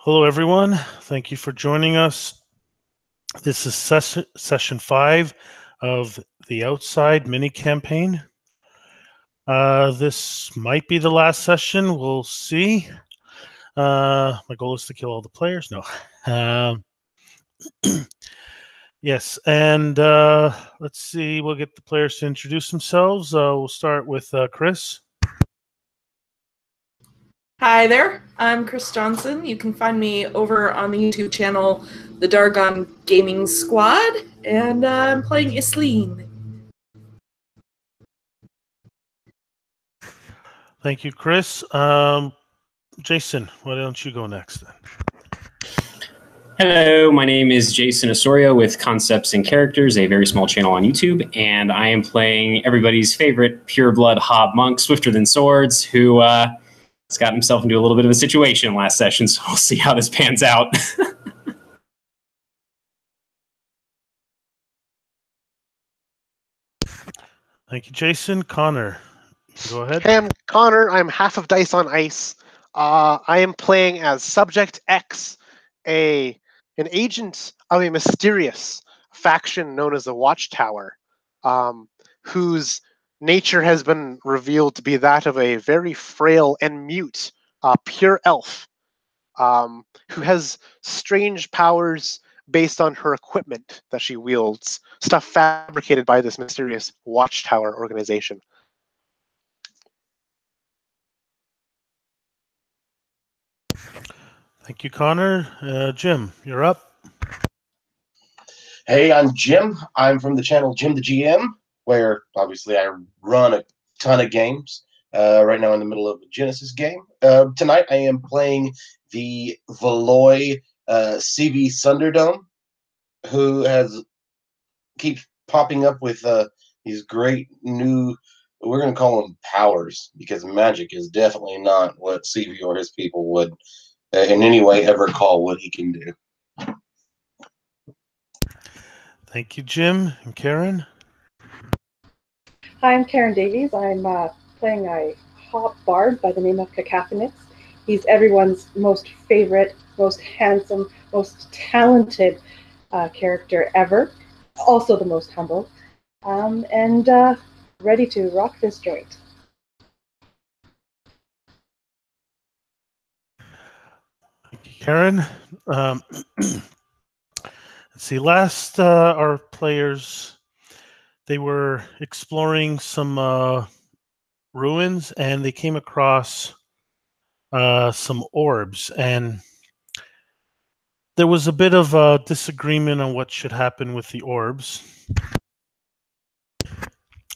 Hello, everyone. Thank you for joining us. This is session 5 of the Outside mini campaign. This might be the last session. We'll see. My goal is to kill all the players. No. Yes, and let's see. We'll get the players to introduce themselves. We'll start with Chris. Hi there, I'm Chris Johnson. You can find me over on the YouTube channel, The Dargon Gaming Squad, and I'm playing Isleen. Thank you, Chris. Jason, why don't you go next then? Hello, my name is Jason Osorio with Concepts and Characters, a very small channel on YouTube, and I am playing everybody's favorite pureblood hob monk, Swifter Than Swords, who has got himself into a little bit of a situation last session, so we'll see how this pans out. Thank you, Jason. Connor, go ahead. Hey, I'm Connor. I'm half of Dice on Ice. I am playing as Subject X, an agent of a mysterious faction known as the Watchtower, whose nature has been revealed to be that of a very frail and mute pure elf, who has strange powers based on her equipment that she wields, stuff fabricated by this mysterious Watchtower organization. Thank you, Connor. Jim, you're up. Hey, I'm Jim. I'm from the channel Jim the GM, where obviously I run a ton of games. Right now in the middle of a Genesis game. Tonight I am playing the Valoy CV Thunderdome, who keeps popping up with these great new, we're going to call them powers, because magic is definitely not what CV or his people would in any way ever call what he can do. Thank you, Jim. And Karen? Hi, I'm Karen Davies. I'm playing a hop bard by the name of Cacophonix. He's everyone's most favorite, most handsome, most talented character ever. Also the most humble. And ready to rock this joint. Thank you, Karen. Let's see. Last, our players, they were exploring some ruins, and they came across some orbs, and there was a bit of a disagreement on what should happen with the orbs.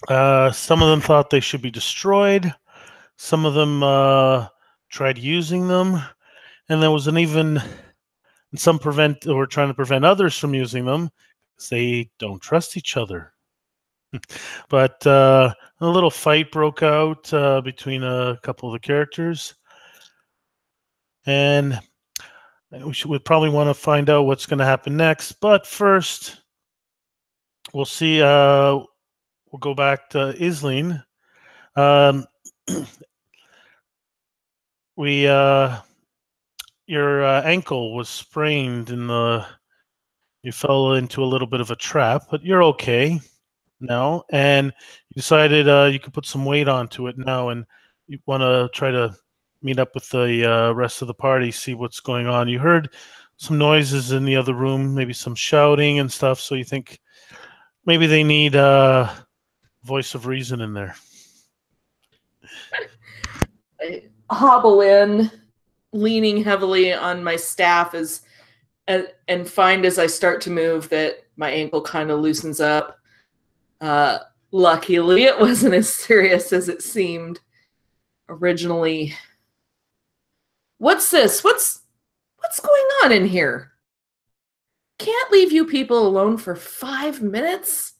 Some of them thought they should be destroyed. Some of them tried using them, and there was some were trying to prevent others from using them because they don't trust each other. But a little fight broke out between a couple of the characters, and we'd probably want to find out what's going to happen next. But first, we'll see. We'll go back to Isleen. Your ankle was sprained you fell into a little bit of a trap, but you're okay now, and you decided you could put some weight onto it now, and you want to try to meet up with the rest of the party, see what's going on. You heard some noises in the other room, maybe some shouting and stuff, so you think maybe they need a voice of reason in there. I hobble in, leaning heavily on my staff and find as I start to move that my ankle kind of loosens up. Luckily, it wasn't as serious as it seemed originally. What's this? What's going on in here? Can't leave you people alone for 5 minutes?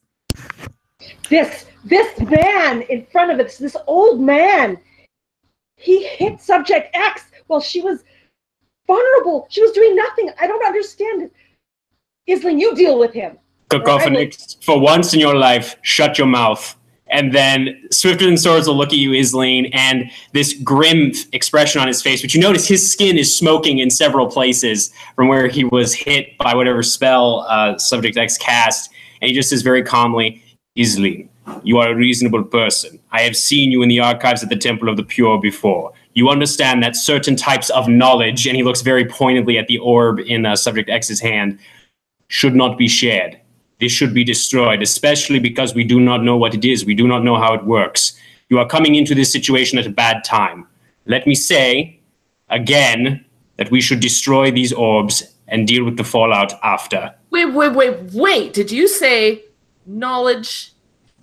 This man in front of us, this old man, he hit Subject X while she was vulnerable. She was doing nothing. I don't understand it. Isleen, you deal with him. Cacophonix, for once in your life, shut your mouth. And then Swifter Than Swords will look at you, Isleen, and this grim expression on his face, which you notice his skin is smoking in several places from where he was hit by whatever spell Subject X cast. And he just says very calmly, Isleen, you are a reasonable person. I have seen you in the archives at the Temple of the Pure before. You understand that certain types of knowledge, and he looks very pointedly at the orb in Subject X's hand, should not be shared. This should be destroyed, especially because we do not know what it is. We do not know how it works. You are coming into this situation at a bad time. Let me say, again, that we should destroy these orbs and deal with the fallout after. Wait. Did you say knowledge?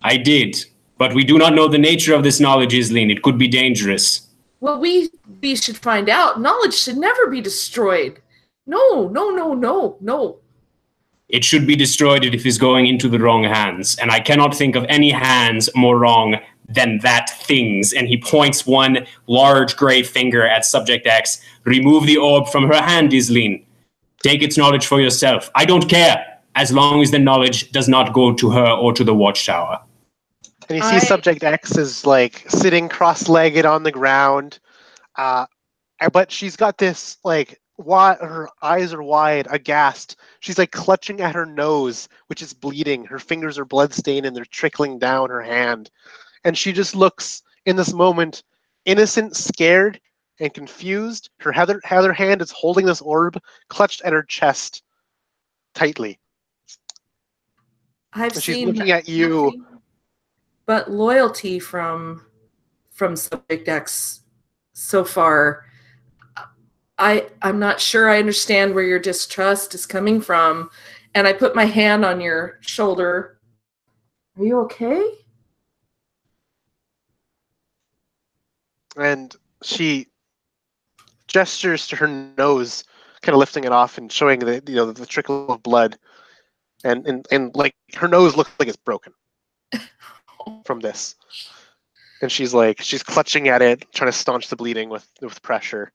I did, but we do not know the nature of this knowledge, Isleen. It could be dangerous. Well, we should find out. Knowledge should never be destroyed. No. It should be destroyed if it is going into the wrong hands. And I cannot think of any hands more wrong than that thing's. And he points one large gray finger at Subject X. Remove the orb from her hand, Isleen. Take its knowledge for yourself. I don't care, as long as the knowledge does not go to her or to the Watchtower. And you see Subject X is like sitting cross-legged on the ground. But she's got this like her eyes are wide, aghast. She's like clutching at her nose, which is bleeding. Her fingers are bloodstained and they're trickling down her hand. And she just looks, in this moment, innocent, scared, and confused. Her other hand is holding this orb, clutched at her chest tightly. She's looking at you. But loyalty from Subject X so far. I'm not sure I understand where your distrust is coming from. And I put my hand on your shoulder. Are you okay? And she gestures to her nose, kind of lifting it off and showing the trickle of blood. And like her nose looks like it's broken from this. And she's clutching at it, trying to staunch the bleeding with pressure.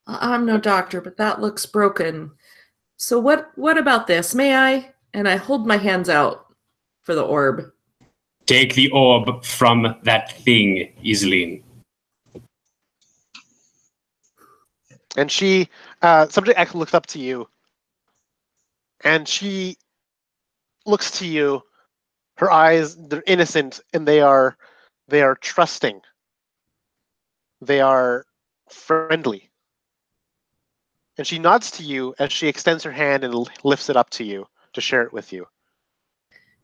I'm no doctor, but that looks broken. So what about this? May I? And I hold my hands out for the orb. Take the orb from that thing, Isleen. And she, Subject X looks up to you. And she looks to you. Her eyes, they're innocent, and they are trusting. They are friendly. And she nods to you as she extends her hand and lifts it up to you to share it with you.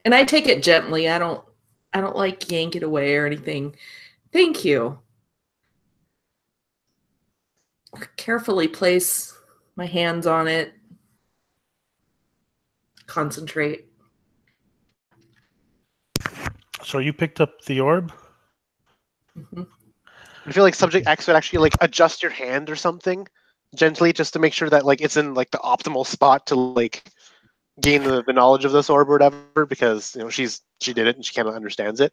And I take it gently. I don't like yank it away or anything. Thank you. Carefully place my hands on it. Concentrate. So you picked up the orb? Mm-hmm. I feel like Subject X would actually like adjust your hand or something gently, just to make sure that like it's in like the optimal spot to like gain the knowledge of this orb or whatever, because she did it and she kind of understands it.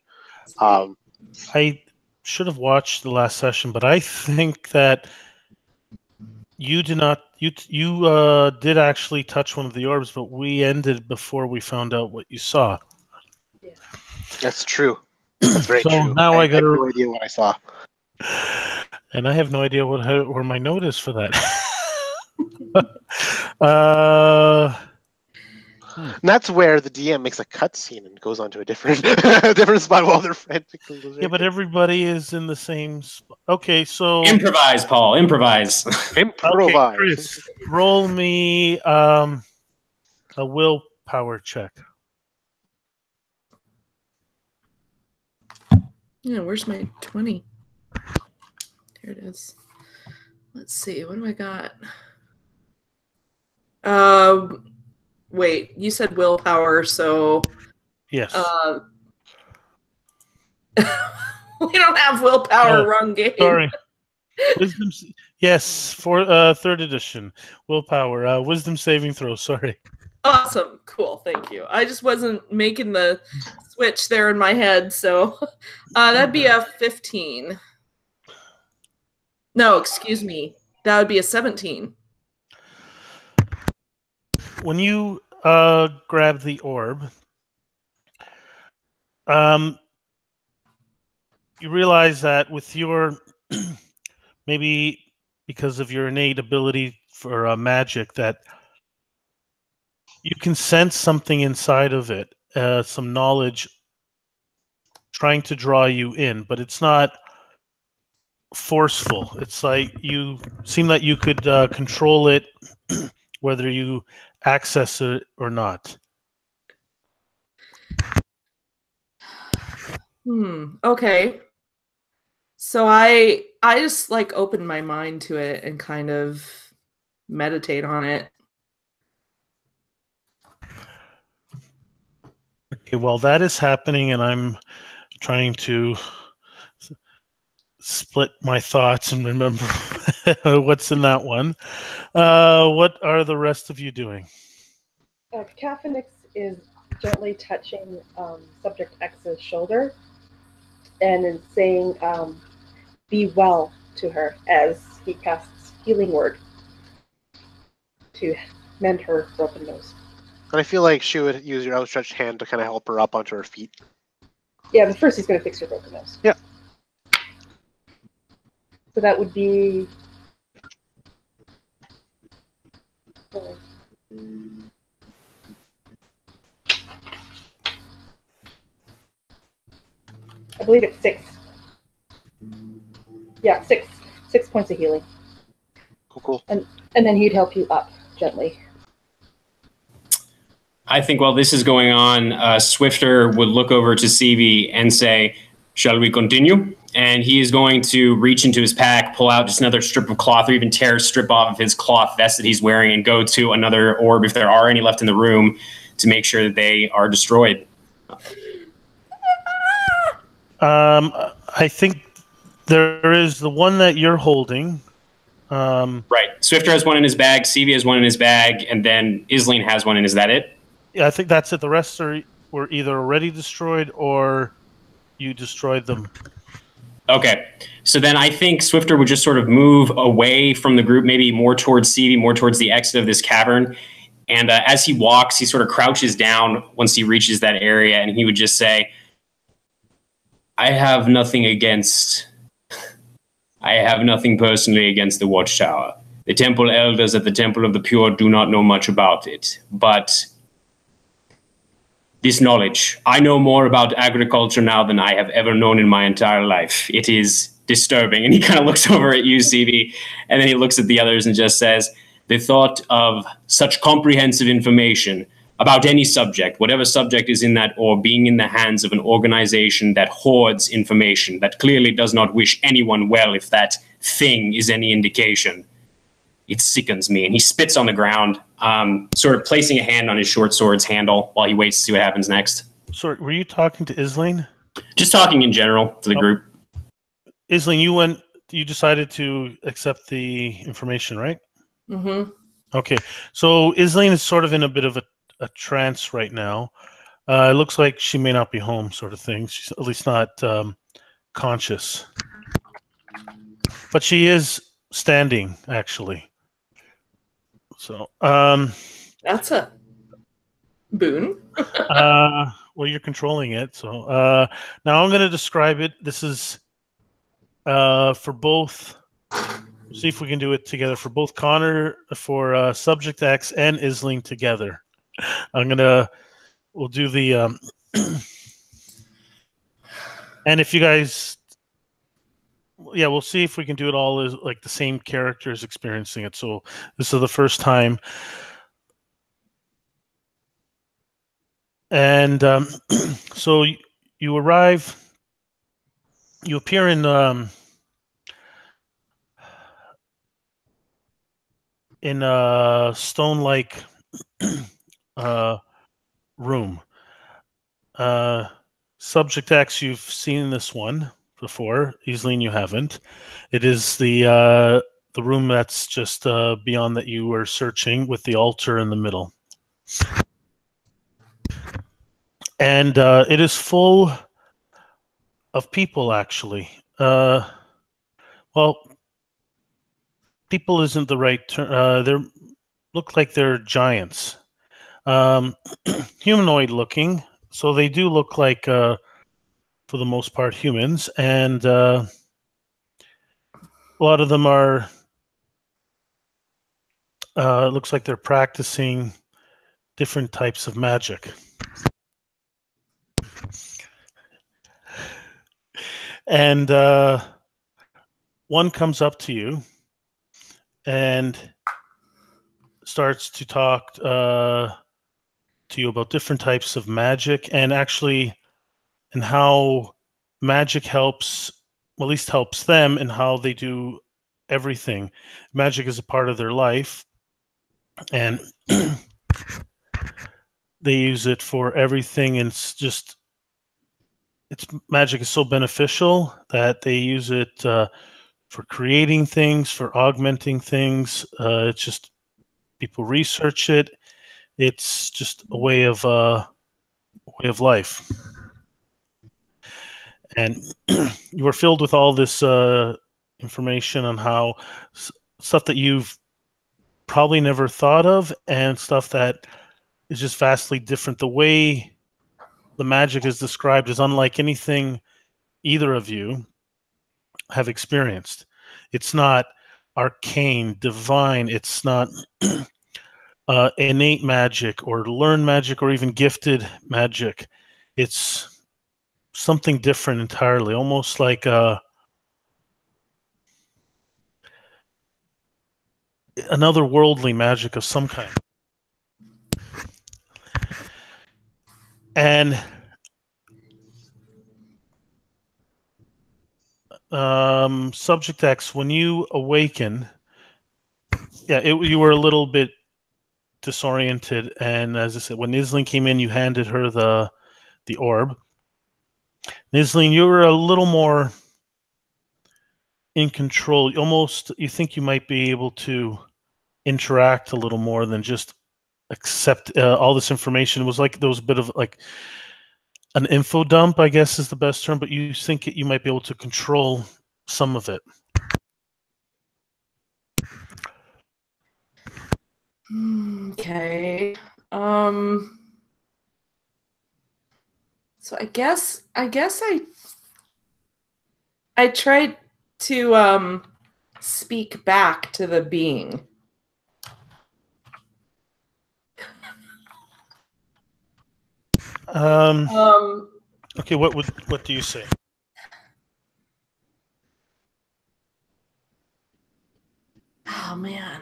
I should have watched the last session, but I think that you did not. You did actually touch one of the orbs, but we ended before we found out what you saw. Yeah. That's true. That's very so true. Now I got no idea what I saw. And I have no idea where my note is for that. And that's where the DM makes a cutscene and goes on to a different different spot while they're frantically. Yeah, but everybody is in the same spot. Okay, so Improvise, Paul. Improvise. Improvise. Okay, Chris, roll me a willpower check. Yeah, where's my 20? Here it is. Let's see. What do I got? Wait, you said willpower, so Yes. we don't have willpower run game. Sorry. Wisdom. Yes, for third edition. Willpower. Wisdom saving throw. Sorry. Awesome. Cool. Thank you. I just wasn't making the switch there in my head, so that'd be a 15. No, excuse me. That would be a 17. When you grab the orb, you realize that with your maybe because of your innate ability for magic, that you can sense something inside of it, some knowledge trying to draw you in, but it's not forceful. It's like you seem that you could control it, whether you access it or not. Okay. So I just like open my mind to it and kind of meditate on it. Okay, well, that is happening, and I'm trying to split my thoughts and remember what's in that one. What are the rest of you doing? Cacophonix is gently touching Subject X's shoulder and is saying, be well to her as he casts Healing Word to mend her broken nose. And I feel like she would use your outstretched hand to kind of help her up onto her feet. Yeah, but first he's going to fix her broken nose. Yeah. So that would be... I believe it's 6. Yeah, 6 points of healing. Cool. And then he'd help you up gently. I think while this is going on, Swifter would look over to CB and say, "Shall we continue?" And he is going to reach into his pack, pull out just another strip of cloth, or even tear a strip off of his cloth vest that he's wearing, and go to another orb, if there are any left in the room, to make sure that they are destroyed. I think there is the one that you're holding. Right. Swifter has one in his bag, CB has one in his bag, and then Isleen has one. And is that it? Yeah, I think that's it. The rest were either already destroyed or you destroyed them. Okay. So then I think Swifter would just sort of move away from the group, maybe more towards CB, more towards the exit of this cavern. And as he walks, he sort of crouches down once he reaches that area, and he would just say, I have nothing personally against the Watchtower. The temple elders at the Temple of the Pure do not know much about it. But this knowledge, I know more about agriculture now than I have ever known in my entire life. It is disturbing. And he kind of looks over at you, CB, and then he looks at the others and just says, the thought of such comprehensive information about any subject, whatever subject is in that orb, being in the hands of an organization that hoards information, that clearly does not wish anyone well, if that thing is any indication. It sickens me. And he spits on the ground, sort of placing a hand on his short sword's handle while he waits to see what happens next. Sorry, were you talking to Isleen? Just talking in general to the group. Isleen, you decided to accept the information, right? Mm-hmm. Okay, so Isleen is sort of in a bit of a trance right now. It looks like she may not be home, sort of thing. She's at least not conscious. But she is standing, actually. So, That's a boon. well, you're controlling it. So now I'm going to describe it. This is for both. See if we can do it together for both Connor, for Subject X, and Isling together. We'll do the, and if you guys, yeah, we'll see if we can do it all as like the same characters experiencing it. So this is the first time. And so you arrive, you appear in a stone-like room. Subject X, you've seen this one before. Isleen, you haven't. It is the room that's just beyond that you were searching, with the altar in the middle. And it is full of people, actually. Well, people isn't the right term. They look like they're giants. Humanoid looking. So they do look like for the most part, humans, and a lot of them are. It looks like they're practicing different types of magic. And one comes up to you and starts to talk to you about different types of magic, and actually, and how magic helps, well, at least helps them, and how they do everything. Magic is a part of their life, and they use it for everything, and magic is so beneficial that they use it for creating things, for augmenting things. It's just, people research it. It's just a way of life. And you were filled with all this information on how stuff that you've probably never thought of, and stuff that is just vastly different. The way the magic is described is unlike anything either of you have experienced. It's not arcane, divine. It's not innate magic or learned magic or even gifted magic. It's something different entirely, almost like another worldly magic of some kind. And Subject X, when you awaken, you were a little bit disoriented, and as I said, when Nisling came in, you handed her the orb. Nisling, you were a little more in control. You think you might be able to interact a little more than just accept all this information. It was like there was a bit of like an info dump, I guess is the best term, but you think you might be able to control some of it. Okay. So I guess I tried to speak back to the being. Okay, what do you say? Oh man,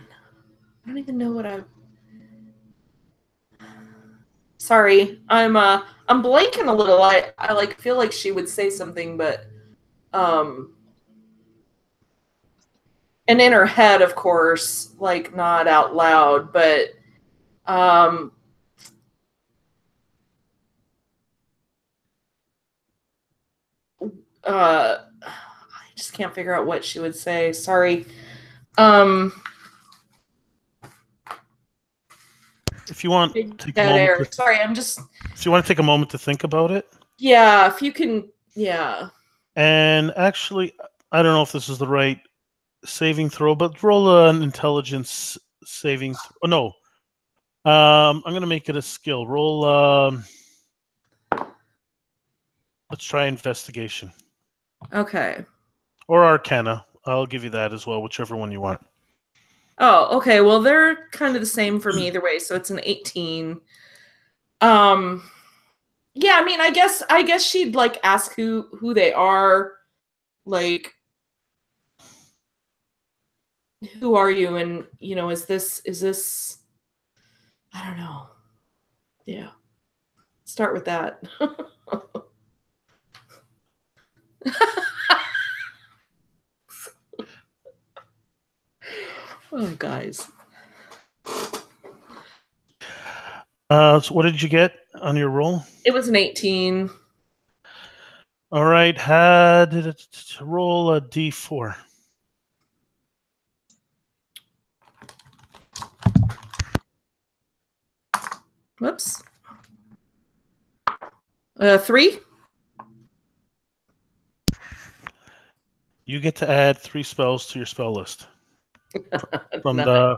I don't even know what Sorry, I'm blanking a little. I like feel like she would say something, but and in her head, of course, like not out loud, but I just can't figure out what she would say. Sorry. If you want, Sorry, I'm just. If you want to take a moment to think about it. Yeah, if you can. Yeah. And actually, I don't know if this is the right saving throw, but roll an intelligence saving. Oh no, I'm gonna make it a skill. Roll. Let's try investigation. Okay. Or Arcana. I'll give you that as well, whichever one you want. Oh, okay. Well, they're kind of the same for me either way, so it's an 18. Yeah, I mean, I guess she'd like ask who they are, like, who are you, and you know, is this I don't know. Yeah. Start with that. Oh, guys. So what did you get on your roll? It was an 18. All right. Had it roll a d4. Whoops. 3. You get to add 3 spells to your spell list. From Nothing.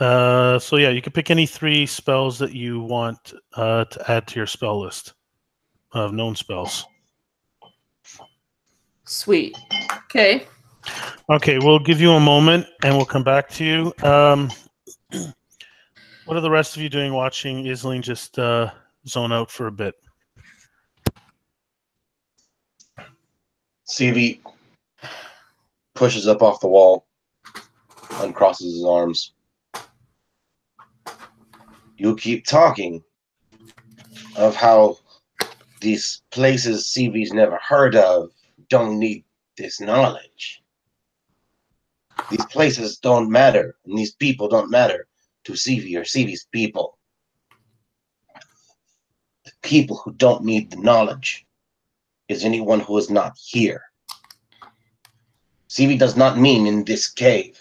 so yeah, you can pick any 3 spells that you want to add to your spell list. of known spells. Sweet. Okay. Okay, we'll give you a moment, and we'll come back to you. What are the rest of you doing watching Isling just zone out for a bit? CV pushes up off the wall, uncrosses his arms. You keep talking of how these places CV's never heard of don't need this knowledge. These places don't matter, and these people don't matter to CV or CV's people. The people who don't need the knowledge is anyone who is not here. CV does not mean in this cave.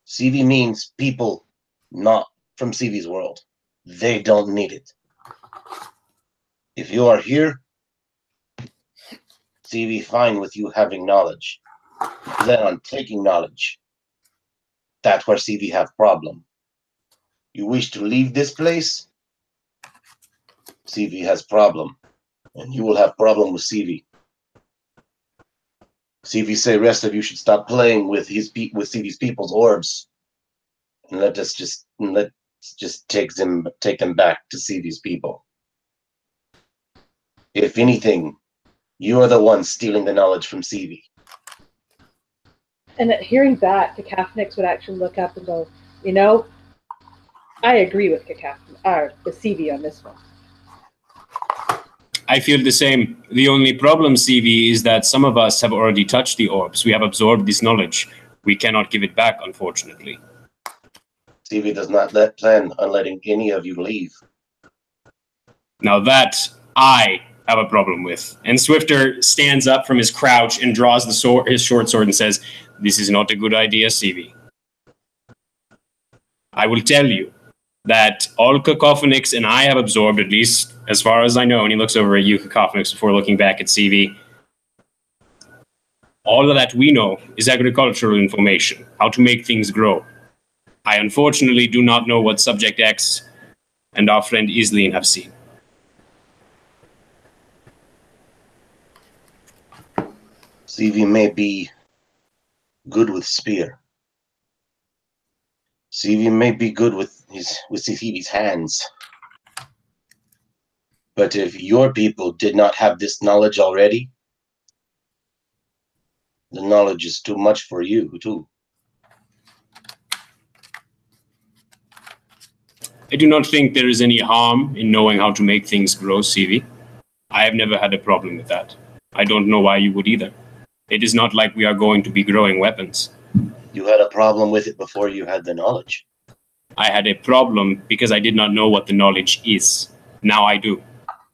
CV means people not from CV's world. They don't need it. If you are here, CV fine with you having knowledge. You plan on taking knowledge. That's where CV have problem. You wish to leave this place? CV has problem. And you will have problem with CV. CV say rest of you should stop playing with CV's people's orbs. And let's just take them back to CV's people. If anything, you are the one stealing the knowledge from CV. And hearing that, Cacophonix would actually look up and go, you know, I agree with the CV on this one. I feel the same. The only problem, CV, is that some of us have already touched the orbs. We have absorbed this knowledge. We cannot give it back, unfortunately. CV does not plan on letting any of you leave. Now that I have a problem with. And Swifter stands up from his crouch and draws his short sword and says, "This is not a good idea, CV. I will tell you that all Cacophonix and I have absorbed, at least as far as I know," and he looks over at you, Cacophonix, before looking back at CV. All of that we know is agricultural information, how to make things grow. I unfortunately do not know what Subject X and our friend Isleen have seen. CV may be good with spear. CV may be good with CV's hands. But if your people did not have this knowledge already, the knowledge is too much for you, too. I do not think there is any harm in knowing how to make things grow, CV. I have never had a problem with that. I don't know why you would either. It is not like we are going to be growing weapons. You had a problem with it before you had the knowledge. I had a problem because I did not know what the knowledge is. Now I do.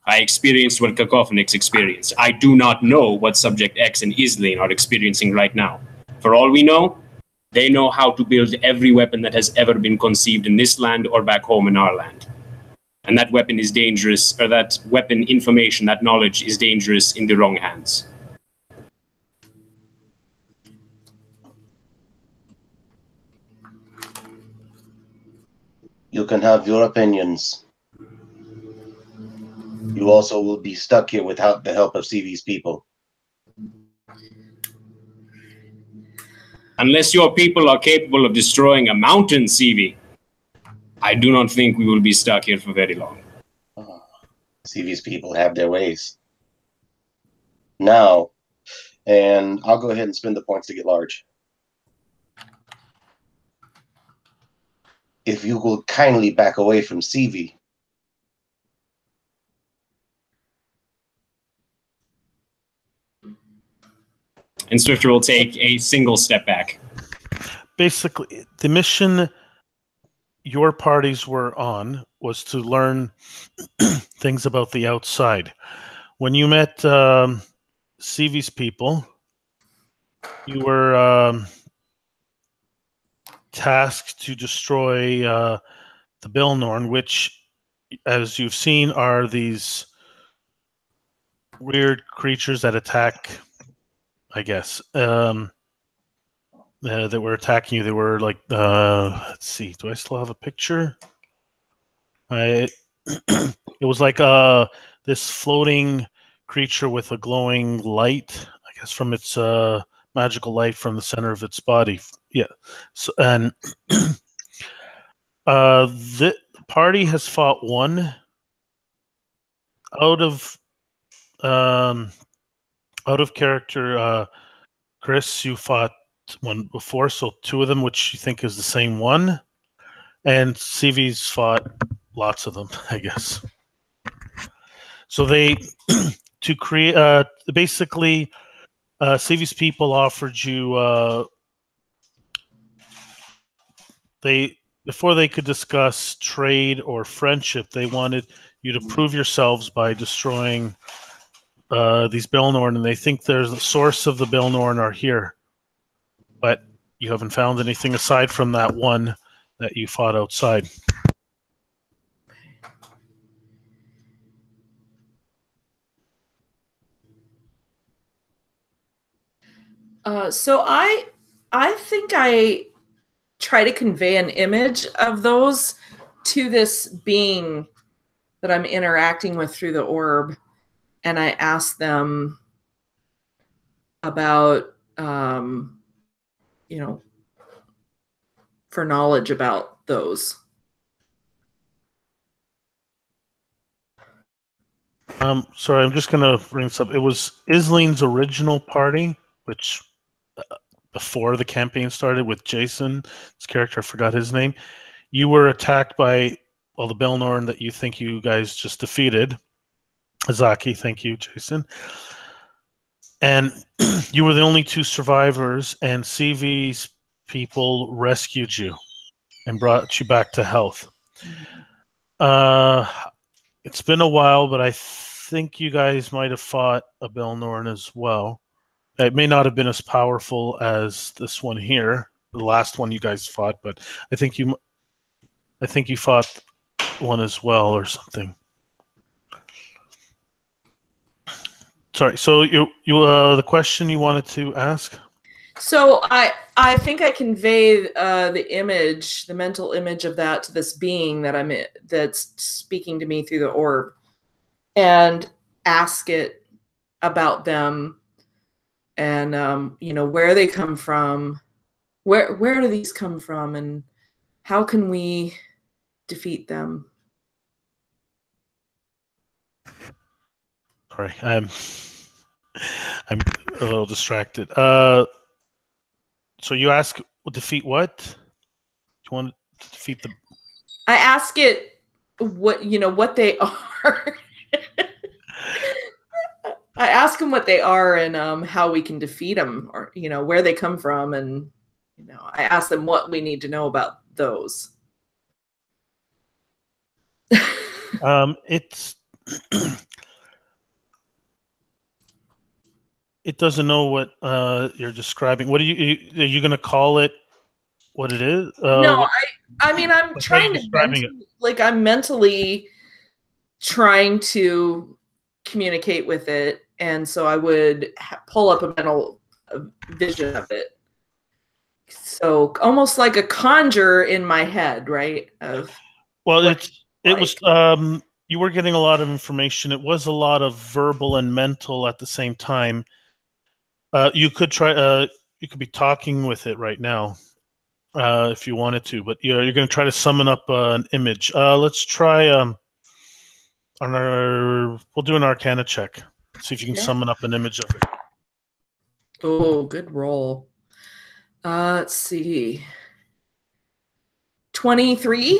I experienced what Cacophonix experienced. I do not know what Subject X and Isleen are experiencing right now. For all we know, they know how to build every weapon that has ever been conceived in this land or back home in our land. And that weapon is dangerous, or that weapon information, that knowledge is dangerous in the wrong hands. You can have your opinions. You also will be stuck here without the help of CV's people. Unless your people are capable of destroying a mountain, CV, I do not think we will be stuck here for very long. CV's people have their ways. Now, and I'll go ahead and spend the points to get large. If you will kindly back away from CV. And Swifter will take a single step back. Basically, the mission your parties were on was to learn things about the outside. When you met CV's people, you were tasked to destroy the Bilnorn, which, as you've seen, are these weird creatures that attack, I guess, that were attacking you. They were like, let's see, do I still have a picture? It It was like this floating creature with a glowing light, I guess, from its magical light from the center of its body. Yeah. So, and the party has fought one out of character. Chris, you fought one before, so two of them, which you think is the same one, and CV's fought lots of them, I guess. So they to create basically CV's people offered you before they could discuss trade or friendship, they wanted you to prove yourselves by destroying these Belnorn, and they think there's the source of the Belnorn are here, but you haven't found anything aside from that one that you fought outside. So I think I try to convey an image of those to this being that I'm interacting with through the orb, and I ask them about, for knowledge about those. Sorry, I'm just gonna bring this up. It was Isleen's original party, which before the campaign started with Jason, his character, I forgot his name. You were attacked by the Belnorn that you think you guys just defeated. Azaki, thank you, Jason. And you were the only two survivors, and CV's people rescued you and brought you back to health. It's been a while, but I think you guys might have fought a Belnorn as well. It may not have been as powerful as this one here, the last one you guys fought, but I think you fought one as well or something. Sorry. So you the question you wanted to ask? So I think I convey the image, the mental image of that to this being that that's speaking to me through the orb, and ask it about them, and where they come from, where do these come from, and how can we defeat them? Sorry, I'm a little distracted. So you ask, defeat what? Do you want to defeat the? I ask it what they are. I ask them what they are and how we can defeat them, or where they come from, and I ask them what we need to know about those. It's it doesn't know what you're describing. What are you going to call it? What it is? No, I mean I'm trying to I'm mentally trying to communicate with it, and so I would pull up a mental vision of it. So almost like a conjure in my head, right? You were getting a lot of information. It was a lot of verbal and mental at the same time. You could try. You could be talking with it right now, if you wanted to. But you're going to try to summon up an image. Let's try. We'll do an Arcana check. See if you can summon up an image of it. Oh, good roll. Let's see. 23.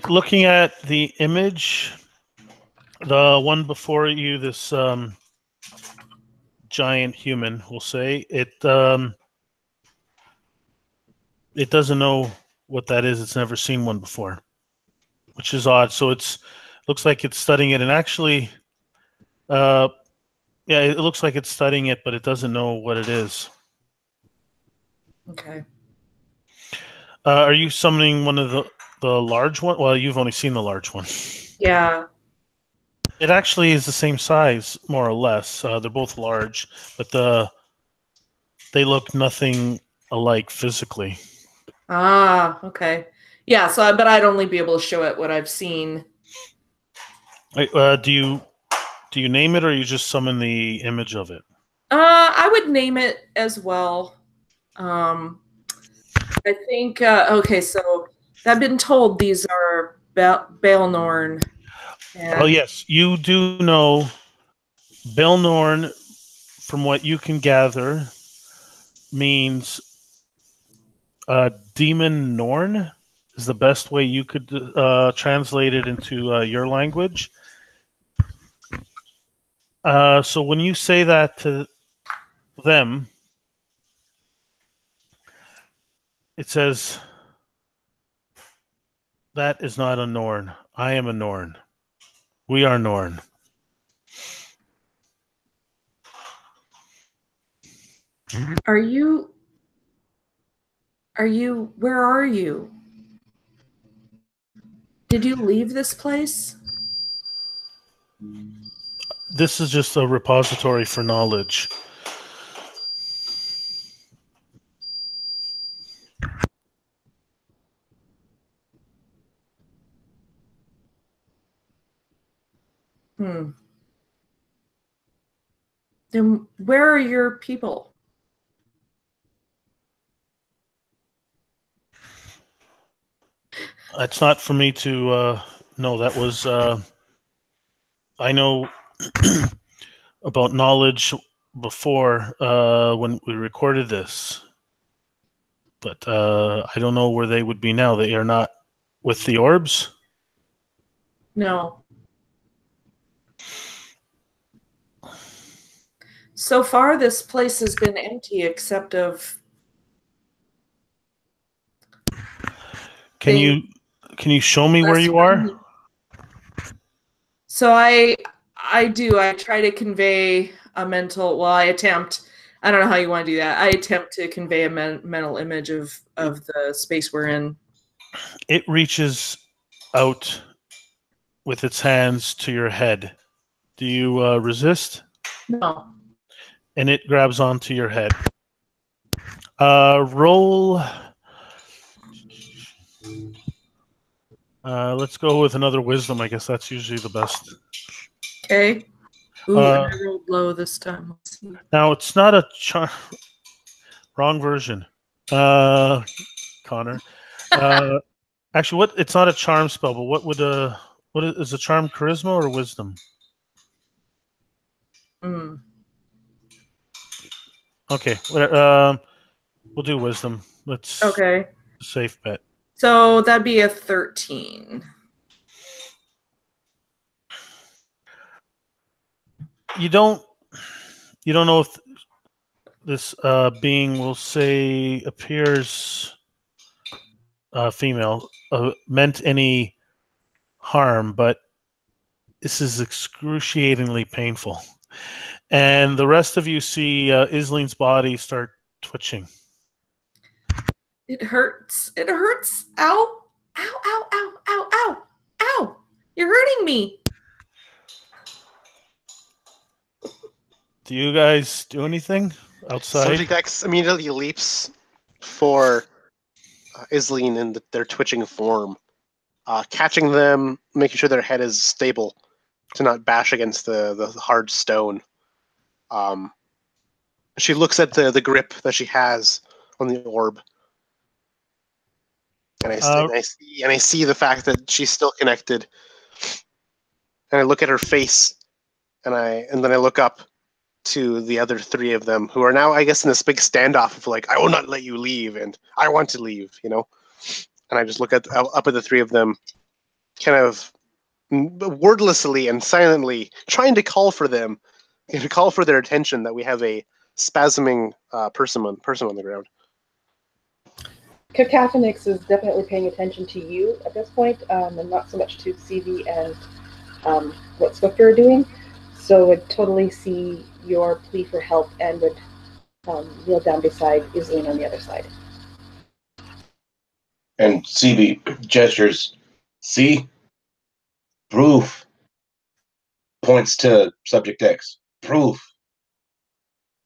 Looking at the image, the one before you, this giant human, we'll say, it doesn't know what that is. It's never seen one before, which is odd. So looks like it's studying it, and actually, it looks like it's studying it, but it doesn't know what it is. Okay. Are you summoning one of the large one? Well, you've only seen the large one. Yeah. It actually is the same size, more or less. They're both large, but they look nothing alike physically. Ah, okay. Yeah, so but I'd only be able to show it what I've seen. Wait, do you name it, or you just summon the image of it? I would name it as well. I think okay, so I've been told these are Baelnorn. Oh yes, you do know Baelnorn, from what you can gather, means demon Norn is the best way you could translate it into your language. So when you say that to them, it says, that is not a Norn. I am a Norn. We are Norn. Are you? Where are you? Did you leave this place? This is just a repository for knowledge. Then where are your people? It's not for me to know. That was I know about knowledge before when we recorded this, but I don't know where they would be now. They are not with the orbs. No. So far, this place has been empty except of. Can you show me where you are? So I do. I try to convey a mental. Well, I attempt. I don't know how you want to do that. I attempt to convey a mental image of the space we're in. It reaches out with its hands to your head. Do you resist? No. And it grabs onto your head. Roll. Let's go with another wisdom. I guess that's usually the best. Okay. Ooh, and I rolled low this time. Let's see. Now it's not a wrong version, Connor. Actually, it's not a charm spell, but what is a charm? Charisma or wisdom? Okay, we'll do wisdom. Let's Okay. Safe bet. So that'd be a 13. You don't know if this being, will say, appears female, meant any harm, but this is excruciatingly painful. And the rest of you see Isleen's body start twitching. It hurts. It hurts. Ow. Ow, ow, ow, ow, ow, ow. You're hurting me. Do you guys do anything outside? Subject X immediately leaps for Isleen in their twitching form, catching them, making sure their head is stable to not bash against the hard stone. She looks at the grip that she has on the orb, and I see the fact that she's still connected. And I look at her face, and then I look up to the other three of them, who are now, I guess, in this big standoff of like, I will not let you leave, and I want to leave, you know. And I just look up at the three of them, kind of wordlessly and silently, trying to call for them, to call for their attention that we have a spasming person on the ground. Cacophonix is definitely paying attention to you at this point, and not so much to CV and what Swifter are doing. So would totally see your plea for help and would kneel down beside Isleen on the other side. And CV gestures, see? Proof. Points to Subject X. Proof.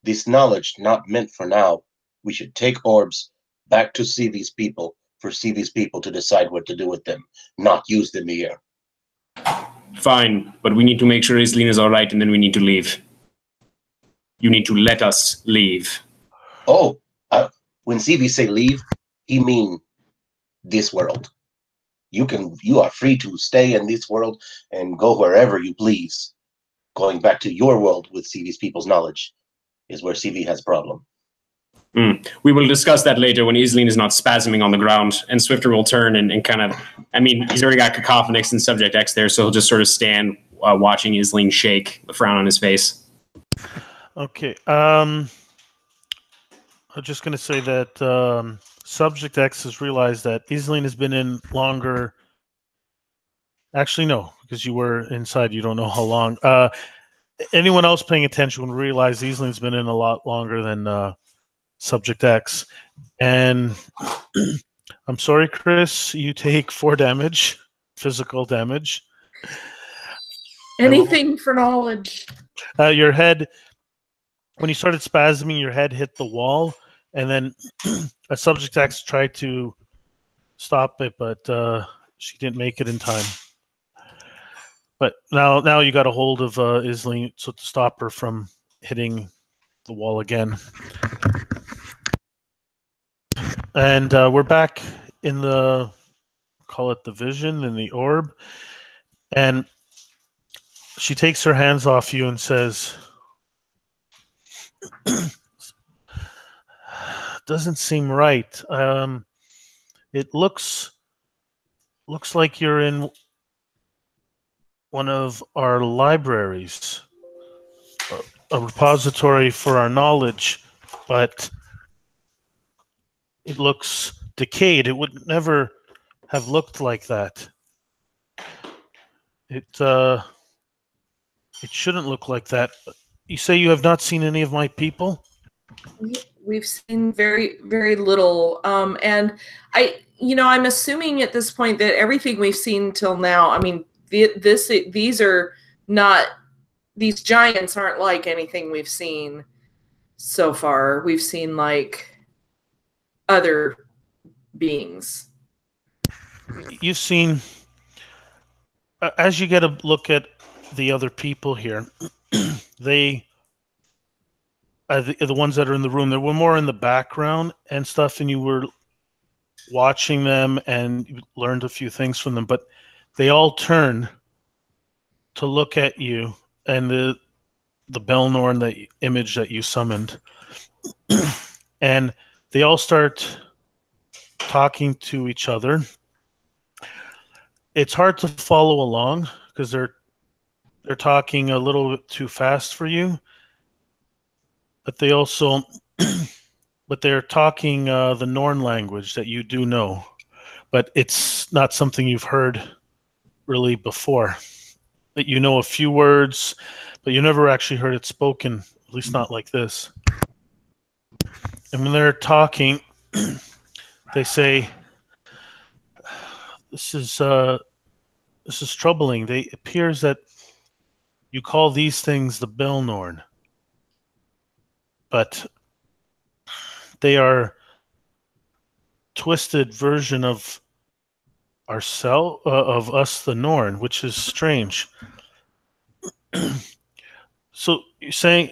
This knowledge not meant for now. We should take orbs back to CV's people for CV's people to decide what to do with them, not use them here. Fine, but we need to make sure Iselin is all right, and then we need to leave. You need to let us leave. Oh, when CV say leave, he mean this world. You are free to stay in this world and go wherever you please. Going back to your world with CV's people's knowledge is where CV has a problem. We will discuss that later when Iselin is not spasming on the ground, and Swifter will turn and kind of, I mean, he's already got Cacophonix and Subject X there, so he'll just sort of stand watching Iselin shake, a frown on his face. Okay. I'm just going to say that Subject X has realized that Iselin has been in longer. Actually, no, because you were inside. You don't know how long. Anyone else paying attention would realize Iselin's been in a lot longer than Subject X. And I'm sorry, Chris, you take 4 damage, physical damage. Anything for knowledge. Your head, when you started spasming, your head hit the wall, and then a Subject X tried to stop it, but she didn't make it in time. But now you got a hold of Iselin so to stop her from hitting the wall again. And we're back in the, call it the vision, in the orb. And she takes her hands off you and says, doesn't seem right. It looks like you're in one of our libraries, a repository for our knowledge, but it looks decayed. It would never have looked like that. It shouldn't look like that. You say you have not seen any of my people? We've seen very, very little. And I'm assuming at this point that everything we've seen till now, I mean, these are not, these giants aren't like anything we've seen so far. We've seen like other beings. You've seen, as you get a look at the other people here, they, the ones that are in the room, they were more in the background and stuff, and you were watching them and you learned a few things from them, but they all turn to look at you and the Belnorn, the image that you summoned. And they all start talking to each other. It's hard to follow along because they're talking a little bit too fast for you. But they also but they're talking the Norn language that you do know. But it's not something you've heard really before. That you know a few words, but you never actually heard it spoken, at least not like this. And when they're talking, they say, this is troubling. It appears that you call these things the Belnorn, but they are twisted version of of us, the Norn, which is strange. So you're saying,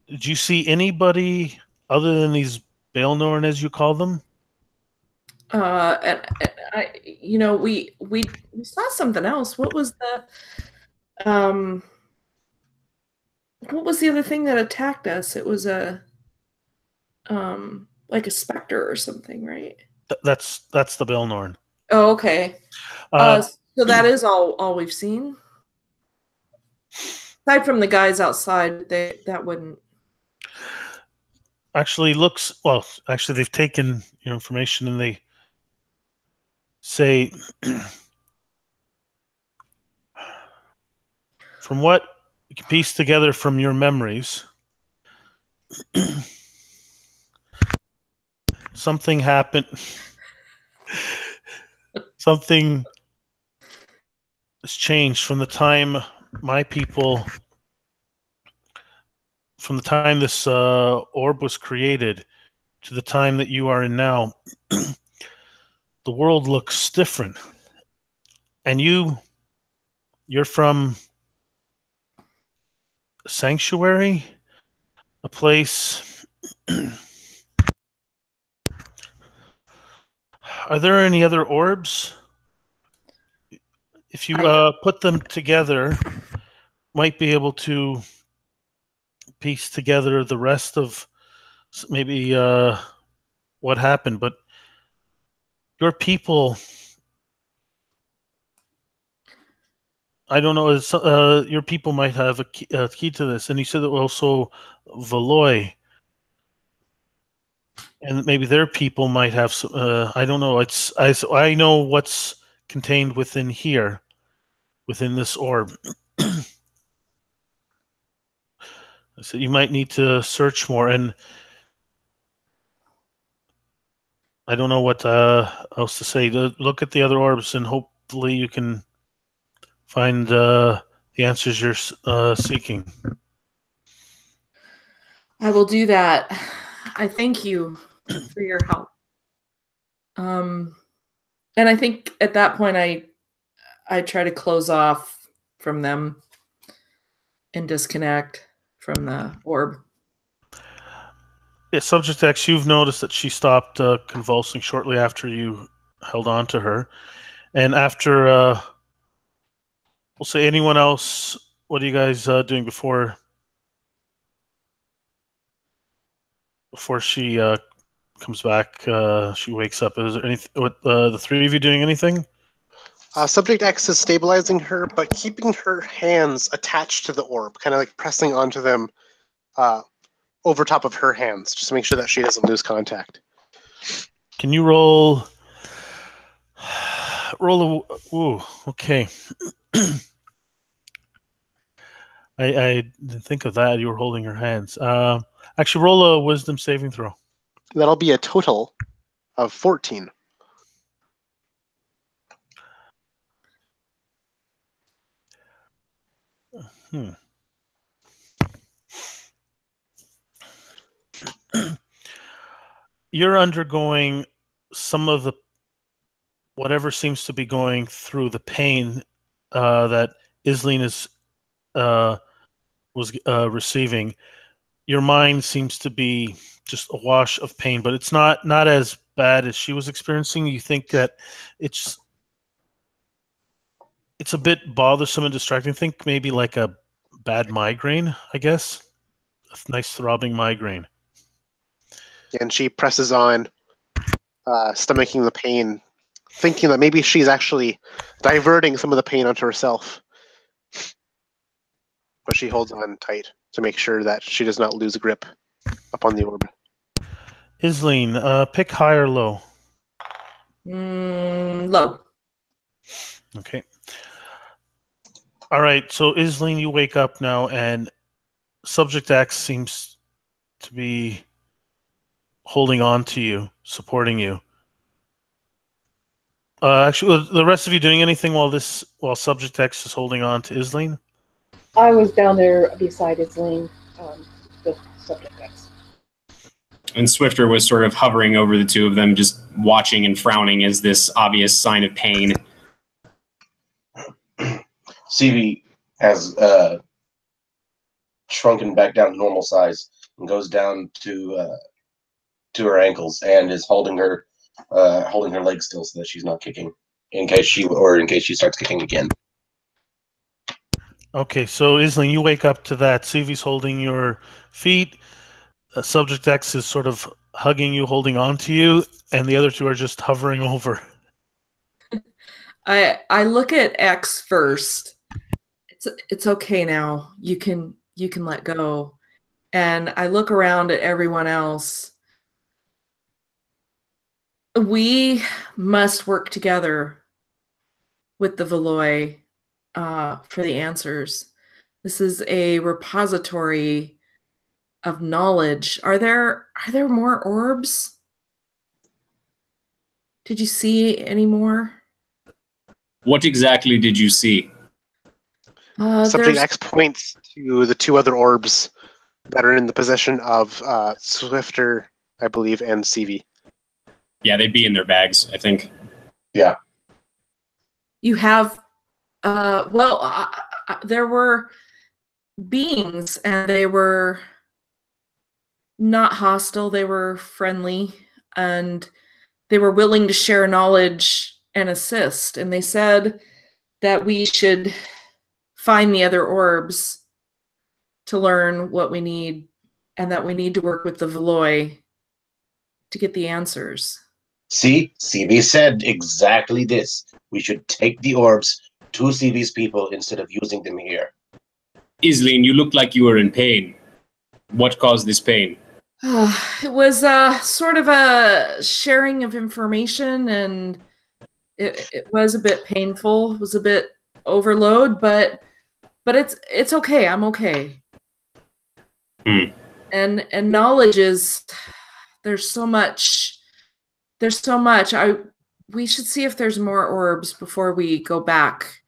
did you see anybody other than these Belnorn, as you call them? And I, we saw something else. What was the other thing that attacked us? It was like a specter or something, right? That's the Belnorn. Oh, okay. So that is all we've seen. Aside from the guys outside, that wouldn't. Actually, they've taken your information and they say, from what you can piece together from your memories, something happened. Something has changed from the time from the time this orb was created to the time that you are in now. the world looks different. And you're from Sanctuary, a place. Are there any other orbs? If you put them together, might be able to piece together the rest of maybe what happened. But your people, I don't know. Your people might have a key to this, and you said that also Valoy, and maybe their people might have. I don't know. I know what's contained within here, within this orb. So you might need to search more, and I don't know what else to say. Look at the other orbs, and hopefully you can find the answers you're seeking. I will do that. I thank you for your help. And I think at that point I try to close off from them and disconnect from the orb. Yeah, Subject X, you've noticed that she stopped convulsing shortly after you held on to her. And after, we'll say anyone else, what are you guys doing before she comes back, she wakes up? Is there anything, the three of you doing anything? Subject X is stabilizing her, but keeping her hands attached to the orb, kind of like pressing onto them over top of her hands, just to make sure that she doesn't lose contact. Can you roll ooh, okay. I didn't think of that. You were holding her hands. Actually, roll a wisdom saving throw. That'll be a total of 14. You're undergoing some of the whatever seems to be going through the pain that Isleen was receiving. Your mind seems to be just a wash of pain, but it's not as bad as she was experiencing. You think that it's a bit bothersome and distracting. Think maybe like a bad migraine, I guess. A nice throbbing migraine. And she presses on, stomaching the pain, thinking that maybe she's actually diverting some of the pain onto herself. But she holds on tight to make sure that she does not lose a grip upon the orb. Isleen, pick high or low. Low. Okay. All right. So Isleen, you wake up now, and Subject X seems to be holding on to you, supporting you. Actually, the rest of you doing anything while Subject X is holding on to Isleen? I was down there beside Isleen with Subject X. And Swifter was sort of hovering over the two of them, just watching and frowning as this obvious sign of pain. CV has shrunken back down to normal size and goes down to her ankles and is holding her leg still so that she's not kicking in case she starts kicking again. Okay, so Isleen, you wake up to that. CV's holding your feet. Subject X is sort of hugging you, holding on to you, and the other two are just hovering over. I look at X first. It's okay now. You can let go. And I look around at everyone else. We must work together with the Valoy for the answers. This is a repository of knowledge. Are there more orbs? Did you see any more? What exactly did you see? Subject X points to the two other orbs that are in the possession of Swifter, I believe, and CV. Yeah, they'd be in their bags, I think. Yeah. You have, there were beings, and they were not hostile. They were friendly, and they were willing to share knowledge and assist. And they said that we should find the other orbs to learn what we need, and that we need to work with the Veloy to get the answers. See, CV said exactly this. We should take the orbs to CV's people instead of using them here. Isleen, you look like you were in pain. What caused this pain? It was sort of a sharing of information, and it was a bit painful. It was a bit overload, but it's okay. I'm okay. And knowledge is, there's so much. We should see if there's more orbs before we go back.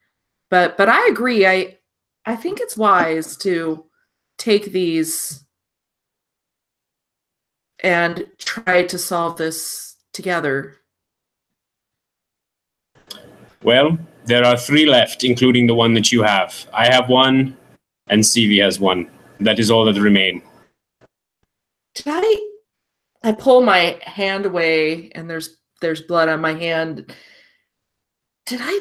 But I agree. I think it's wise to take these and try to solve this together. Well, there are 3 left, including the one that you have. I have 1, and CV has 1. That is all that remain. Did I pull my hand away, and there's blood on my hand. Did I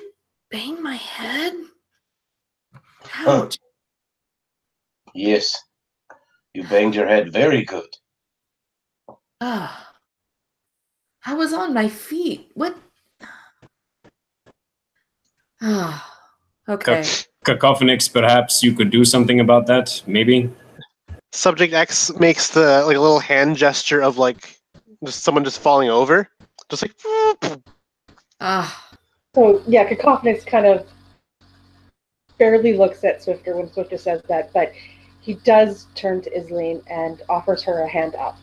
bang my head? Ouch. Yes. You banged your head very good. I was on my feet. What? Okay. Cacophonix, perhaps you could do something about that, maybe? Subject X makes the like a little hand gesture of like just someone just falling over, just like. So yeah, Cacophonix kind of barely looks at Swifter when Swifter says that, but he does turn to Isleen and offers her a hand up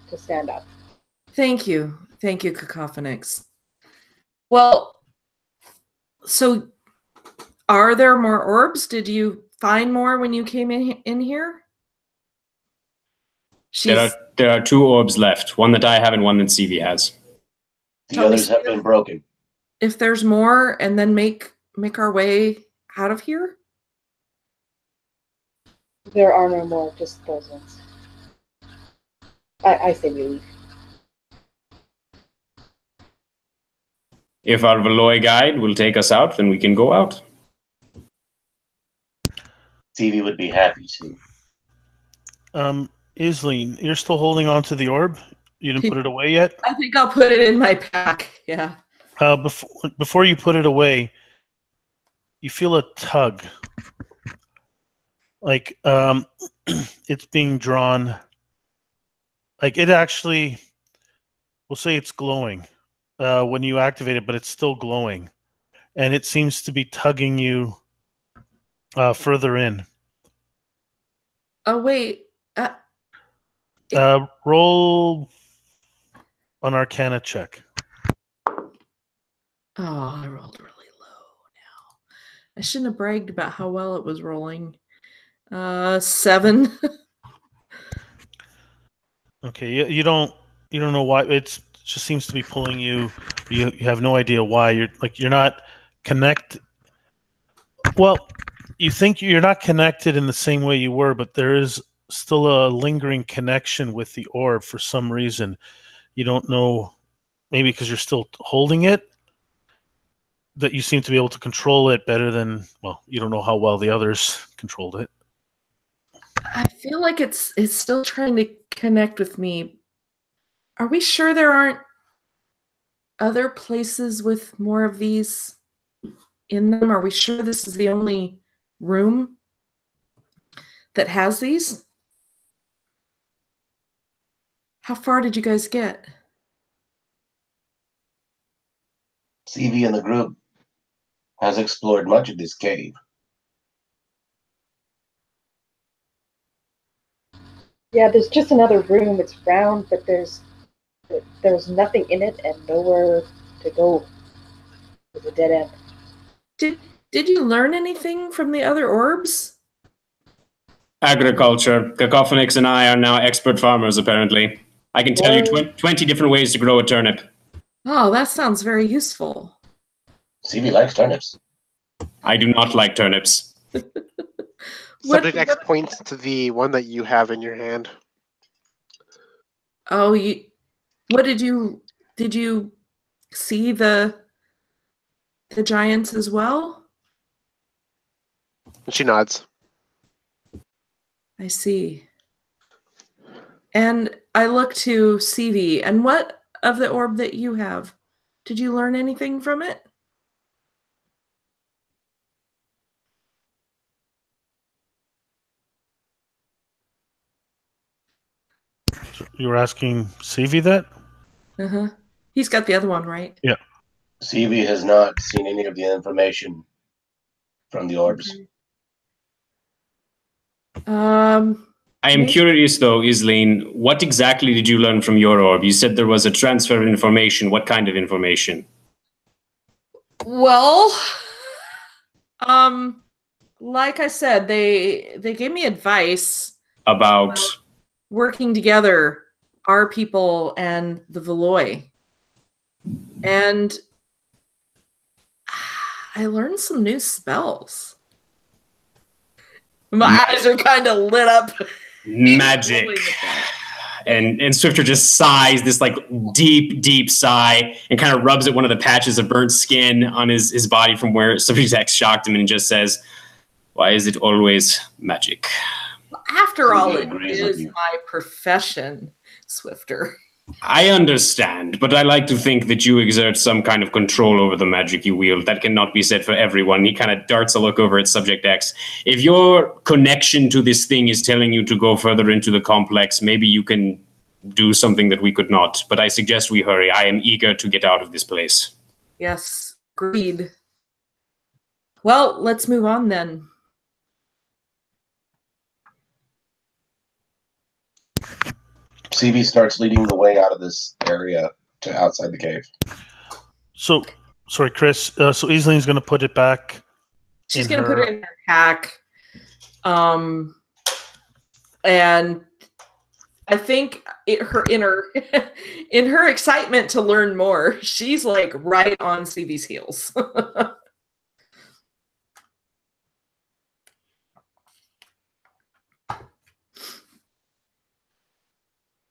to stand up. Thank you, Cacophonix. Well, so are there more orbs? Did you find more when you came in here? There are 2 orbs left. One that I have and one that CV has. The others have been broken. If there's more, and then make our way out of here? There are no more, just those ones. I say we leave. If our Veloy guide will take us out, then we can go out. CV would be happy to. Isleen, you're still holding on to the orb? You didn't put it away yet? I think I'll put it in my pack, yeah. Before you put it away, you feel a tug. Like it's being drawn. Like it actually, we'll say it's glowing when you activate it, but it's still glowing. And it seems to be tugging you further in. Oh, wait. Roll an Arcana check. Oh, I rolled really low now. I shouldn't have bragged about how well it was rolling. 7. Okay, you don't know why. It just seems to be pulling you. You have no idea why. You're not connected. Well, you think you're not connected in the same way you were, but there is still a lingering connection with the orb for some reason. You don't know, maybe because you're still holding it, that you seem to be able to control it better than, well, you don't know how well the others controlled it. I feel like it's still trying to connect with me. Are we sure there aren't other places with more of these in them? Are we sure this is the only room that has these? How far did you guys get? CV and the group has explored much of this cave. Yeah, there's just another room. It's round, but there's nothing in it and nowhere to go. It's a dead end. Did you learn anything from the other orbs? Agriculture. Cacophonix and I are now expert farmers, apparently. I can tell you 20 different ways to grow a turnip. Oh, that sounds very useful. CV likes turnips. I do not like turnips. Subject X points to the one that you have in your hand. Oh, what did you see the giants as well? And she nods. I see. And I look to CV. And what of the orb that you have? Did you learn anything from it? You were asking CV that? Uh-huh. He's got the other one, right? Yeah. CV has not seen any of the information from the orbs. I am curious, though, Isleen, what exactly did you learn from your orb? You said there was a transfer of information. What kind of information? Well, like I said, they gave me advice About working together, our people and the Veloy. And I learned some new spells. My eyes are kind of lit up. magic. And Swifter just sighs this like deep sigh and kind of rubs at one of the patches of burnt skin on his body from where Subject X shocked him and just says, "Why is it always magic?" After all, CV it agrees with is you. my profession, Swifter. I understand, but I like to think that you exert some kind of control over the magic you wield. That cannot be said for everyone. He kind of darts a look over at Subject X. If your connection to this thing is telling you to go further into the complex, maybe you can do something that we could not. But I suggest we hurry. I am eager to get out of this place. Yes, agreed. Well, let's move on then. CV starts leading the way out of this area to outside the cave. So, sorry, Chris. So Isleen's going to put it back. She's going to put it in her pack. And I think in her excitement to learn more, she's like right on CV's heels.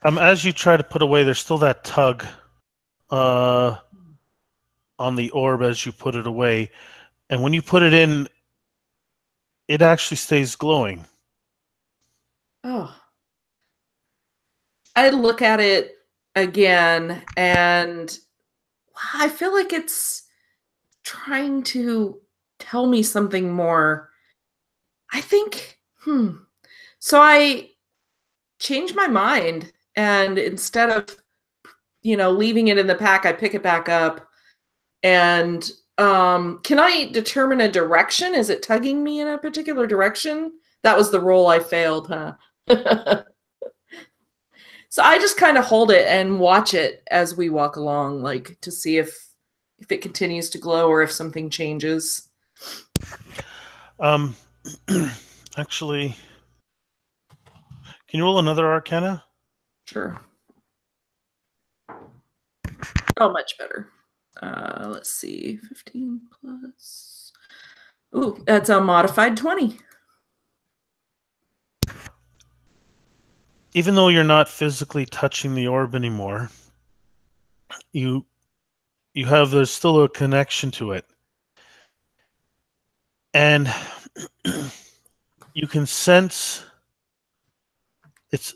As you try to put away, there's still that tug on the orb as you put it away. And when you put it in, it actually stays glowing. Oh. I look at it again and I feel like it's trying to tell me something more. I think, So I changed my mind. And instead of, leaving it in the pack, I pick it back up. And can I determine a direction? Is it tugging me in a particular direction? That was the roll I failed, huh? So I just kind of hold it and watch it as we walk along, like to see if it continues to glow or if something changes. Actually, can you roll another Arcana? Sure. Oh, much better. Let's see. 15 plus. Ooh, that's a modified 20. Even though you're not physically touching the orb anymore, there's still a connection to it. And you can sense it's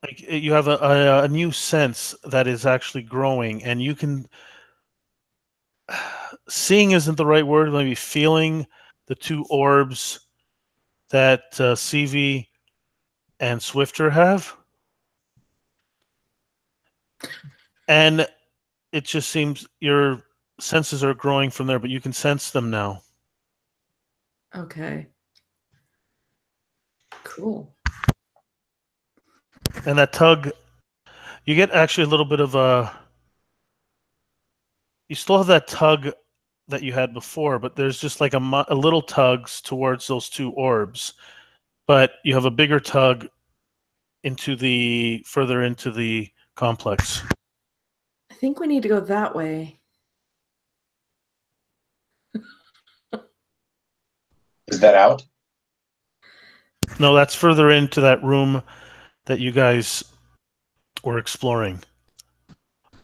like you have a new sense that is actually growing, and you can seeing isn't the right word, maybe feeling the two orbs that CV and Swifter have. And it just seems your senses are growing from there, but you can sense them now. Okay. Cool. And that tug, you get actually a little bit of you still have that tug that you had before, but there's just like a little tugs towards those two orbs. But you have a bigger tug further into the complex. I think we need to go that way. Is that out? No, that's further into that room that you guys were exploring.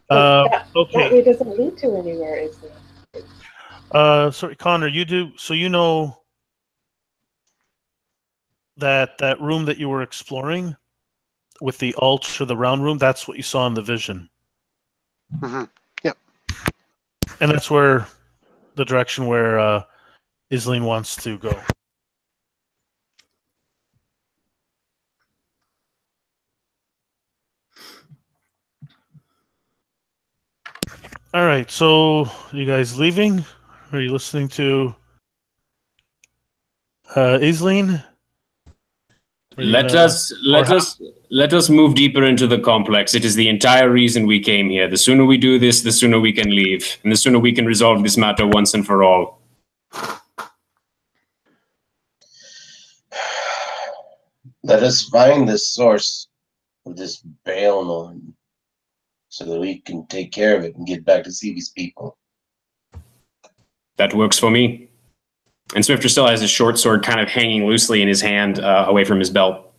That Okay. way doesn't lead to anywhere, is it? Sorry, Connor, you do. So you know that room that you were exploring with the alt or the round room, that's what you saw in the vision. Mm-hmm. Yep. And that's where the direction where Isleen wants to go. All right, so you guys leaving? Are you listening to Isleen? Let us move deeper into the complex. It is the entire reason we came here. The sooner we do this, the sooner we can leave, and the sooner we can resolve this matter once and for all. Let us find the source of this Baelnorn so that we can take care of it and get back to see these people. That works for me. And Swifter still has his short sword kind of hanging loosely in his hand away from his belt.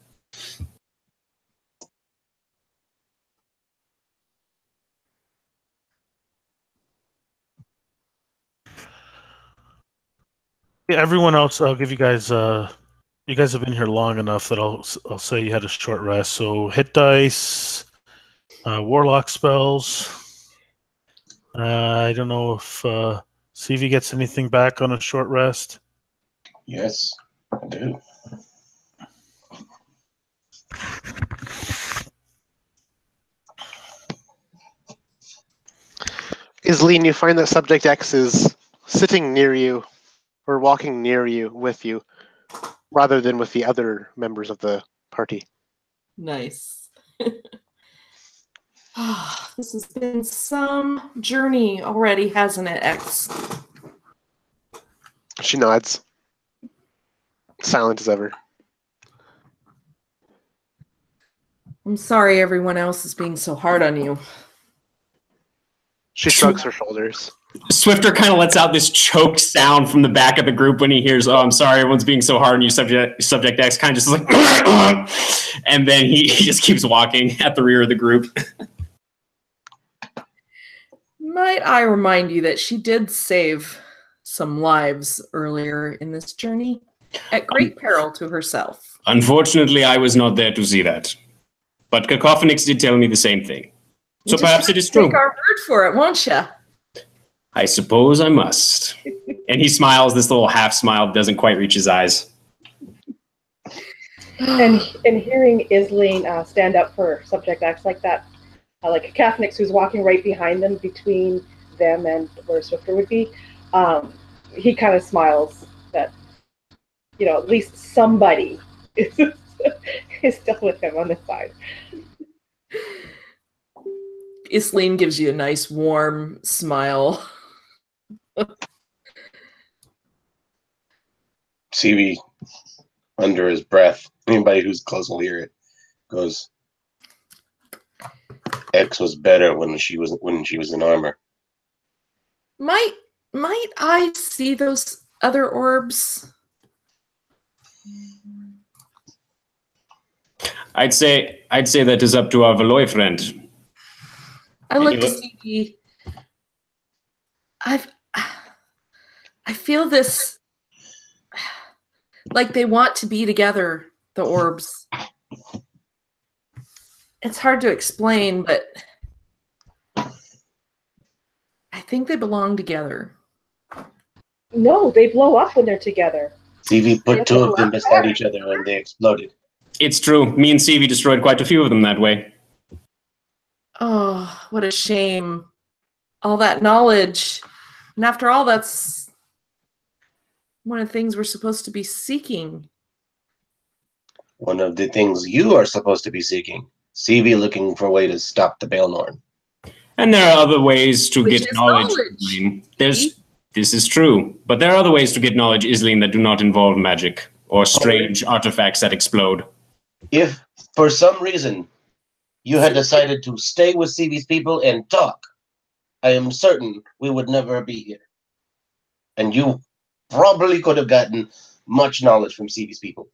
Yeah, everyone else, I'll give you guys. You guys have been here long enough that I'll say you had a short rest. So hit dice, warlock spells. I don't know if CV gets anything back on a short rest. Yes, I do. Isleen, you find that Subject X is sitting near you, or walking near you, with you, rather than with the other members of the party. Nice. This has been some journey already, hasn't it, X? She nods. Silent as ever. I'm sorry everyone else is being so hard on you. She shrugs her shoulders. Swifter kind of lets out this choked sound from the back of the group when he hears, "Oh, I'm sorry, everyone's being so hard on you." Subject X kind of just like, and then he just keeps walking at the rear of the group. Might I remind you that she did save some lives earlier in this journey at great peril to herself. Unfortunately, I was not there to see that. But Cacophonix did tell me the same thing. So perhaps it is true. Take our word for it, won't you? I suppose I must. And he smiles, this little half smile doesn't quite reach his eyes. And hearing Isleen stand up for Subject X like that, like Cacophonix, who's walking right behind them, between them and where Swifter would be, he kind of smiles that, at least somebody is still with him on this side. Isleen gives you a nice warm smile. CV, under his breath, anybody who's close will hear it, goes, X was better when she was in armor. Might I see those other orbs? I'd say that is up to our Valoy friend. I look to see. I feel this, like they want to be together, the orbs. It's hard to explain, but I think they belong together. No, they blow up when they're together. CV put two of them beside each other and they exploded. It's true. Me and CV destroyed quite a few of them that way. Oh, what a shame. All that knowledge. And after all, that's one of the things we're supposed to be seeking. One of the things you are supposed to be seeking. CV looking for a way to stop the Baelnorn. And there are other ways to Which get is knowledge. knowledge. This is true. But there are other ways to get knowledge, Isleen, that do not involve magic or strange artifacts that explode. If, for some reason, you had decided to stay with CV's people and talk, I am certain we would never be here. And you probably could have gotten much knowledge from CV's people.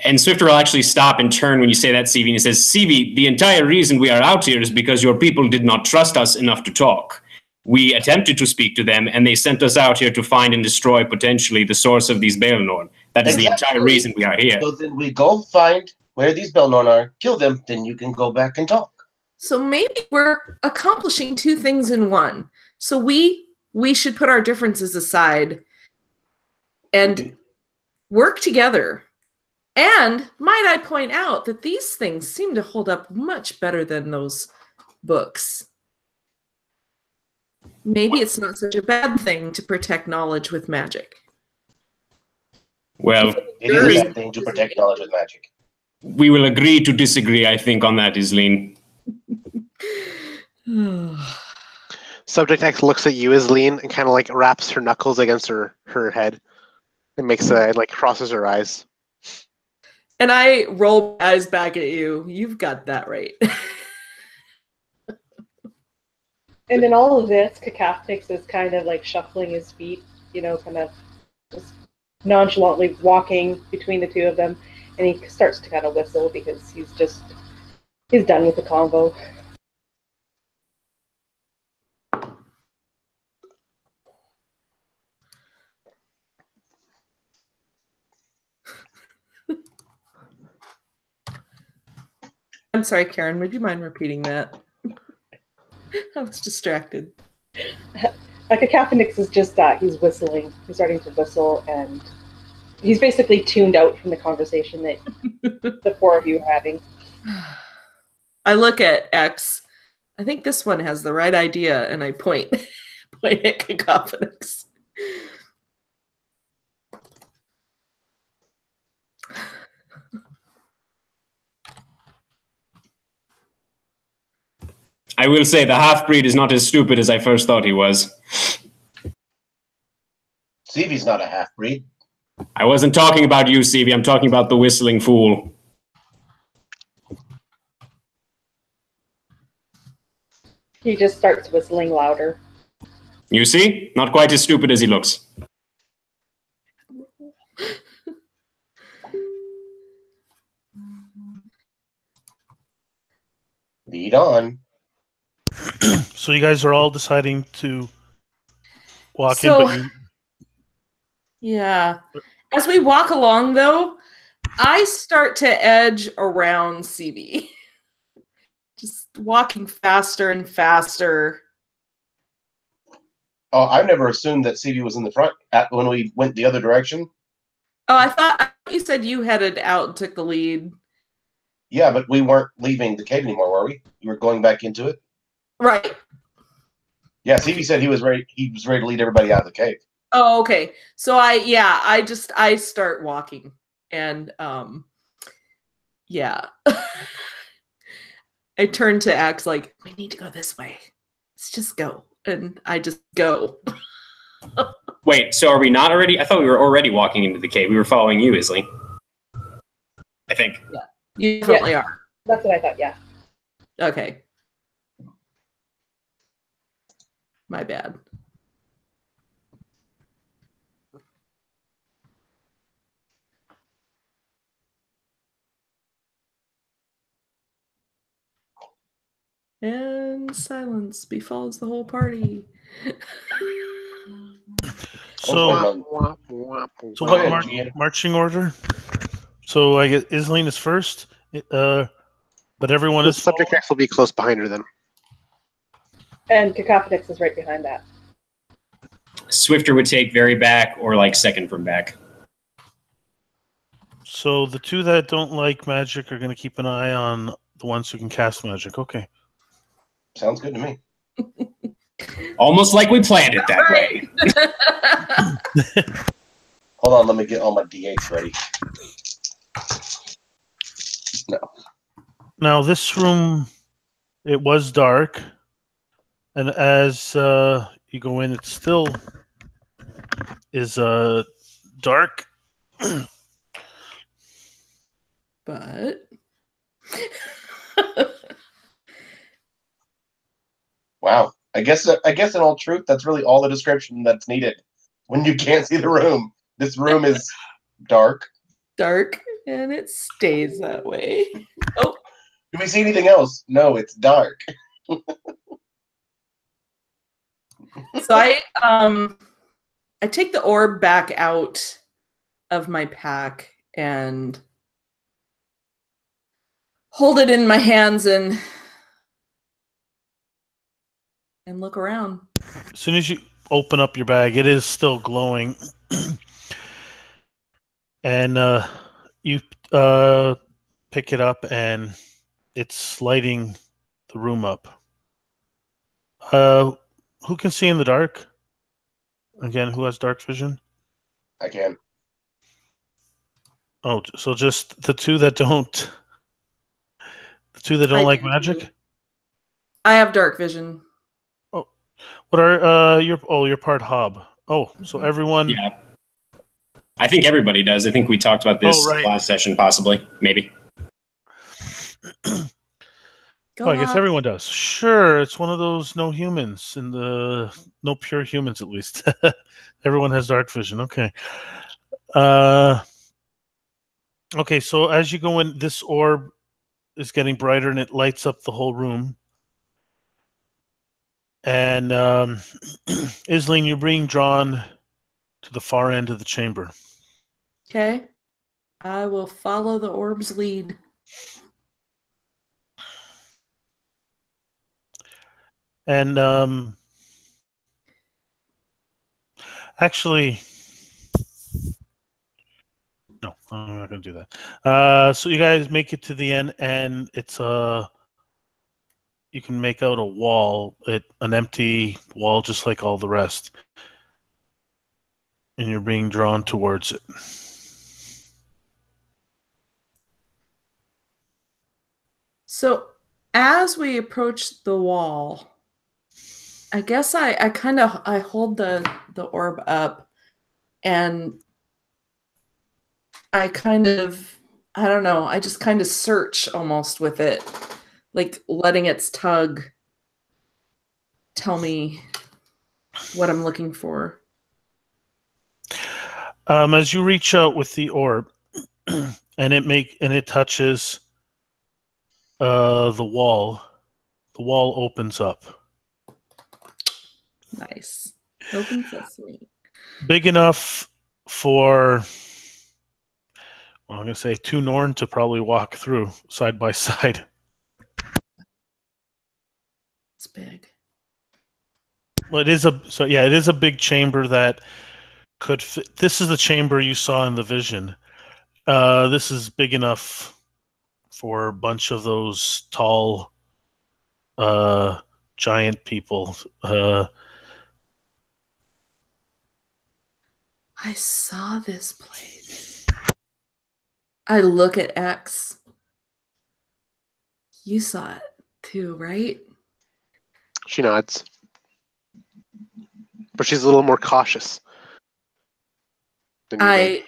And Swifter will actually stop and turn when you say that, CV, and he says, CV, the entire reason we are out here is because your people did not trust us enough to talk. We attempted to speak to them, and they sent us out here to find and destroy potentially the source of these Baelnorn. That is the entire reason we are here. So then we go find where these Baelnorn are, kill them, then you can go back and talk. So maybe we're accomplishing two things in one. So we should put our differences aside and work together. And might I point out that these things seem to hold up much better than those books. Maybe it's not such a bad thing to protect knowledge with magic. Well, It is a bad thing to protect knowledge with magic. we will agree to disagree, I think, on that, Isleen. Subject X looks at you, Isleen, and kind of like wraps her knuckles against her head and makes like crosses her eyes. And I roll my eyes back at you. You've got that right. And in all of this, Cacophonix is kind of like shuffling his feet, you know, kind of just nonchalantly walking between the two of them. And he starts to kind of whistle because he's done with the convo. I'm sorry, Karen, would you mind repeating that? I was distracted. Cacophonix is just he's whistling. He's starting to whistle, and he's basically tuned out from the conversation that the four of you are having. I look at X. I think this one has the right idea, and I point at Cacophonix. I will say the half-breed is not as stupid as I first thought he was. CV's not a half-breed. I wasn't talking about you, CV. I'm talking about the whistling fool. He just starts whistling louder. You see? Not quite as stupid as he looks. Lead on. So you guys are all deciding to walk So- in, but you, Yeah. As we walk along, though, I start to edge around CB. Just walking faster and faster. Oh, I've never assumed that CV was in the front when we went the other direction. Oh, I thought you said you headed out and took the lead. Yeah, but we weren't leaving the cave anymore, were we? You were going back into it? Right. Yeah, CV said he was ready to lead everybody out of the cave. Oh, okay. So I start walking and yeah. I turn to Axe like, we need to go this way. Let's just go. And I just go. Wait, so are we not already? I thought we were already walking into the cave. We were following you, Isley. I think. You definitely are. That's what I thought, yeah. Okay. My bad. And silence befalls the whole party. so Womp, womp, womp, so Go what ahead, Ian. marching order? So I get Isleen is first, but everyone The is subject X will be close behind her then. And Cacophonix is right behind that. Swifter would take very back or like second from back. So the two that don't like magic are going to keep an eye on the ones who can cast magic. Okay. Sounds good to me. Almost like we planned it that way. Hold on, let me get all my D8s ready. No. Now this room, it was dark, and as you go in, it still is dark. But Wow. I guess in all truth, that's really all the description that's needed when you can't see the room. This room is dark. Dark, and it stays that way. Oh, Do we see anything else? No, it's dark. so I take the orb back out of my pack and hold it in my hands and look around. As soon as you open up your bag, it is still glowing. And you pick it up, and it's lighting the room up. Who can see in the dark? Again, who has dark vision? I can. Oh, so just the two that don't. The two that don't like magic. I have dark vision. Oh, what are you're part hob. Oh, so everyone. Yeah. I think everybody does. I think we talked about this last session, possibly, maybe. I guess everyone does. Sure, it's one of those no humans in the no pure humans, at least. Everyone has dark vision. Okay. Okay. So as you go in, this orb is getting brighter, and it lights up the whole room. And Isleen, you're being drawn to the far end of the chamber. Okay. I will follow the orb's lead. And actually, no, I'm not going to do that. So you guys make it to the end, and it's you can make out a wall, an empty wall, just like all the rest, and you're being drawn towards it. So as we approach the wall, I guess I hold the orb up, and I don't know, I just kind of search almost with it, like letting its tug tell me what I'm looking for. As you reach out with the orb, and it touches the wall opens up. Nice. Open sesame. Big enough for, well, I'm going to say 2 Norn to probably walk through side by side. It's big. Well, it is a big chamber that could fit. This is the chamber you saw in the vision. This is big enough for a bunch of those tall, giant people. I saw this place. I look at X. You saw it too, right? She nods. But she's a little more cautious. I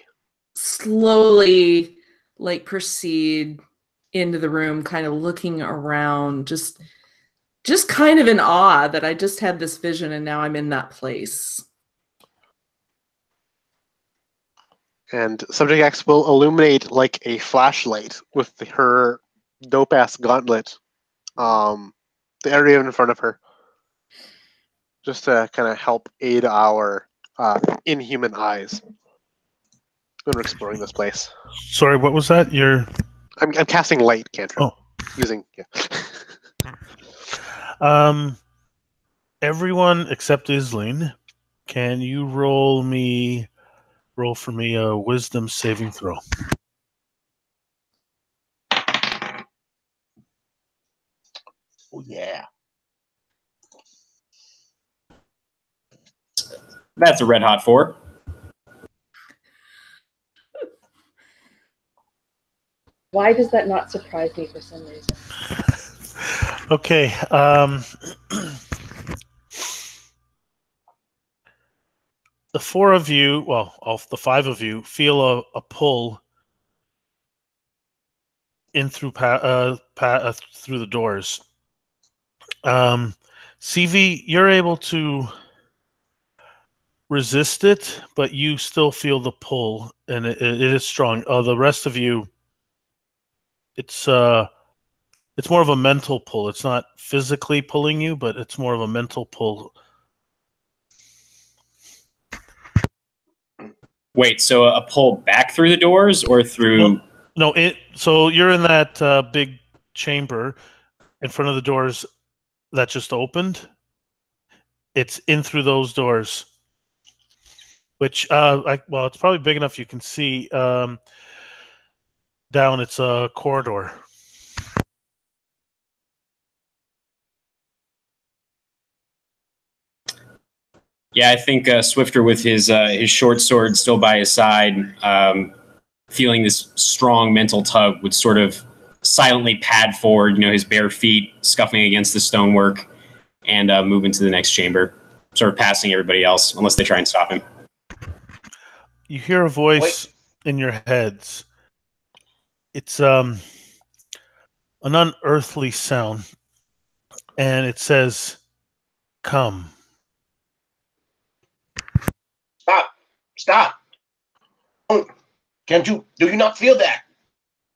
slowly proceed into the room, kind of looking around, just kind of in awe that I just had this vision and now I'm in that place. And Subject X will illuminate like a flashlight with her dope-ass gauntlet, the area in front of her, just to kind of help aid our inhuman eyes when we're exploring this place. Sorry, what was that? I'm casting light cantrip. Oh. Using, yeah. Everyone except Isleen, can you roll for me a wisdom saving throw? Oh, yeah. That's a red hot 4. Why does that not surprise me for some reason? Okay. The 4 of you, well, all the 5 of you, feel a pull in through through the doors. CV, you're able to resist it, but you still feel the pull, and it is strong. The rest of you, it's more of a mental pull. It's not physically pulling you, but it's more of a mental pull. Wait, so a pull back through the doors or through? No, so you're in that big chamber in front of the doors that just opened. It's in through those doors, which well, it's probably big enough you can see down. It's a corridor. Yeah, I think Swifter with his short sword still by his side, feeling this strong mental tug, would sort of silently pad forward, his bare feet scuffing against the stonework, and move into the next chamber, sort of passing everybody else, unless they try and stop him. You hear a voice in your heads. It's an unearthly sound, and it says, "Come." Stop! Do you not feel that?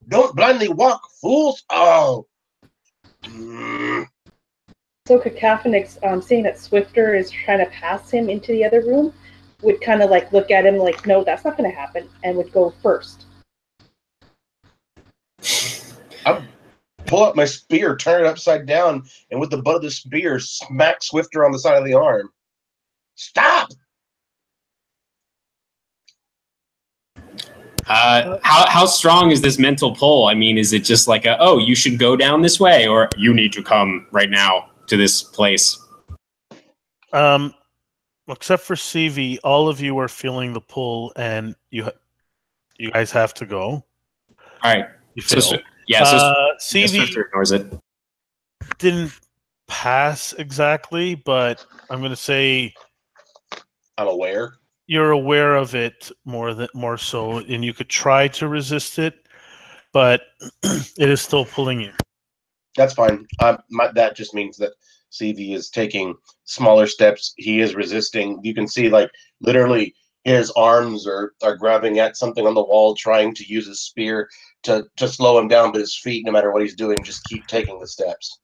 Don't blindly walk, fools! Oh. So Cacophonix, seeing that Swifter is trying to pass him into the other room, would kind of like look at him like, no, that's not going to happen, and would go first. I pull up my spear, turn it upside down, and with the butt of the spear, smack Swifter on the side of the arm. Stop! How strong is this mental pull? I mean, is it just like you should go down this way, or you need to come right now to this place? Except for CV, all of you are feeling the pull, and you guys have to go. All right. You fail. So CV Swifter ignores it. Didn't pass exactly, but I'm going to say I'm aware. You're aware of it more so, and you could try to resist it, but it is still pulling you. That's fine. That just means that CV is taking smaller steps. He is resisting. You can see, like, literally his arms are grabbing at something on the wall, trying to use his spear to slow him down, but his feet, no matter what he's doing, just keep taking the steps.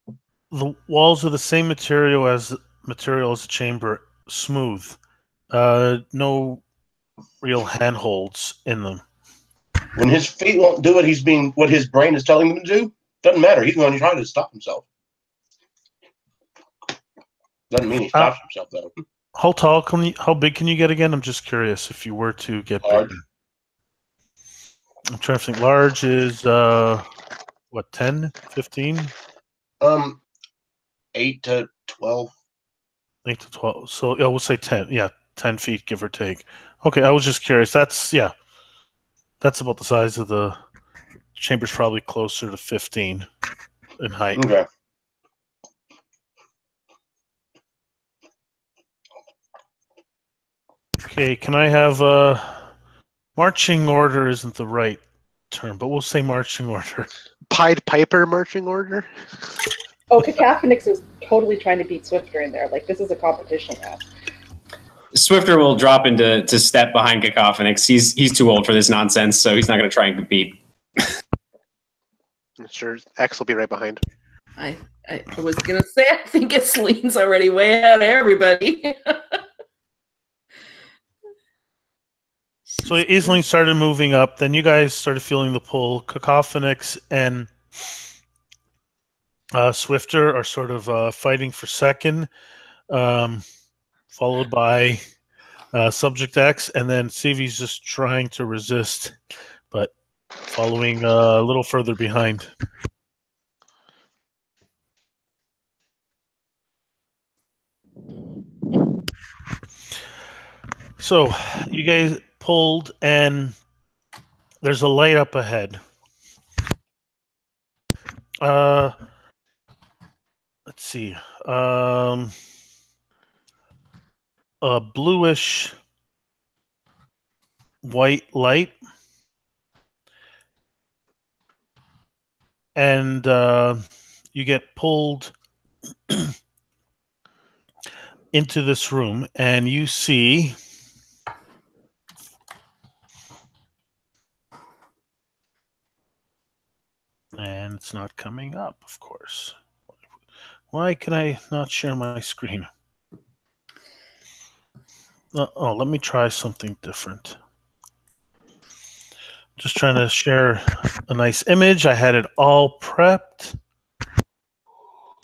The walls are the same material as the chamber, smooth. No real handholds in them. When his feet won't do what his brain is telling him to do, doesn't matter. He's going to try to stop himself. Doesn't mean he stops himself, though. How big can you get again? I'm just curious if you were to get large. Bigger. I'm trying to think. Large is 10, 15? 8 to 12. 8 to 12. So yeah, we'll say 10. Yeah, 10 feet, give or take. Okay, I was just curious. That's about the size of the chamber's, probably closer to 15 in height. Okay. Okay, can I have marching order? Isn't the right term, but we'll say marching order. Pied Piper marching order? Oh, Cacophonix is totally trying to beat Swifter in there. Like, this is a competition now. Swifter will drop into step behind Cacophonix. He's too old for this nonsense, so he's not going to try and compete. Sure, X will be right behind. I was going to say, I think Islene's already way ahead of everybody. So Isling started moving up. Then you guys started feeling the pull. Cacophonix and Swifter are sort of fighting for second, followed by Subject X, and then CV's just trying to resist, but following a little further behind. So you guys pulled, and there's a light up ahead. Let's see. A bluish white light, and you get pulled into this room, and you see and it's not coming up, of course. Why can I not share my screen? Oh, let me try something different. Just trying to share a nice image. I had it all prepped.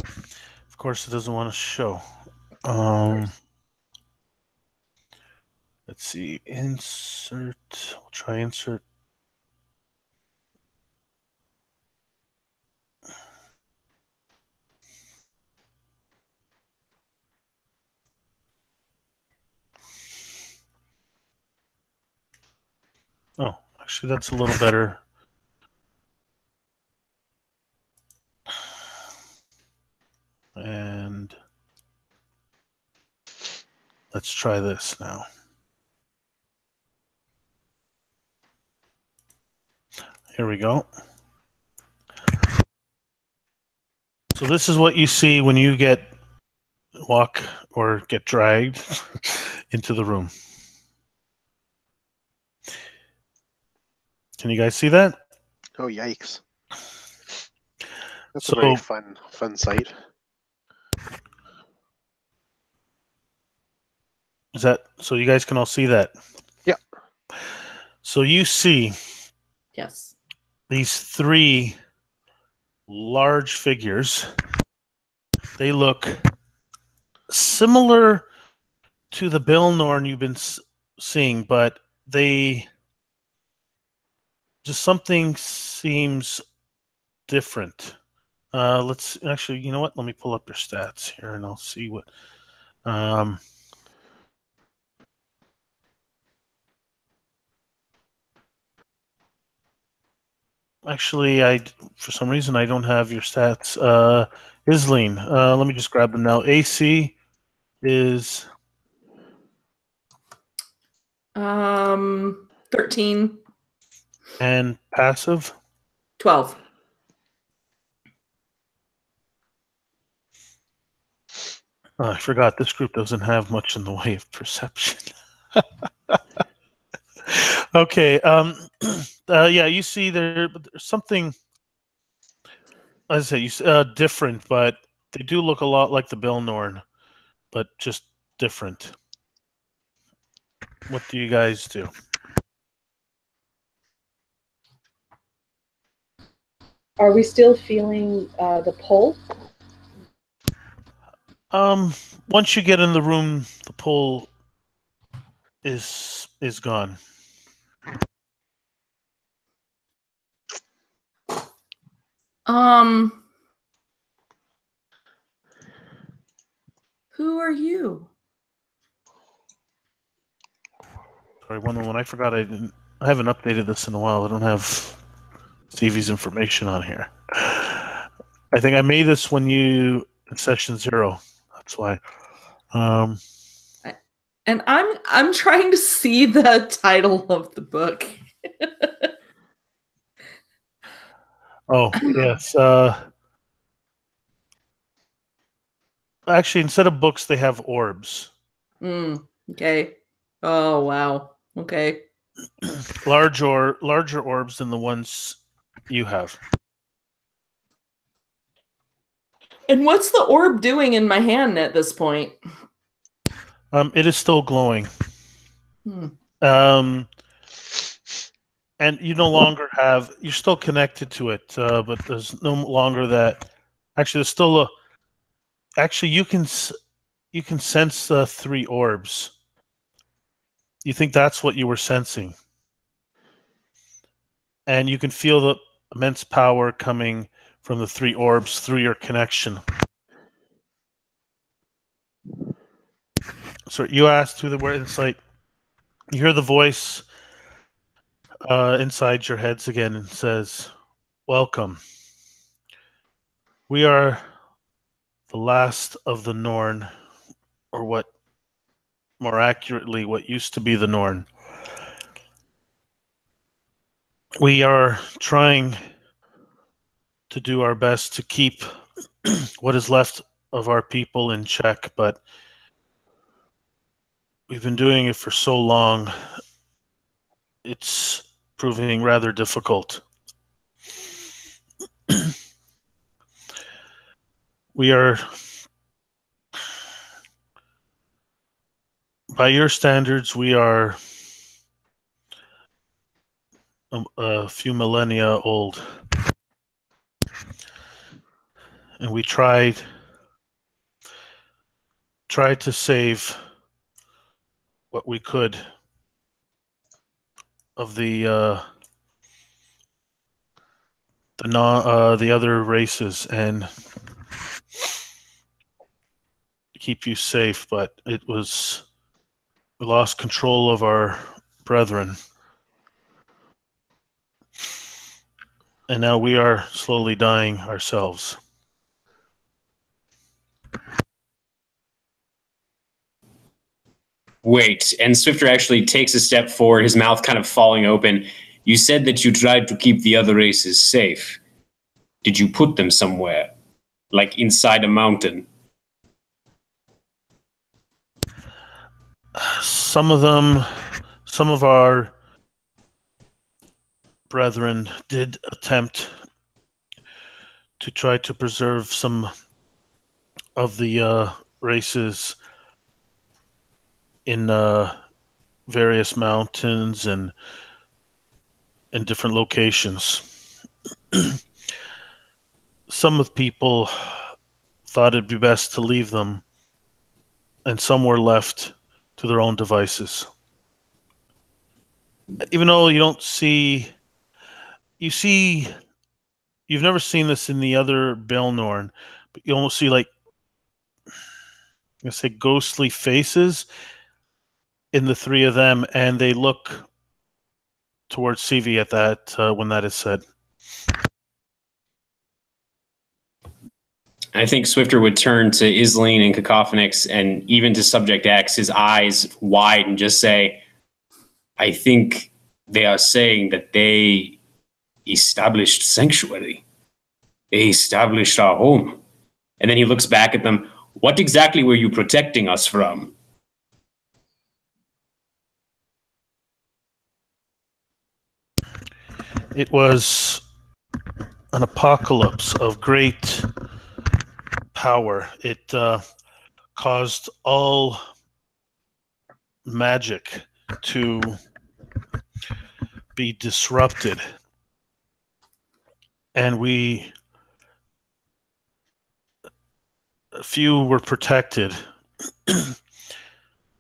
Of course, it doesn't want to show. Let's see. Insert. We'll try insert. Oh, actually, that's a little better. And let's try this now. Here we go. So this is what you see when you walk or get dragged into the room. Can you guys see that? Oh, yikes. That's So- a very fun sight. Is that so? You guys can all see that? Yeah. So you see Yes. these three large figures. They look similar to the Bill Norn you've been seeing, but they just something seems different. Let's actually, you know what? Let me pull up your stats here, and I'll see what. Actually, for some reason I don't have your stats. Isleen, let me just grab them now. AC is 13, and passive. 12. Oh, I forgot this group doesn't have much in the way of perception. Okay. Yeah, you see there's something. As I say, different, but they do look a lot like the Bill Norn, but just different. What do you guys do? Are we still feeling the pull? Once you get in the room, the pull is gone. Who are you? Sorry, one moment. I forgot I haven't updated this in a while. I don't have Stevie's information on here. I think I made this when you in session 0. That's why. And I'm trying to see the title of the book. Oh, yes. Actually, instead of books, they have orbs. Okay. Oh, wow. Okay. Larger orbs than the ones you have. And what's the orb doing in my hand at this point? It is still glowing. And you no longer have. You're still connected to it, but there's no longer that. Actually, there's still Actually, you can sense 3 orbs. You think that's what you were sensing, and you can feel the immense power coming from the 3 orbs through your connection. So you asked who the word. It's like you hear the voice inside your heads again and says, "Welcome. We are the last of the Norn, or what, more accurately, what used to be the Norn. We are trying to do our best to keep what is left of our people in check, but we've been doing it for so long, it's proving rather difficult. We are, by your standards, we are a few millennia old. And we tried to save what we could of the other races and keep you safe, but we lost control of our brethren. And now we are slowly dying ourselves. Wait, and Swifter actually takes a step forward, his mouth kind of falling open. You said that you tried to keep the other races safe. Did you put them somewhere? Like inside a mountain? Some of our brethren did attempt to try to preserve some of the races in various mountains and in different locations. Some of the people thought it'd be best to leave them, and some were left to their own devices. Even though you've never seen this in the other Belnorn, but you almost see like, ghostly faces in the three of them, and they look towards CV at that when that is said. I think Swifter would turn to Isleen and Cacophonix and even to Subject X, his eyes wide, and just say, I think they are saying that they established sanctuary. They established our home. And then he looks back at them. What exactly were you protecting us from? It was an apocalypse of great power. It caused all magic to be disrupted. And a few were protected.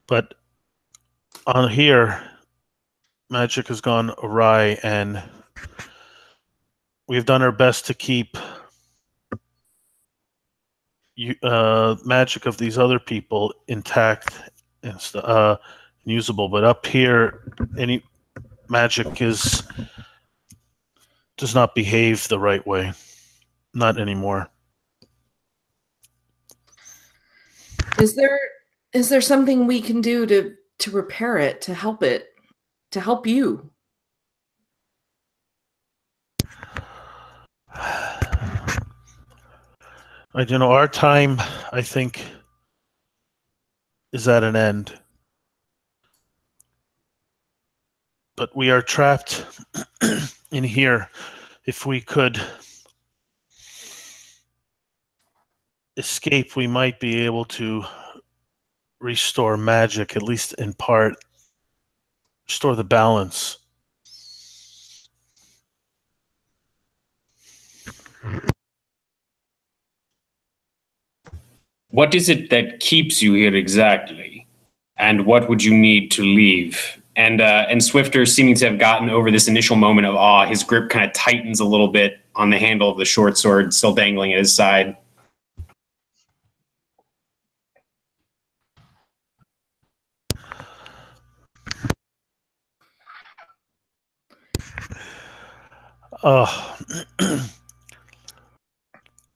But on here, magic has gone awry, and we've done our best to keep magic of these other people intact and usable. But up here, any magic does not behave the right way. Not anymore. Is there something we can do to repair it, to help you? Our time, I think, is at an end. But we are trapped in here. If we could escape, we might be able to restore magic, at least in part, restore the balance. What is it that keeps you here exactly? And what would you need to leave? And Swifter, seeming to have gotten over this initial moment of awe, his grip kind of tightens a little bit on the handle of the short sword, still dangling at his side.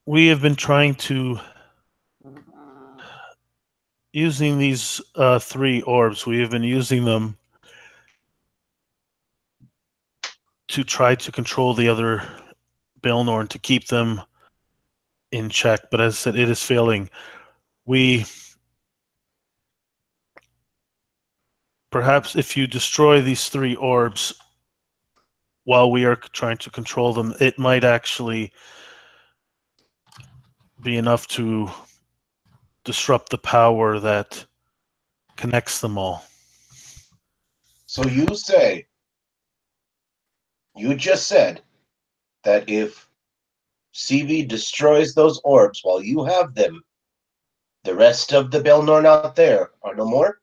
We have been trying to, using these 3 orbs, we have been using them to try to control the other Belnorn, to keep them in check. But as I said, it is failing. We perhaps if you destroy these 3 orbs while we are trying to control them, it might actually be enough to disrupt the power that connects them all. So you just said that if CV destroys those orbs while you have them, the rest of the Belnorn out there are no more?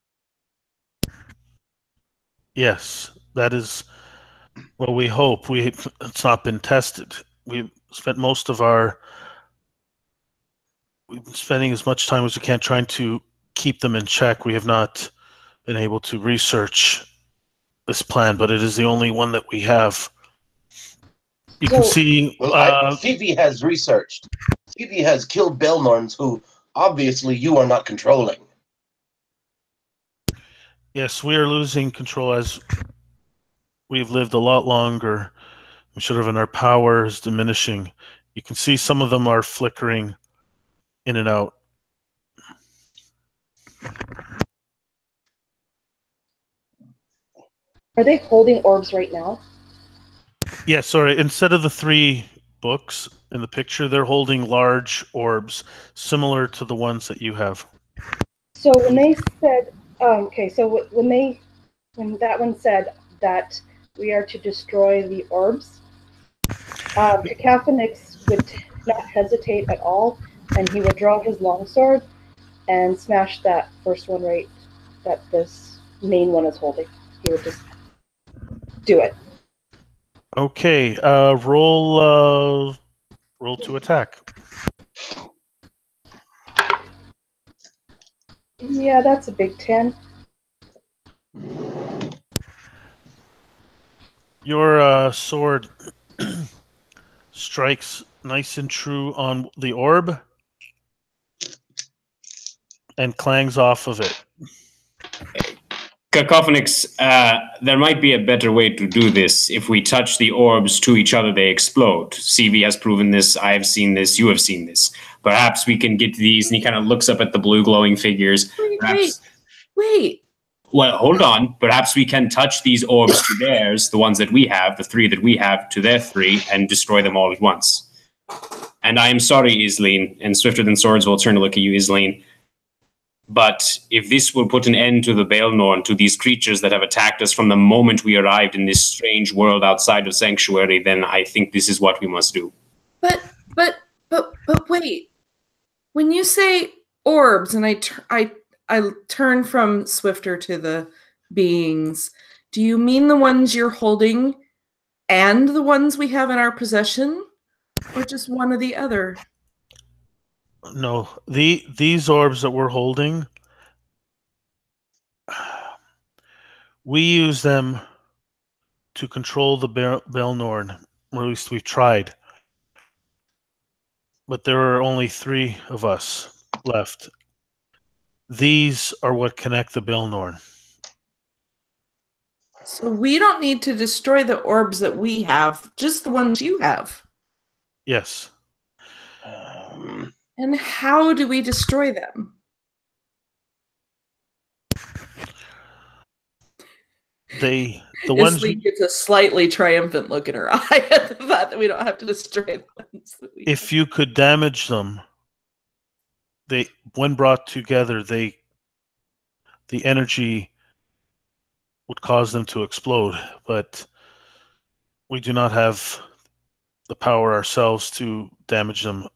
Yes, that is what we hope. It's not been tested. We've spent most of we've been spending as much time as we can trying to keep them in check. We have not been able to research this plan, but it is the only one that we have. You can see. Well, CV has researched. CV has killed Belnorns who obviously you are not controlling. Yes, we are losing control as we've lived a lot longer. And our power is diminishing. You can see some of them are flickering in and out. Are they holding orbs right now? Yeah, sorry. Instead of the 3 books in the picture, they're holding large orbs similar to the ones that you have. So when they said, when that one said that we are to destroy the orbs, Cacophonix would not hesitate at all, and he would draw his longsword and smash that first one right that this main one is holding. He would just do it. Okay, roll to attack. Yeah, that's a big 10. Your sword strikes nice and true on the orb and clangs off of it. Cacophonix, there might be a better way to do this. If we touch the orbs to each other, they explode. CV has proven this. I have seen this. You have seen this. Perhaps we can get these. And he kind of looks up at the blue glowing figures. Wait. Well, hold on. Perhaps we can touch these orbs to theirs, the ones that we have, the 3 that we have, to their 3, and destroy them all at once. And I am sorry, Isleen, and Swifter Than Swords will turn to look at you, Isleen. But if this will put an end to the Belnorn, to these creatures that have attacked us from the moment we arrived in this strange world outside of Sanctuary, then I think this is what we must do. But wait. When you say orbs, and I turn from Swifter to the beings, do you mean the ones you're holding and the ones we have in our possession? Or just one or the other? No, these orbs that we're holding, we use them to control the Belnorn, or at least we've tried. But there are only 3 of us left. These are what connect the Belnorn. So we don't need to destroy the orbs that we have, just the ones you have. Yes. And how do we destroy them? The ones Isleen gets a slightly triumphant look in her eye at the thought that we don't have to destroy the ones that we if you could damage them, when brought together, the energy would cause them to explode, but we do not have the power ourselves to damage them.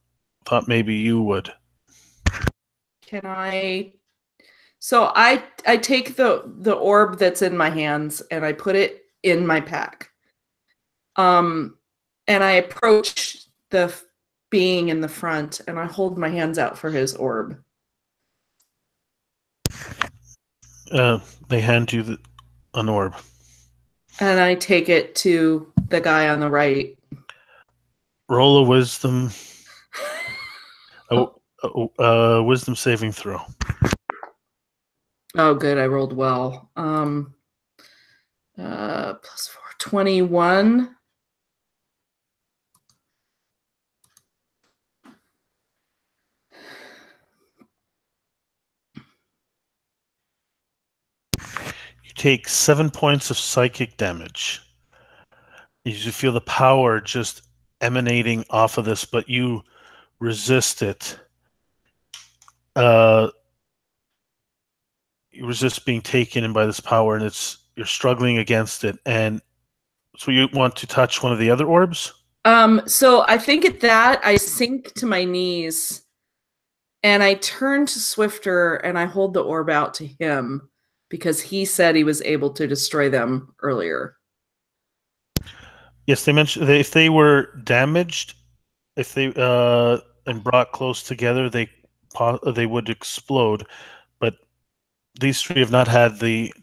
Thought maybe you would. Can I? So I take the orb that's in my hands and I put it in my pack. And I approach the being in the front and I hold my hands out for his orb. They hand you an orb. And I take it to the guy on the right. Roll a wisdom. Wisdom saving throw. Oh, good. I rolled well. +4, 21. You take 7 points of psychic damage. You feel the power just emanating off of this, but you resist it. You resist being taken in by this power, and you're struggling against it. And so you want to touch one of the other orbs? So I think at that I sink to my knees and I turn to Swifter and I hold the orb out to him because he said he was able to destroy them earlier. Yes, they mentioned that if they were damaged, if they and brought close together, they would explode. But these three do not have the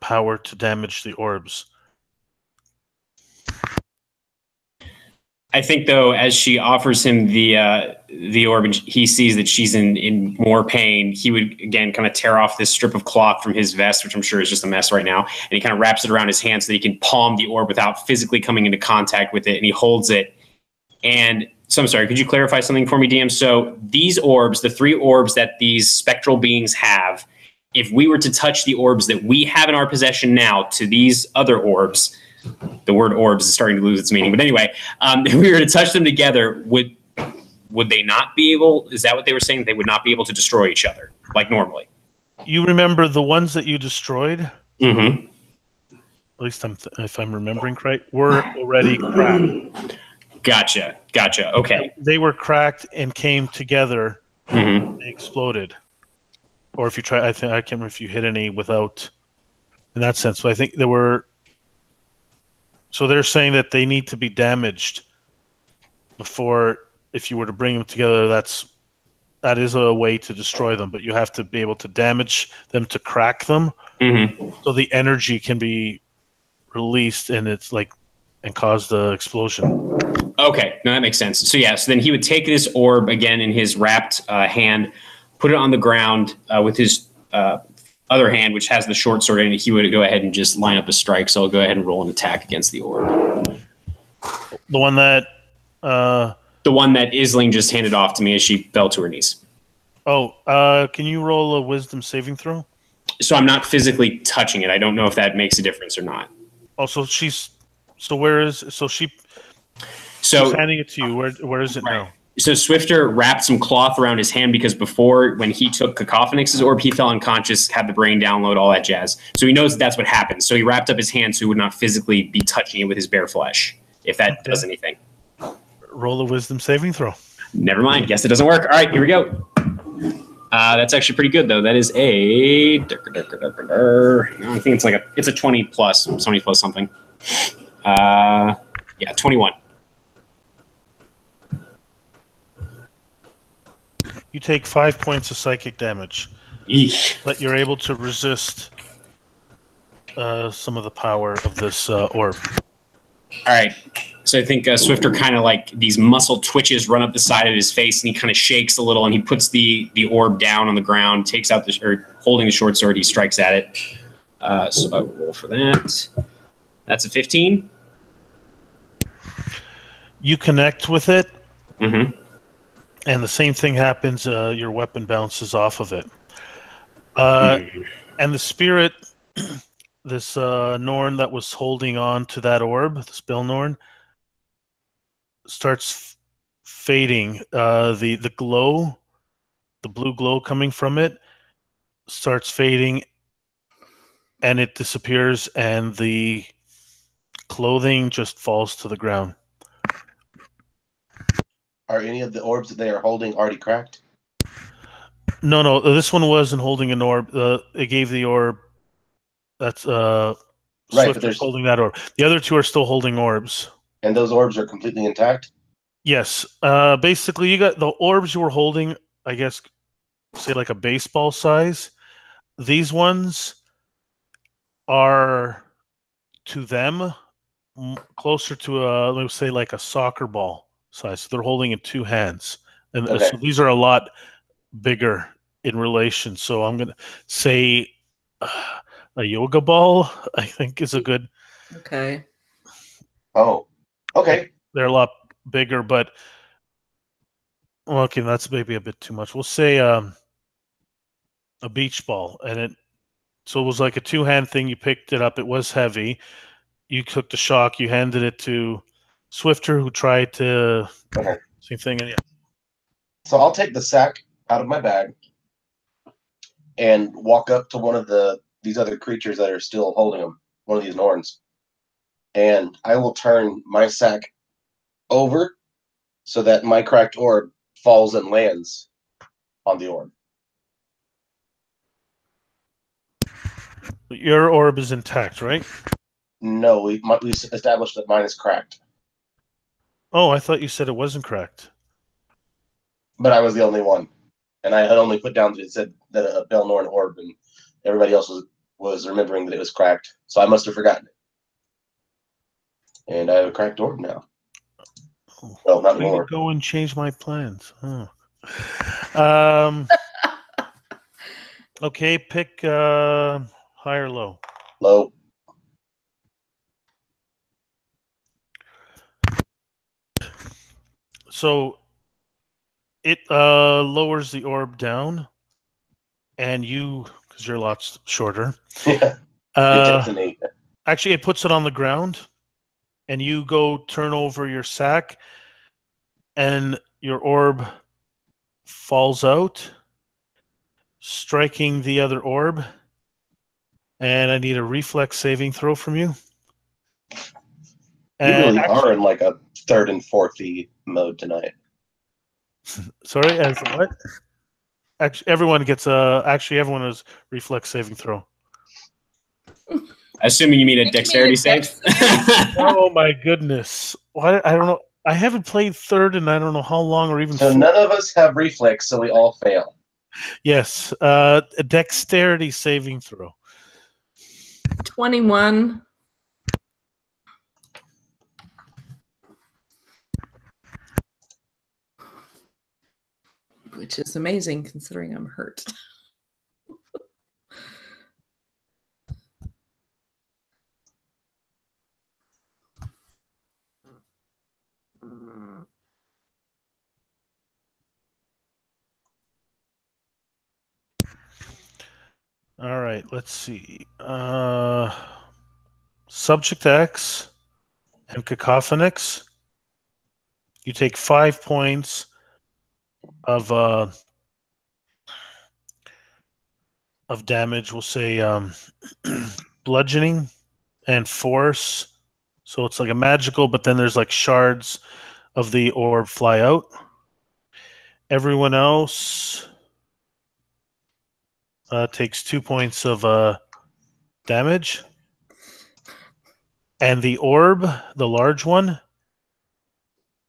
power to damage the orbs. I think, though, as she offers him the orb and he sees that she's in more pain, he would, again, kind of tear off this strip of cloth from his vest, which I'm sure is just a mess right now, and he kind of wraps it around his hand so that he can palm the orb without physically coming into contact with it, and he holds it. And so I'm sorry, could you clarify something for me, DM? So these orbs, the 3 orbs that these spectral beings have, if we were to touch the orbs that we have in our possession now to these other orbs, the word orbs is starting to lose its meaning. But anyway, if we were to touch them together, would they not be able? Is that what they were saying? They would not be able to destroy each other like normally. You remember the ones that you destroyed? Mm-hmm. At least if I'm remembering right, were already cracked. Gotcha. Okay. They were cracked and came together and exploded. Or if you try, I can't remember if you hit any without, in that sense. But I think there were. So they're saying that they need to be damaged before, if you were to bring them together, that is a way to destroy them. But you have to be able to damage them to crack them, so the energy can be released and cause the explosion. Okay, no, that makes sense. So yeah, so then he would take this orb again in his wrapped hand, put it on the ground with his other hand, which has the short sword in it. He would go ahead and just line up a strike. So I'll go ahead and roll an attack against the orb. The one that Isling just handed off to me as she fell to her knees. Oh, can you roll a wisdom saving throw? So I'm not physically touching it. I don't know if that makes a difference or not. Oh, so she's handing it to you. Where is it now? So Swifter wrapped some cloth around his hand because before, when he took Cacophonix's orb, he fell unconscious, had the brain download, all that jazz. So he knows that's what happened. So he wrapped up his hand so he would not physically be touching it with his bare flesh, if that does anything. Roll a wisdom saving throw. Never mind. Guess it doesn't work. All right, here we go. That's actually pretty good, though. That is I think it's a 20 plus, 20 plus something. Yeah, 21. You take 5 points of psychic damage. Eesh. But you're able to resist some of the power of this orb. All right. So I think Swifter kind of like these muscle twitches run up the side of his face, and he kind of shakes a little, and he puts the orb down on the ground, takes out holding the short sword, he strikes at it. So I will roll for that. That's a 15. You connect with it. Mm-hmm. And the same thing happens. Your weapon bounces off of it. And the spirit, this Norn that was holding on to that orb, this Belnorn, starts fading. The glow, the blue glow coming from it, starts fading, and it disappears, and the clothing just falls to the ground. Are any of the orbs that they are holding already cracked? No. This one wasn't holding an orb. It gave the orb. That's Right, Swifter's holding that orb. The other two are still holding orbs. And those orbs are completely intact? Yes. Basically, you got the orbs you were holding, I guess, say like a baseball size. These ones are, to them, closer to let's say like a soccer ball size. So they're holding in 2 hands. And Okay. so these are a lot bigger in relation. So I'm going to say a yoga ball, I think, is a good. Okay. Oh, okay. They're a lot bigger, but okay, that's maybe a bit too much. We'll say a beach ball, and So it was like a two-hand thing. You picked it up. It was heavy. You took the shock. You handed it to Swifter, who tried to Okay. same thing. And yeah. So I'll take the sack out of my bag and walk up to one of these other creatures that are still holding them, one of these Norns, and I will turn my sack over so that my cracked orb falls and lands on the orb. Your orb is intact, right? No, we established that mine is cracked, Oh, I thought you said it wasn't cracked. but I was the only one, and I had only put down that it said that a Belnorn orb, and everybody else was remembering that it was cracked, so I must have forgotten it. And I have a cracked orb now. Oh, Well, not way to anymore. go and change my plans. Oh. Okay, pick high or low. Low. So it lowers the orb down, and you, because you're a lot shorter. Yeah. It takes an 8. Actually, it puts it on the ground, and you go turn over your sack, and your orb falls out, striking the other orb. And I need a reflex saving throw from you. You And really actually, are in like a third and fourthy mode tonight. sorry, as what? Actually, everyone gets a. Actually, everyone has reflex saving throw. Assuming you mean a Think you dexterity mean a save. dex Oh my goodness! Why? I don't know. I haven't played third, and I don't know how long, or even. So fourth. none of us have reflex, so we all fail. Yes, a dexterity saving throw. 21. Which is amazing considering I'm hurt. All right, let's see. Subject X and Cacophonix. You take 5 points of damage. We'll say bludgeoning and force. So it's like a magical, but then there's like shards of the orb fly out. Everyone else takes 2 points of damage. And the orb, the large one,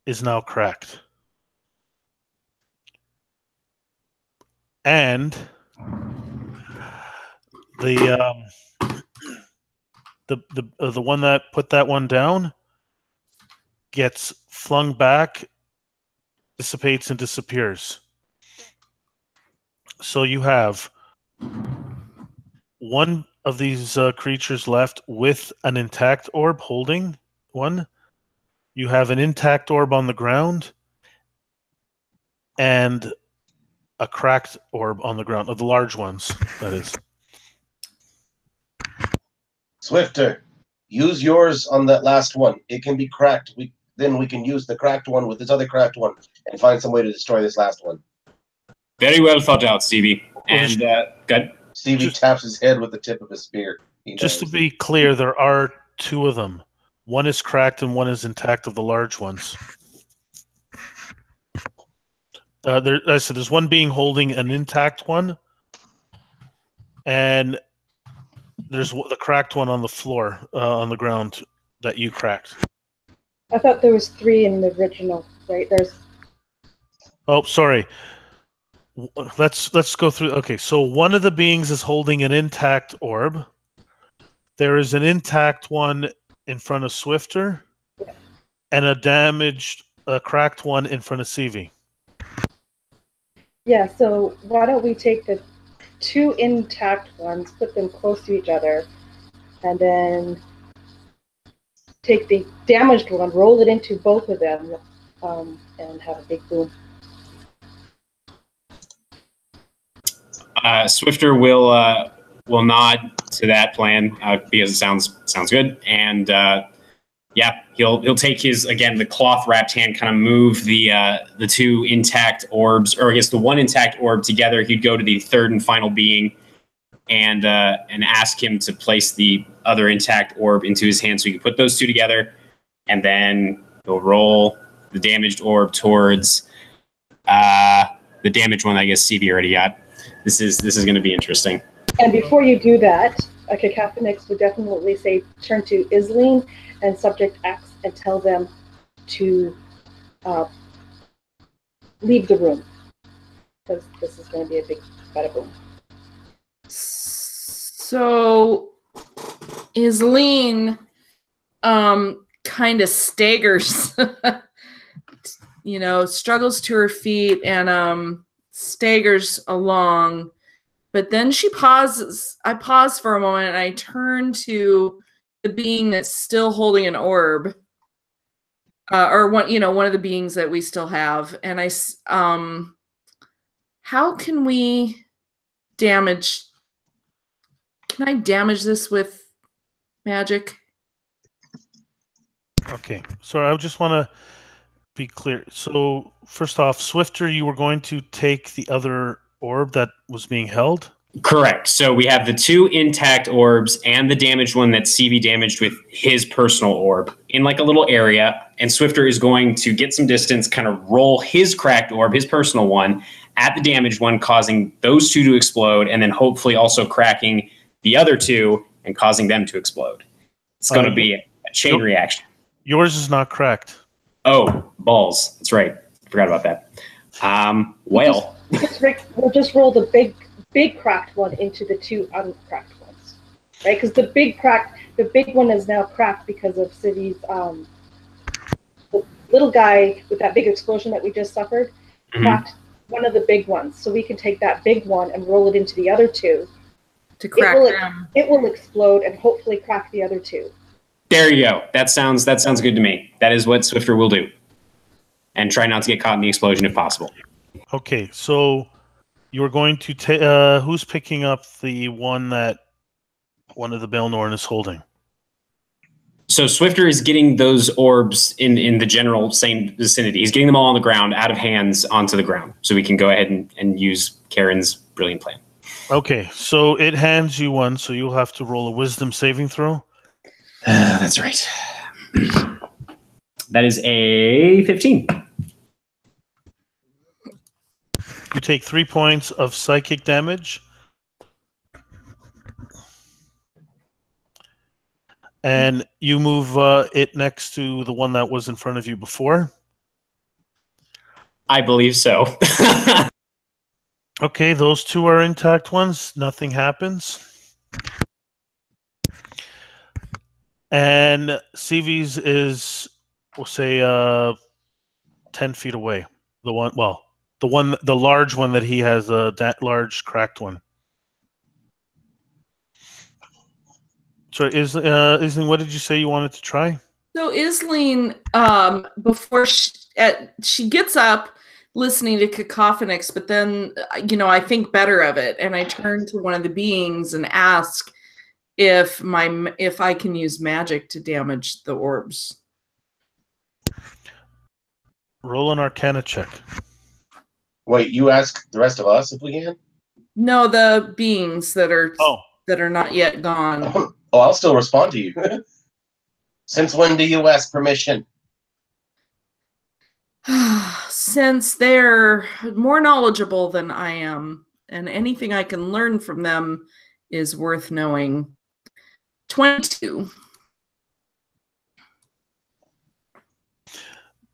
is now cracked. And the one that put that one down gets flung back, dissipates, and disappears. So you have one of these creatures left with an intact orb holding one. You have an intact orb on the ground and a cracked orb on the ground, of the large ones, that is. Swifter, use yours on that last one. It can be cracked. Then we can use the cracked one with this other cracked one and find some way to destroy this last one. Very well thought out, Stevie. And good. Stevie taps his head with the tip of his spear. Just to be clear, there are 2 of them. One is cracked and one is intact, of the large ones. I said there's one being holding an intact one, and there's the cracked one on the floor, on the ground, that you cracked. I thought there was 3 in the original, right? There's. Oh, sorry. Let's go through. Okay, so one of the beings is holding an intact orb. There is an intact one in front of Swifter, and a cracked one in front of CV. Yeah, so why don't we take the 2 intact ones, put them close to each other, and then take the damaged one, roll it into both of them, and have a big boom. Swifter will will nod to that plan because it sounds good. And yeah, he'll take his, again, the cloth wrapped hand, kind of move the two intact orbs, or I guess the one intact orb together. He'd go to the third and final being and ask him to place the other intact orb into his hand so he can put those two together, and then he'll roll the damaged orb towards the damaged one. I guess CV already got. This is going to be interesting. And before you do that, Cacophonix would definitely say, turn to Isleen and Subject X and tell them to leave the room, because this is going to be a big bada boom. So Isleen kind of staggers, struggles to her feet and staggers along. But then she pauses. I pause for a moment and I turn to the being that's still holding an orb, or one of the beings that we still have. And how can we damage? Can I damage this with magic? Okay, so I just want to be clear. So first off, Swifter, you were going to take the other orb that was being held? Correct. So we have the two intact orbs and the damaged one that CV damaged with his personal orb in like a little area. And Swifter is going to get some distance, kind of roll his cracked orb, his personal one, at the damaged one, causing those two to explode, and then hopefully also cracking the other two and causing them to explode. It's going to be a chain reaction. Yours is not cracked. Oh, balls. That's right. Forgot about that. Well... We'll just roll the big cracked one into the two uncracked ones, right? Because the big one is now cracked because of Civi's the little guy with that big explosion that we just suffered, cracked one of the big ones. So we can take that big one and roll it into the other two. To crack them. It will explode and hopefully crack the other two. There you go. That sounds good to me. That is what Swifter will do. And try not to get caught in the explosion if possible. Okay, so you're going to take. Who's picking up the one that one of the Belnorn is holding? So Swifter is getting those orbs in the general same vicinity. He's getting them all on the ground, out of hands, onto the ground. So we can go ahead and use Karen's brilliant plan. Okay, so it hands you one, so you'll have to roll a wisdom saving throw. That's right. That is a 15. You take 3 points of psychic damage. And you move it next to the one that was in front of you before. I believe so. Okay, those two are intact ones. Nothing happens. And CV's is, we'll say, 10 feet away. The large one that he has, that large cracked one. So, Isleen, what did you say you wanted to try? So Isleen, before she gets up, listening to Cacophonix, but then I think better of it, and I turn to one of the beings and ask if I can use magic to damage the orbs. Roll an Arcana check. Wait, you ask the rest of us if we can? No, the beings that are not yet gone. Oh, I'll still respond to you. Since when do you ask permission? Since they're more knowledgeable than I am, and anything I can learn from them is worth knowing. 22.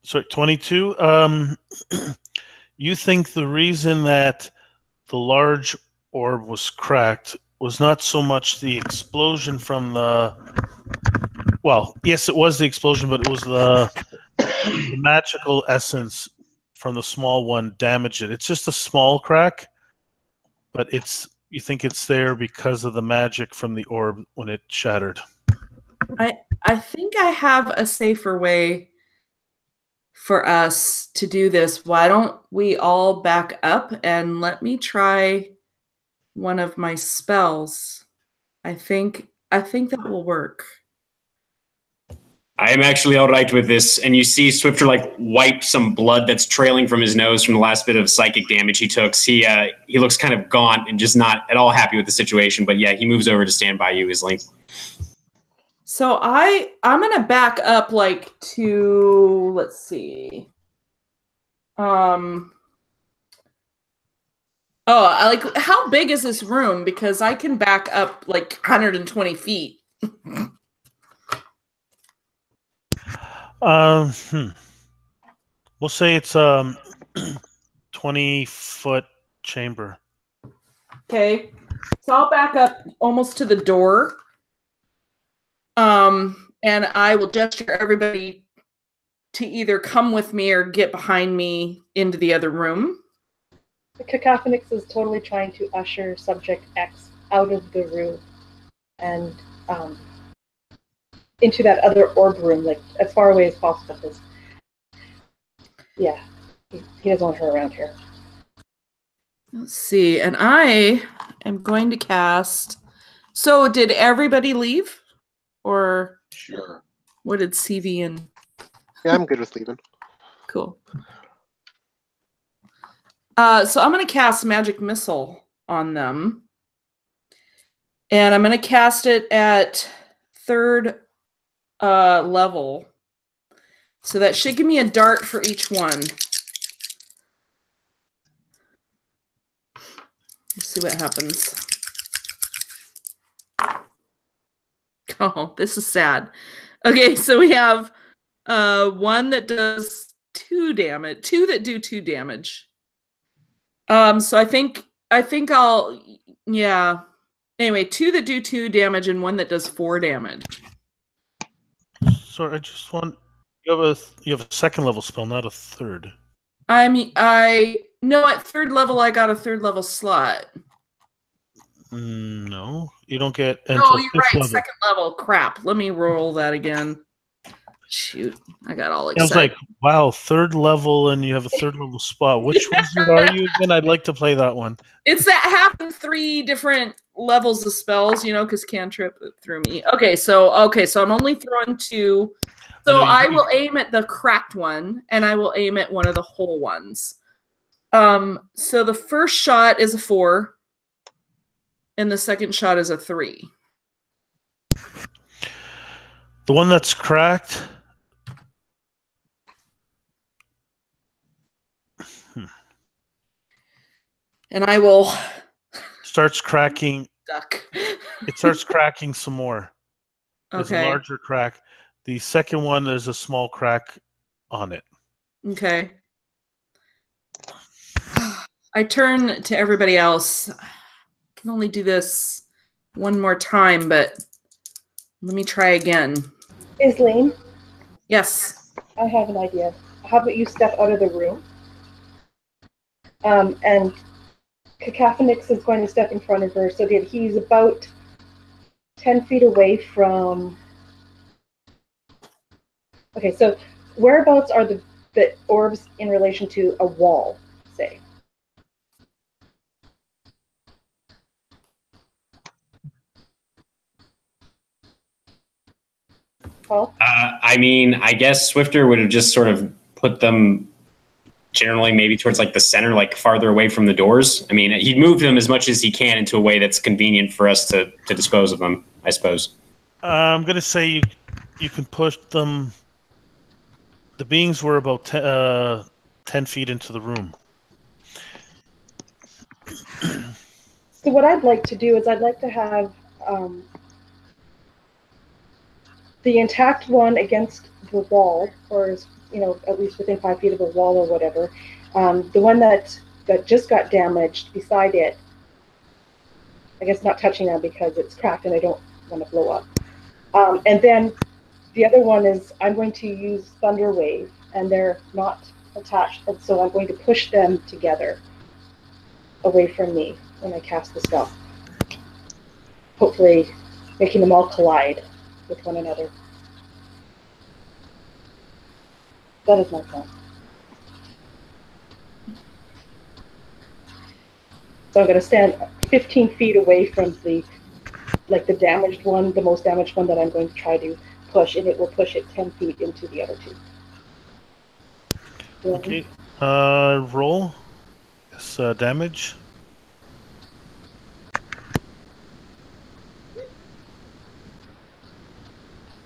Sorry, 22. You think the reason that the large orb was cracked was not so much the explosion from the... Well, yes, it was the explosion, but it was the magical essence from the small one damaged it. It's just a small crack, but you think it's there because of the magic from the orb when it shattered. I think I have a safer way for us to do this. Why don't we all back up and let me try one of my spells? I think that will work. I am actually all right with this. And you see Swifter like wipe some blood that's trailing from his nose from the last bit of psychic damage he took. He looks kind of gaunt and just not at all happy with the situation. But yeah, he moves over to stand by you, Isling. So I'm gonna back up like to, let's see. Like how big is this room? Because I can back up like 120 feet. We'll say it's 20-foot chamber. Okay. So I'll back up almost to the door. And I will gesture everybody to either come with me or get behind me into the other room. The Cacophonix is totally trying to usher Subject X out of the room and into that other orb room, like as far away as possible. Because, yeah, he doesn't want her around here. Let's see, and I am going to cast. So, did everybody leave, or Sure. what did CV and? Yeah, I'm good with leaving. Cool. So I'm going to cast Magic Missile on them. And I'm going to cast it at 3rd level. So that should give me a dart for each one. Let's see what happens. Oh, this is sad. Okay, so we have one that does 2 damage, 2 that do 2 damage. So I think I'll, yeah. Anyway, 2 that do 2 damage and 1 that does 4 damage. Sorry, I just want you have a 2nd level spell, not a 3rd. I mean, no, at 3rd level I got a 3rd level slot. No, you don't get. Oh, you're 5th right. level. 2nd level. Crap. Let me roll that again. Shoot, I got all I excited. was like, wow, 3rd level, and you have a 3rd level spot. Which wizard are you again? I'd like to play that one. It's that happened 3 different levels of spells, because cantrip threw me. Okay, so I'm only throwing 2. So I will aim at the cracked one, and I will aim at one of the whole ones. So the first shot is a 4, and the second shot is a 3. The one that's cracked. And I will Starts cracking. duck. It starts cracking some more. There's a Okay. larger crack. The second one, there's a small crack on it. Okay. I turn to everybody else. I can only do this one more time, but let me try again. Isleen, Yes. I have an idea. How about you step out of the room? And Cacophonix is going to step in front of her so that he's about 10 feet away from... Okay, so whereabouts are the orbs in relation to a wall, say? Paul? I mean, I guess Swifter would have just sort of put them generally maybe towards like the center, like farther away from the doors. I mean, he'd move them as much as he can into a way that's convenient for us to dispose of them, I suppose. I'm going to say you can push them. The beings were about 10 feet into the room. So what I'd like to do is I'd like to have the intact one against the wall, or at least within 5 feet of the wall or whatever. The one that just got damaged beside it, I guess not touching that because it's cracked and I don't want to blow up. And then the other one is I'm going to use Thunder Wave, and they're not attached, and so I'm going to push them together away from me when I cast the spell. Hopefully making them all collide with one another. That is my plan. So I'm going to stand 15 feet away from the like the damaged one, the most damaged one that I'm going to try to push, and it will push it 10 feet into the other two. Okay. Roll. It's damage.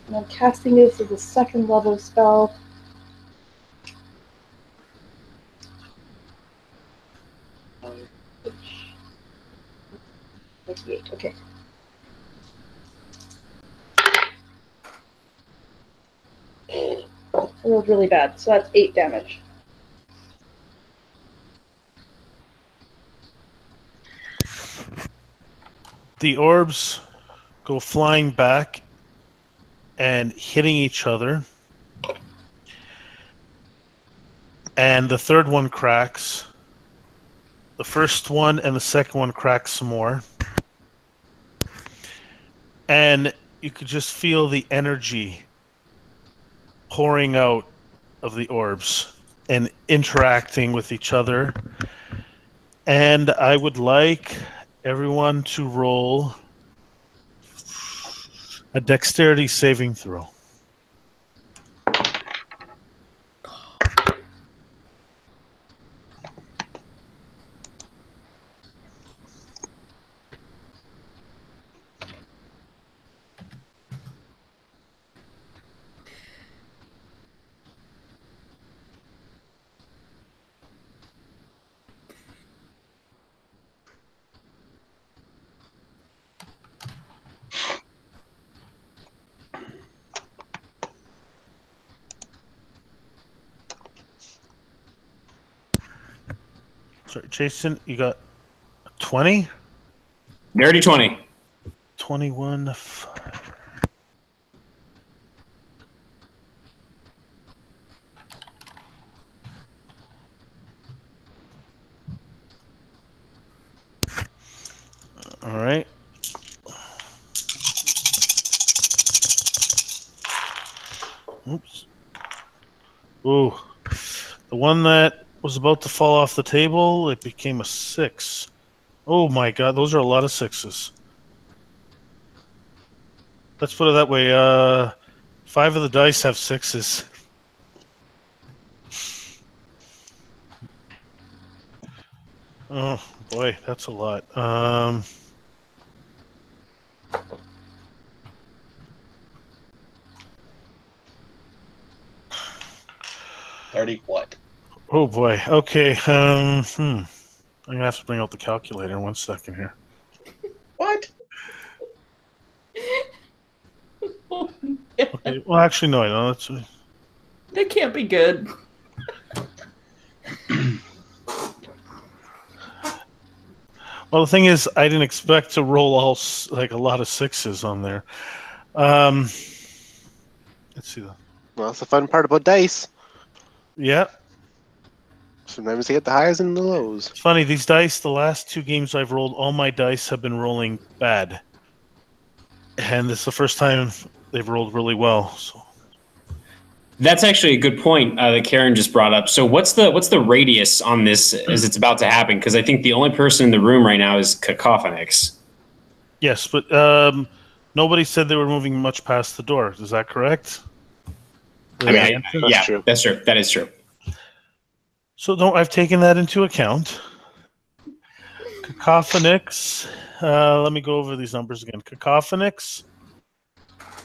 And I'm casting this as a second level spell. Okay. I rolled really bad, so that's 8 damage. The orbs go flying back and hitting each other. And the third one cracks. The first one and the second one crack some more. And you could just feel the energy pouring out of the orbs and interacting with each other. And I would like everyone to roll a dexterity saving throw. Sorry, Jason, you got 20? Dirty 20. 21. 5. All right. Oops. Ooh. The one that was about to fall off the table, it became a 6. Oh my god, those are a lot of 6s. Let's put it that way. 5 of the dice have 6s. Oh boy, that's a lot. 30 what? Oh boy. Okay. I'm gonna have to bring out the calculator in 1 second here. What? Okay. Well, actually, no. I know that's. That can't be good. Well, the thing is, I didn't expect to roll like a lot of 6s on there. Let's see. Well, that's the fun part about dice. Yeah. Sometimes they get the highs and the lows. It's funny, these dice, the last 2 games I've rolled, all my dice have been rolling bad. And this is the first time they've rolled really well. So. That's actually a good point that Karen just brought up. So what's the radius on this as it's about to happen? Because I think the only person in the room right now is Cacophonix. Yes, but nobody said they were moving much past the door. Is that correct? Yeah, true. That's true. That is true. So I've taken that into account. Cacophonix, let me go over these numbers again. Cacophonix,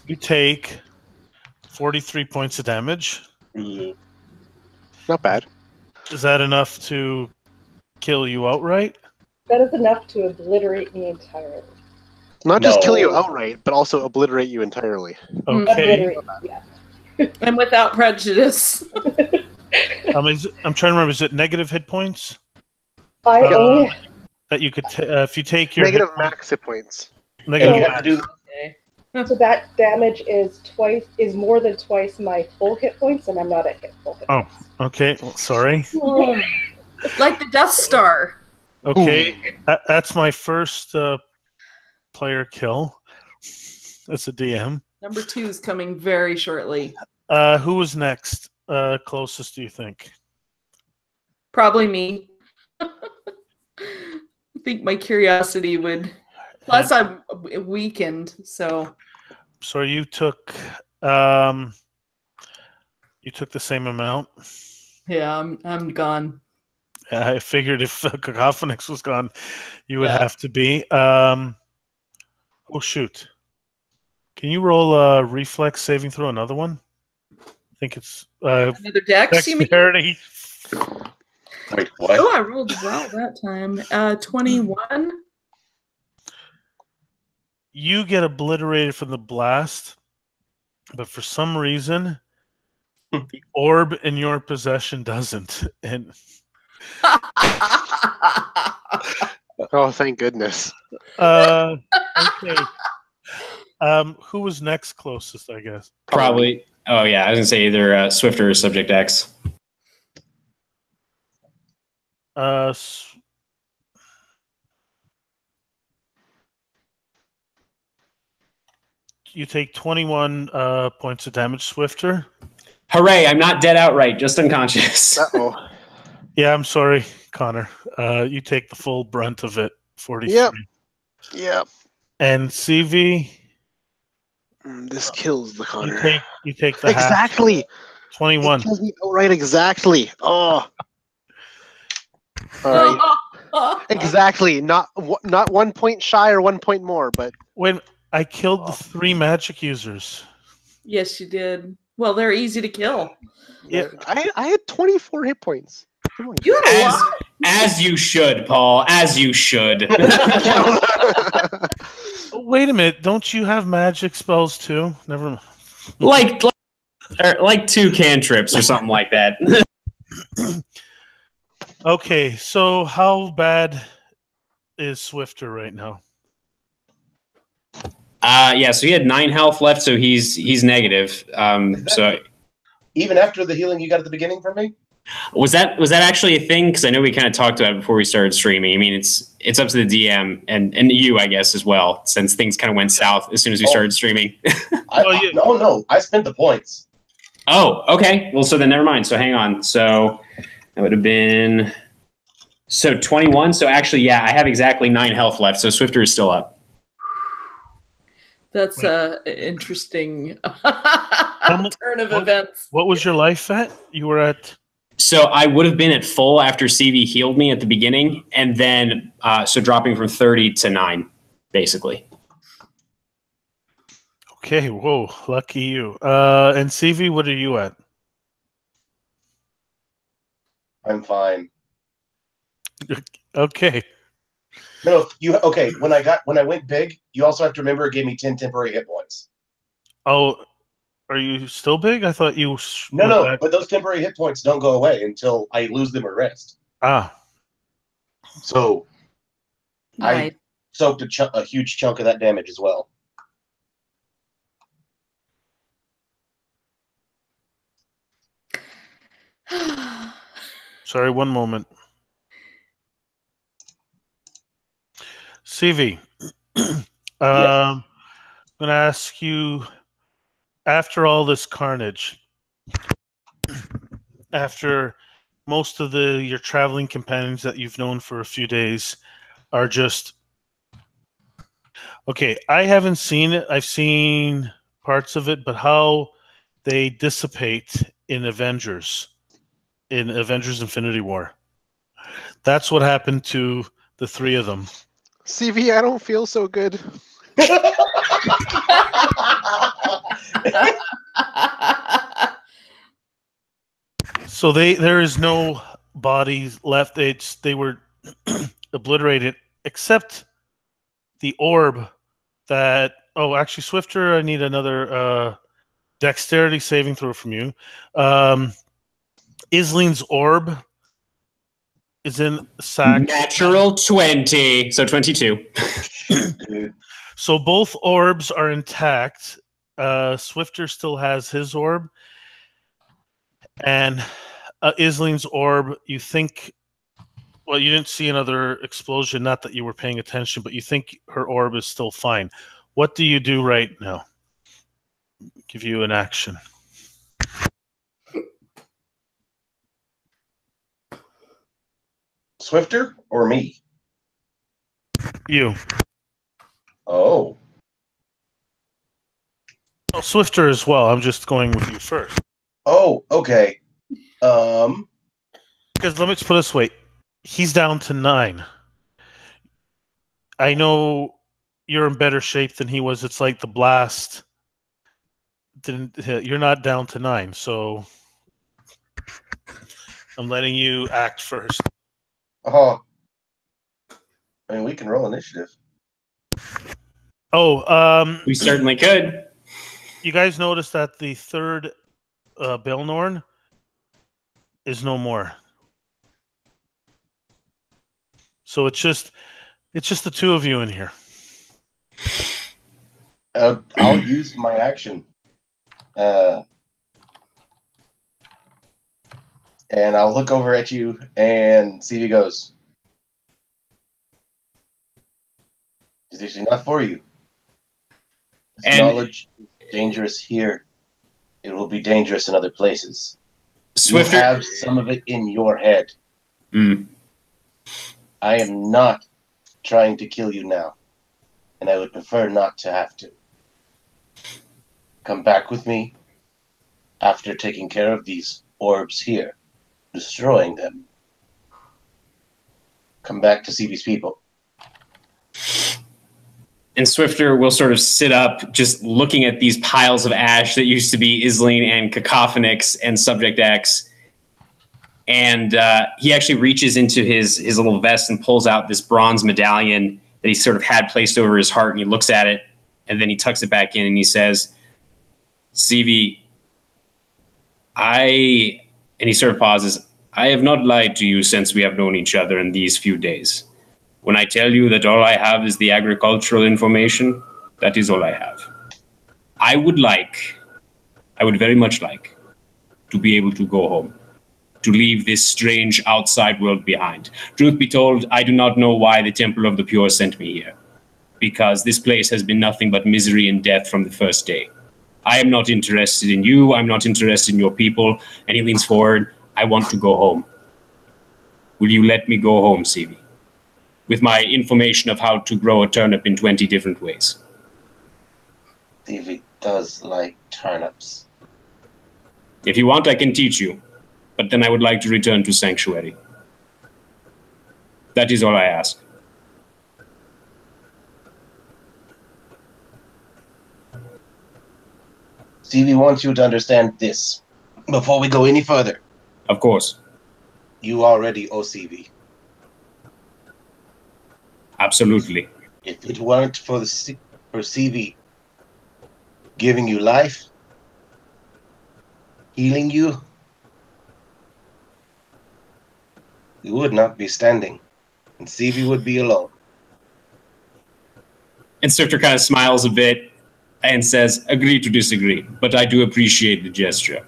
you take 43 points of damage. Not bad. Is that enough to kill you outright? That is enough to obliterate me entirely. Not just kill you No. outright, but also obliterate you entirely. Okay. Obliterate, yeah. And without prejudice. I'm trying to remember, is it negative hit points? I Uh, only That you could, if you take your Negative hit, max hit points. And negative you have to do Okay. so that damage is more than twice my full hit points, and I'm not at full hit Oh. points. Okay, well, sorry. Like the Death Star. Okay, that's my first player kill. That's a DM. Number 2 is coming very shortly. Who was next? Closest, do you think? Probably me. I think my curiosity would Plus, I'm weakened, so So you took the same amount. yeah, I'm gone. I figured if Cacophonix was gone, you would Yeah. have to be. Oh shoot! Can you roll a reflex saving throw? Another one? I think it's Another dex, you mean? dexterity. Wait, what? Oh, I rolled well that time. 21. You get obliterated from the blast, but for some reason, the orb in your possession doesn't. And Oh, thank goodness. okay. Who was next closest? I guess. Probably. Oh yeah, I was gonna say either Swifter or Subject X. You take 21 points of damage, Swifter. Hooray! I'm not dead outright, just unconscious. Uh-oh. Yeah, I'm sorry, Connor. You take the full brunt of it. 43. Yep. Yep. And CV, This kills the Connor. you take the half. Exactly. 21. It kills me outright exactly. Oh. All right. Exactly. Not 1 point shy or 1 point more, but Wait, I killed the 3 magic users. Yes, you did. Well, they're easy to kill. Yeah. I had 24 hit points. Come on. You had a lot. As you should, Paul. As you should. Wait a minute. Don't you have magic spells too? Never mind. like 2 cantrips or something like that. Okay, so how bad is Swifter right now? Yeah, so he had 9 health left, so he's negative. So Even after the healing you got at the beginning from me? was that actually a thing? Because I know we kind of talked about it before we started streaming. I mean, it's up to the DM and you, I guess, as well, since things kind of went south as soon as we started streaming. No, I spent the points. Oh, okay. Well, so then never mind. So hang on. So that would have been 21. So actually, yeah, I have exactly 9 health left. So Swifter is still up. That's interesting much- turn of events. What was your life at? You were at. So I would have been at full after CV healed me at the beginning, and then so dropping from 30 to 9, basically. Okay, whoa, lucky you. And CV, what are you at? I'm fine. Okay. No, okay. When I went big, you also have to remember it gave me 10 temporary hit points. Oh, are you still big? I thought you. No, but those temporary hit points don't go away until I lose them or rest. Ah, So Nice. I soaked a huge chunk of that damage as well. sorry, one moment. CV, I'm going to ask you, after all this carnage, after most of your traveling companions that you've known for a few days are just... Okay, I haven't seen it. I've seen parts of it, but how they dissipate in Avengers Infinity War. That's what happened to the 3 of them. CV, I don't feel so good. So there is no bodies left. They were obliterated, except the orb that... Oh, actually, Swifter, I need another dexterity saving throw from you. Isling's orb is in Sax. Natural 20, so 22. So both orbs are intact. Swifter still has his orb. And Isling's orb, you think... Well, you didn't see another explosion, not that you were paying attention, but you think her orb is still fine. What do you do right now? Give you an action. Swifter or me? You. Swifter as well. I'm just going with you first. Oh, okay. Because let me just put it this way. He's down to 9. I know you're in better shape than he was. It's like the blast didn't hit. You're not down to 9, so I'm letting you act first. Oh, I mean, we can roll initiative. Oh, We certainly could. you guys noticed that the third Belnorn is no more. So it's just the two of you in here. I'll use my action. And I'll look over at you and see if he goes. It's actually not for you. This And- knowledge is dangerous here. It will be dangerous in other places. Swifter. You have some of it in your head. Mm. I am not trying to kill you now, and I would prefer not to have to. Come back with me after taking care of these orbs here, destroying them. Come back to see these people. And Swifter will sort of sit up, just looking at these piles of ash that used to be Isling and Cacophonix and Subject X. And he actually reaches into his little vest and pulls out this bronze medallion that he sort of had placed over his heart, and he looks at it, and then he tucks it back in, and he says, CV, and he sort of pauses, I have not lied to you since we have known each other in these few days. When I tell you that all I have is the agricultural information, that is all I have. I would very much like, to be able to go home, to leave this strange outside world behind. Truth be told, I do not know why the Temple of the Pure sent me here, because this place has been nothing but misery and death from the first day. I am not interested in you, I'm not interested in your people, and he leans forward, I want to go home. Will you let me go home, CV? With my information of how to grow a turnip in 20 different ways. Stevie does like turnips. If you want, I can teach you, but then I would like to return to Sanctuary. That is all I ask. Stevie wants you to understand this. Before we go any further, Of course. you already owe Stevie. Absolutely. If it weren't for CV giving you life, healing you, you would not be standing, and CV would be alone. And Swifter kind of smiles a bit and says, agree to disagree, but I do appreciate the gesture.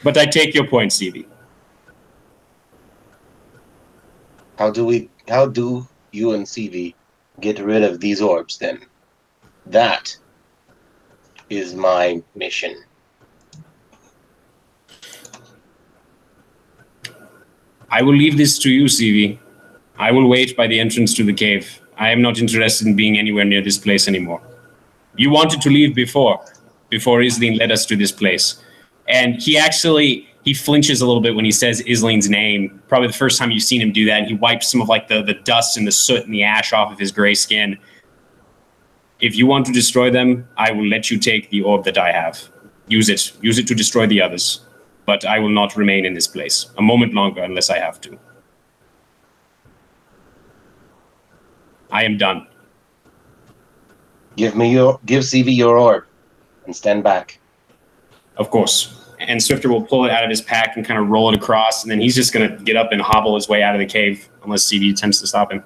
But I take your point, CV. How do you and CV get rid of these orbs then? That is my mission. I will leave this to you, CV. I will wait by the entrance to the cave. I am not interested in being anywhere near this place anymore. You wanted to leave before Isling led us to this place. And he flinches a little bit when he says Isling's name. Probably the first time you've seen him do that. And he wipes some of like the dust and the soot and the ash off of his gray skin. If you want to destroy them, I will let you take the orb that I have. Use it. Use it to destroy the others. But I will not remain in this place a moment longer unless I have to. I am done. Give CV your orb and stand back. Of course. And Swifter will pull it out of his pack and kind of roll it across, and then he's just going to get up and hobble his way out of the cave unless CV attempts to stop him.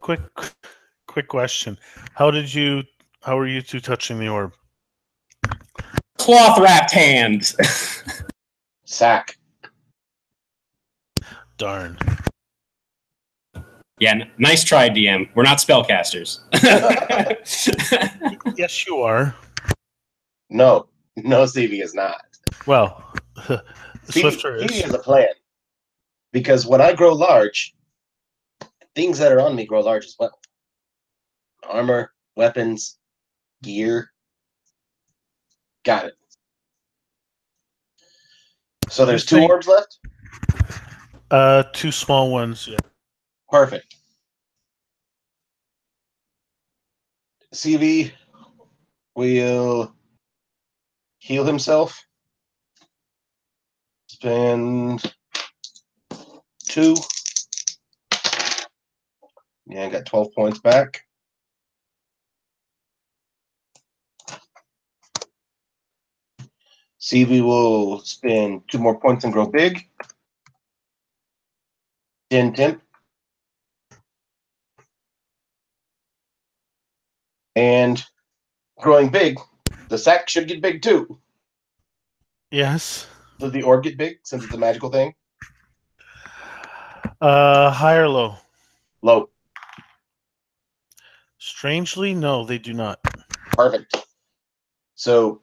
Quick question. How were you two touching the orb? Cloth wrapped hand. Sack. Darn. Yeah, nice try, DM. We're not spellcasters. Yes, you are. No, CV is not. Well, Swifter CV is. has a plan. Because when I grow large, things that are on me grow large as well. Armor, weapons, gear. Got it. So there's 2 orbs left? 2 small ones, yeah. Perfect. CV will heal himself. Spend 2. Yeah, I got 12 points back. CV will spend 2 more points and grow big. 10 temp. And growing big, the sack should get big too. Yes. Does the orb get big since it's a magical thing? High or low? Low. Strangely, no, they do not. Perfect. So,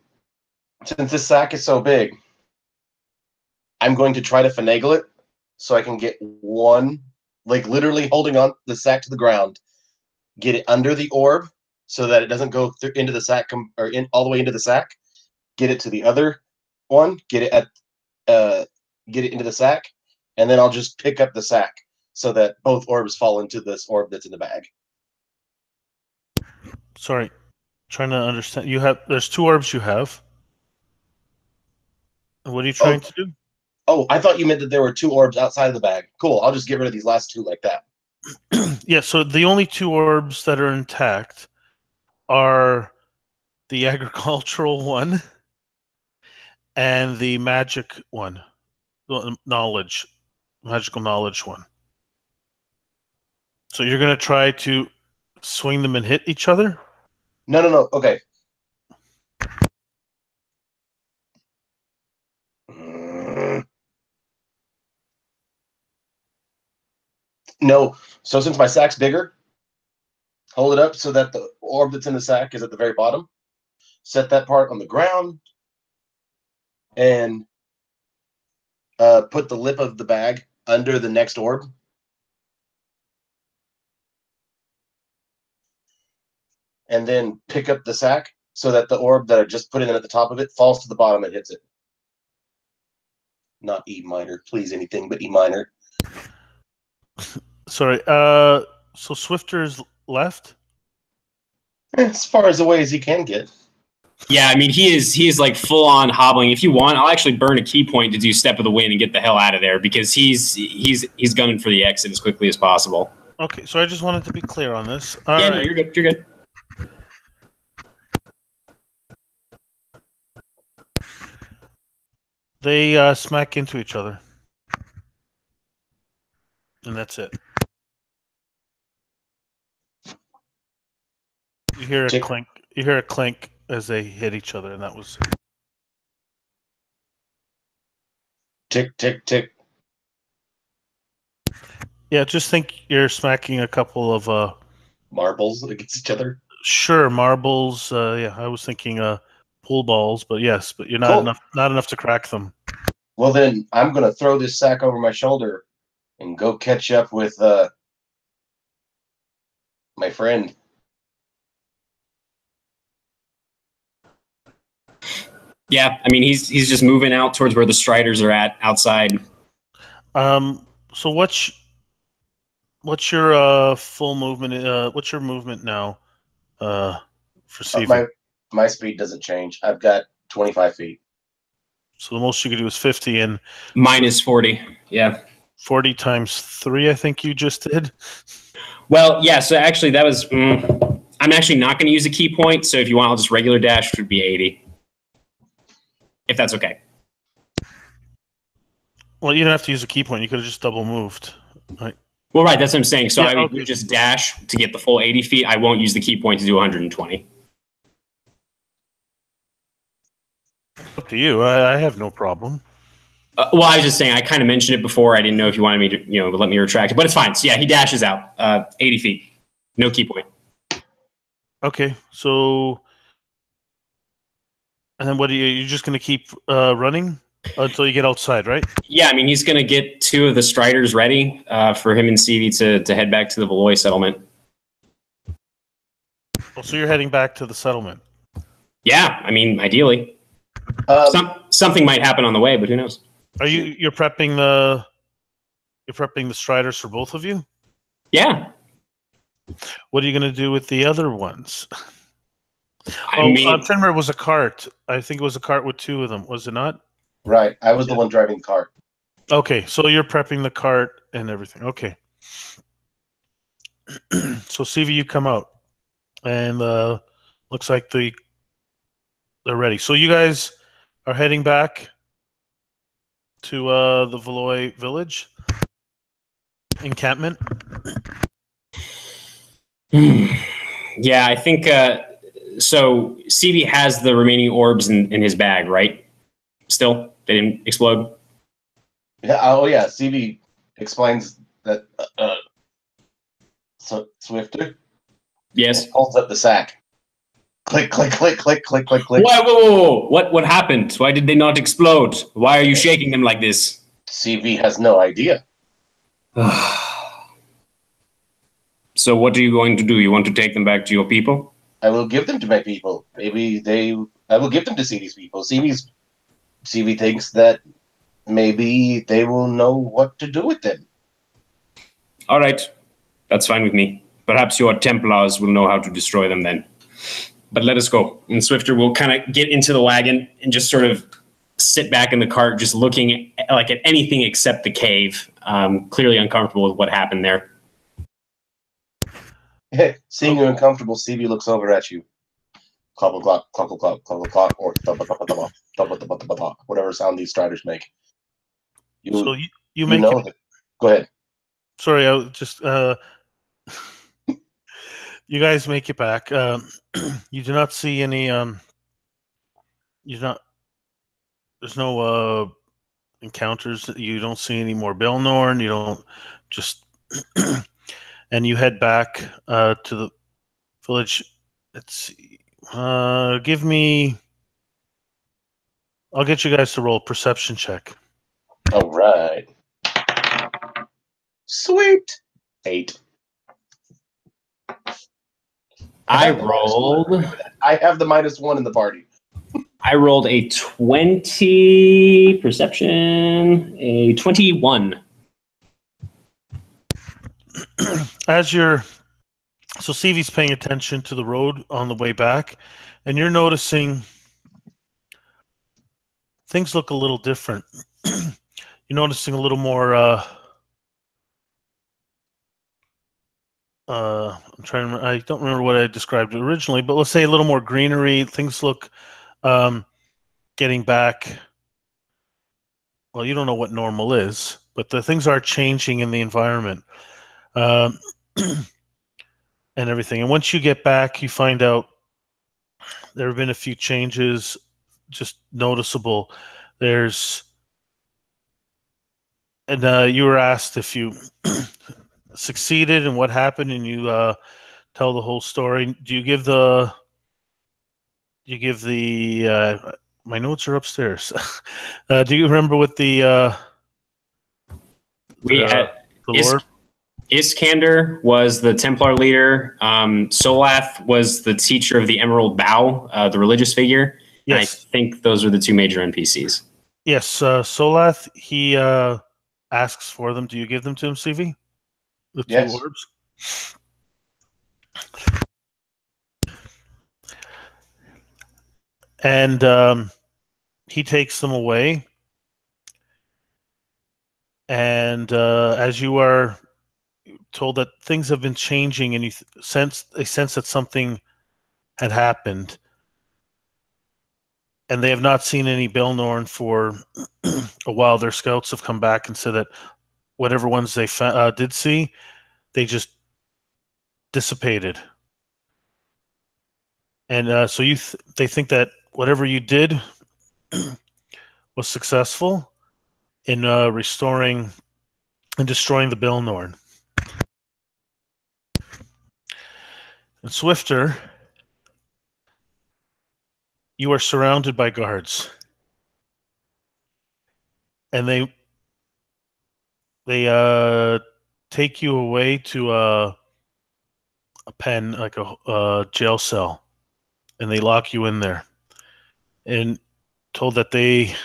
since this sack is so big, I'm going to try to finagle it so I can get one, like literally holding on the sack to the ground, get it under the orb so that it doesn't go into the sack or in all the way into the sack. Get it to the other one, get it into the sack, and then I'll just pick up the sack so that both orbs fall into this orb that's in the bag. Sorry, trying to understand. There's 2 orbs you have. What are you trying to do? Oh, I thought you meant that there were 2 orbs outside of the bag. Cool, I'll just get rid of these last 2 like that. Yeah, so the only 2 orbs that are intact are the agricultural one and the magic one. Magical knowledge one. So you're going to try to swing them and hit each other? No. Okay. No. So since my sack's bigger, hold it up so that the orb that's in the sack is at the very bottom. Set that part on the ground and put the lip of the bag under the next orb. And then pick up the sack so that the orb that I just put in at the top of it falls to the bottom and hits it. Not E minor. Please, anything but E minor. Sorry. So Swifter's left? As far as away as he can get. Yeah, I mean he is like full on hobbling. If you want, I'll actually burn a key point to do Step of the Wind and get the hell out of there because he's gunning for the exit as quickly as possible. Okay, so I just wanted to be clear on this. All right. No, you're good. You're good. They smack into each other. And that's it. You hear a clink. You hear a clink as they hit each other, and that was it. Tick, tick, tick. Yeah, just think you're smacking a couple of marbles against each other. Sure, marbles. Yeah, I was thinking pool balls, but yes, but you're not enough to crack them. Well, then I'm gonna throw this sack over my shoulder and go catch up with my friend. Yeah, I mean he's just moving out towards where the Striders are at outside. So what's your full movement? What's your movement now? For CV? My speed doesn't change. I've got 25 feet. So the most you could do is 50 and minus 40. Yeah. 40 times 3, I think you just did. Well, yeah. So actually, that was. I'm actually not going to use a key point. So if you want, I'll just regular dash, which would be 80. If that's okay. Well, you don't have to use a key point. You could have just double moved. Right. Well, right. That's what I'm saying. So I would just dash to get the full 80 feet. I won't use the key point to do 120. Up to you. I have no problem. Well, I was just saying, I kind of mentioned it before. I didn't know if you wanted me to, let me retract it, but it's fine. So yeah, he dashes out 80 feet. No key point. Okay. So, and then what are you're just going to keep running? Until you get outside, right? Yeah, I mean, he's going to get 2 of the Striders ready for him and CV to head back to the Valois settlement. Oh, so you're heading back to the settlement. Yeah, I mean, ideally. Something might happen on the way, but who knows? You're prepping the Striders for both of you? Yeah. What are you going to do with the other ones? I mean, I'm trying to remember. It was a cart. I think it was a cart with 2 of them. Was it not? Right. I was the one driving the cart. Okay, so you're prepping the cart and everything. Okay. So CV, you come out, and looks like they're ready. So you guys are heading back to the Valois village encampment. Yeah, I think so. CV has the remaining orbs in his bag, right? Still, they didn't explode. Yeah. Oh, yeah. CV explains that. Swifter Yes. holds up the sack. Click, click, click, click, click, click, click. Whoa. What happened? Why did they not explode? Why are you shaking them like this? CV has no idea. So what are you going to do? You want to take them back to your people? I will give them to my people. I will give them to CV's people. CV thinks that maybe they will know what to do with them. All right. That's fine with me. Perhaps your Templars will know how to destroy them then. But let us go. And Swifter will kind of get into the wagon and just sort of sit back in the cart, just looking at anything except the cave, clearly uncomfortable with what happened there. Seeing you uncomfortable, CV looks over at you. Clop, clop, clop, clop, clop, clop, or whatever sound these striders make. So you make know it. Go ahead. Sorry, I was just you guys make it back. You do not see any. There's no encounters. You don't see any more Belnorn. You don't just. And you head back to the village. Let's see. Give me. I'll get you guys to roll a perception check. All right. Sweet. 8. I rolled. I have the -1 in the party. I rolled a 20 perception, a 21. So CV's paying attention to the road on the way back, and you're noticing things look a little different. You're noticing a little more. I'm trying to remember, I don't remember what I described originally, but let's say a little more greenery. Things look getting back. Well, you don't know what normal is, but the things are changing in the environment and everything. And once you get back, you find out there have been a few changes, just noticeable. And you were asked if you succeeded and what happened, and you tell the whole story. Do you give the? My notes are upstairs. Do you remember what the Lord? Iskander was the Templar leader. Solath was the teacher of the Emerald Bow, the religious figure. Yes. I think those are the 2 major NPCs. Yes, Solath, he asks for them. Do you give them to him, CV? The 2 orbs? And he takes them away. And as you are told that things have been changing, and you sense that something had happened, and they have not seen any Belnorn for a while. Their scouts have come back and said that whatever ones they did see, they just dissipated. And so they think that whatever you did was successful in restoring and destroying the Belnorn. And Swifter, you are surrounded by guards. and they take you away to a pen, like a jail cell, and they lock you in there, and told that they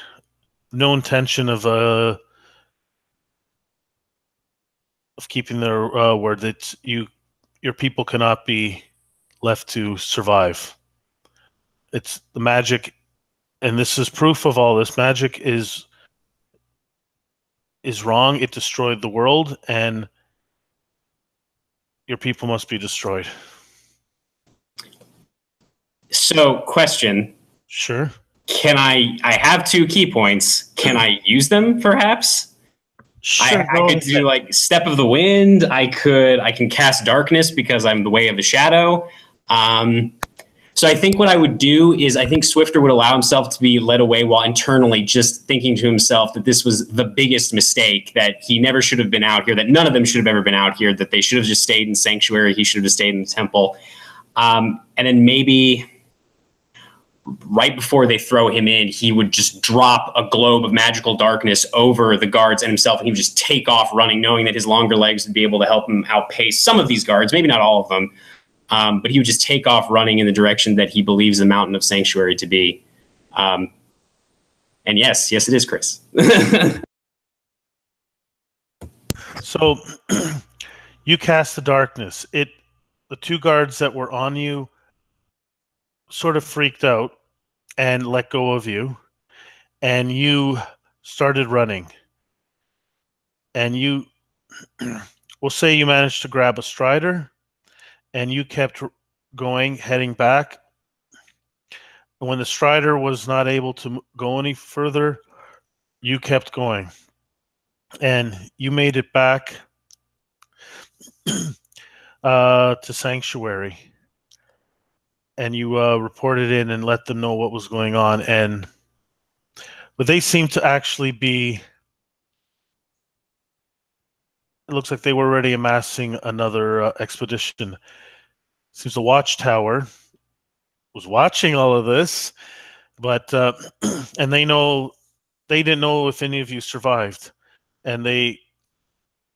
no intention of keeping their word, that your people cannot be left to survive. It's the magic, and this is proof of all this. Magic is wrong. It destroyed the world, and your people must be destroyed. So, question. Sure. Can I have 2 key points. Can I use them perhaps? Sure. I could do like Step of the Wind. I can cast Darkness because I'm the Way of the Shadow. So I think what I would do is I think Swifter would allow himself to be led away while internally just thinking to himself that this was the biggest mistake, that he never should have been out here, that none of them should have ever been out here, that they should have just stayed in Sanctuary. He should have just stayed in the temple. And then maybe right before they throw him in, he would just drop a globe of magical darkness over the guards and himself, and he would just take off running, knowing that his longer legs would be able to help him outpace some of these guards, maybe not all of them. But he would just take off running in the direction that he believes the Mountain of Sanctuary to be. And yes, it is, Chris. So you cast the darkness. The 2 guards that were on you sort of freaked out and let go of you, and you started running. And you, we'll say you managed to grab a strider, and you kept going, heading back. And when the strider was not able to go any further, you kept going. And you made it back to Sanctuary. And you reported in and let them know what was going on. But they seemed to actually be... It looks like they were already amassing another expedition. Seems the Watchtower was watching all of this, but and they didn't know if any of you survived, and they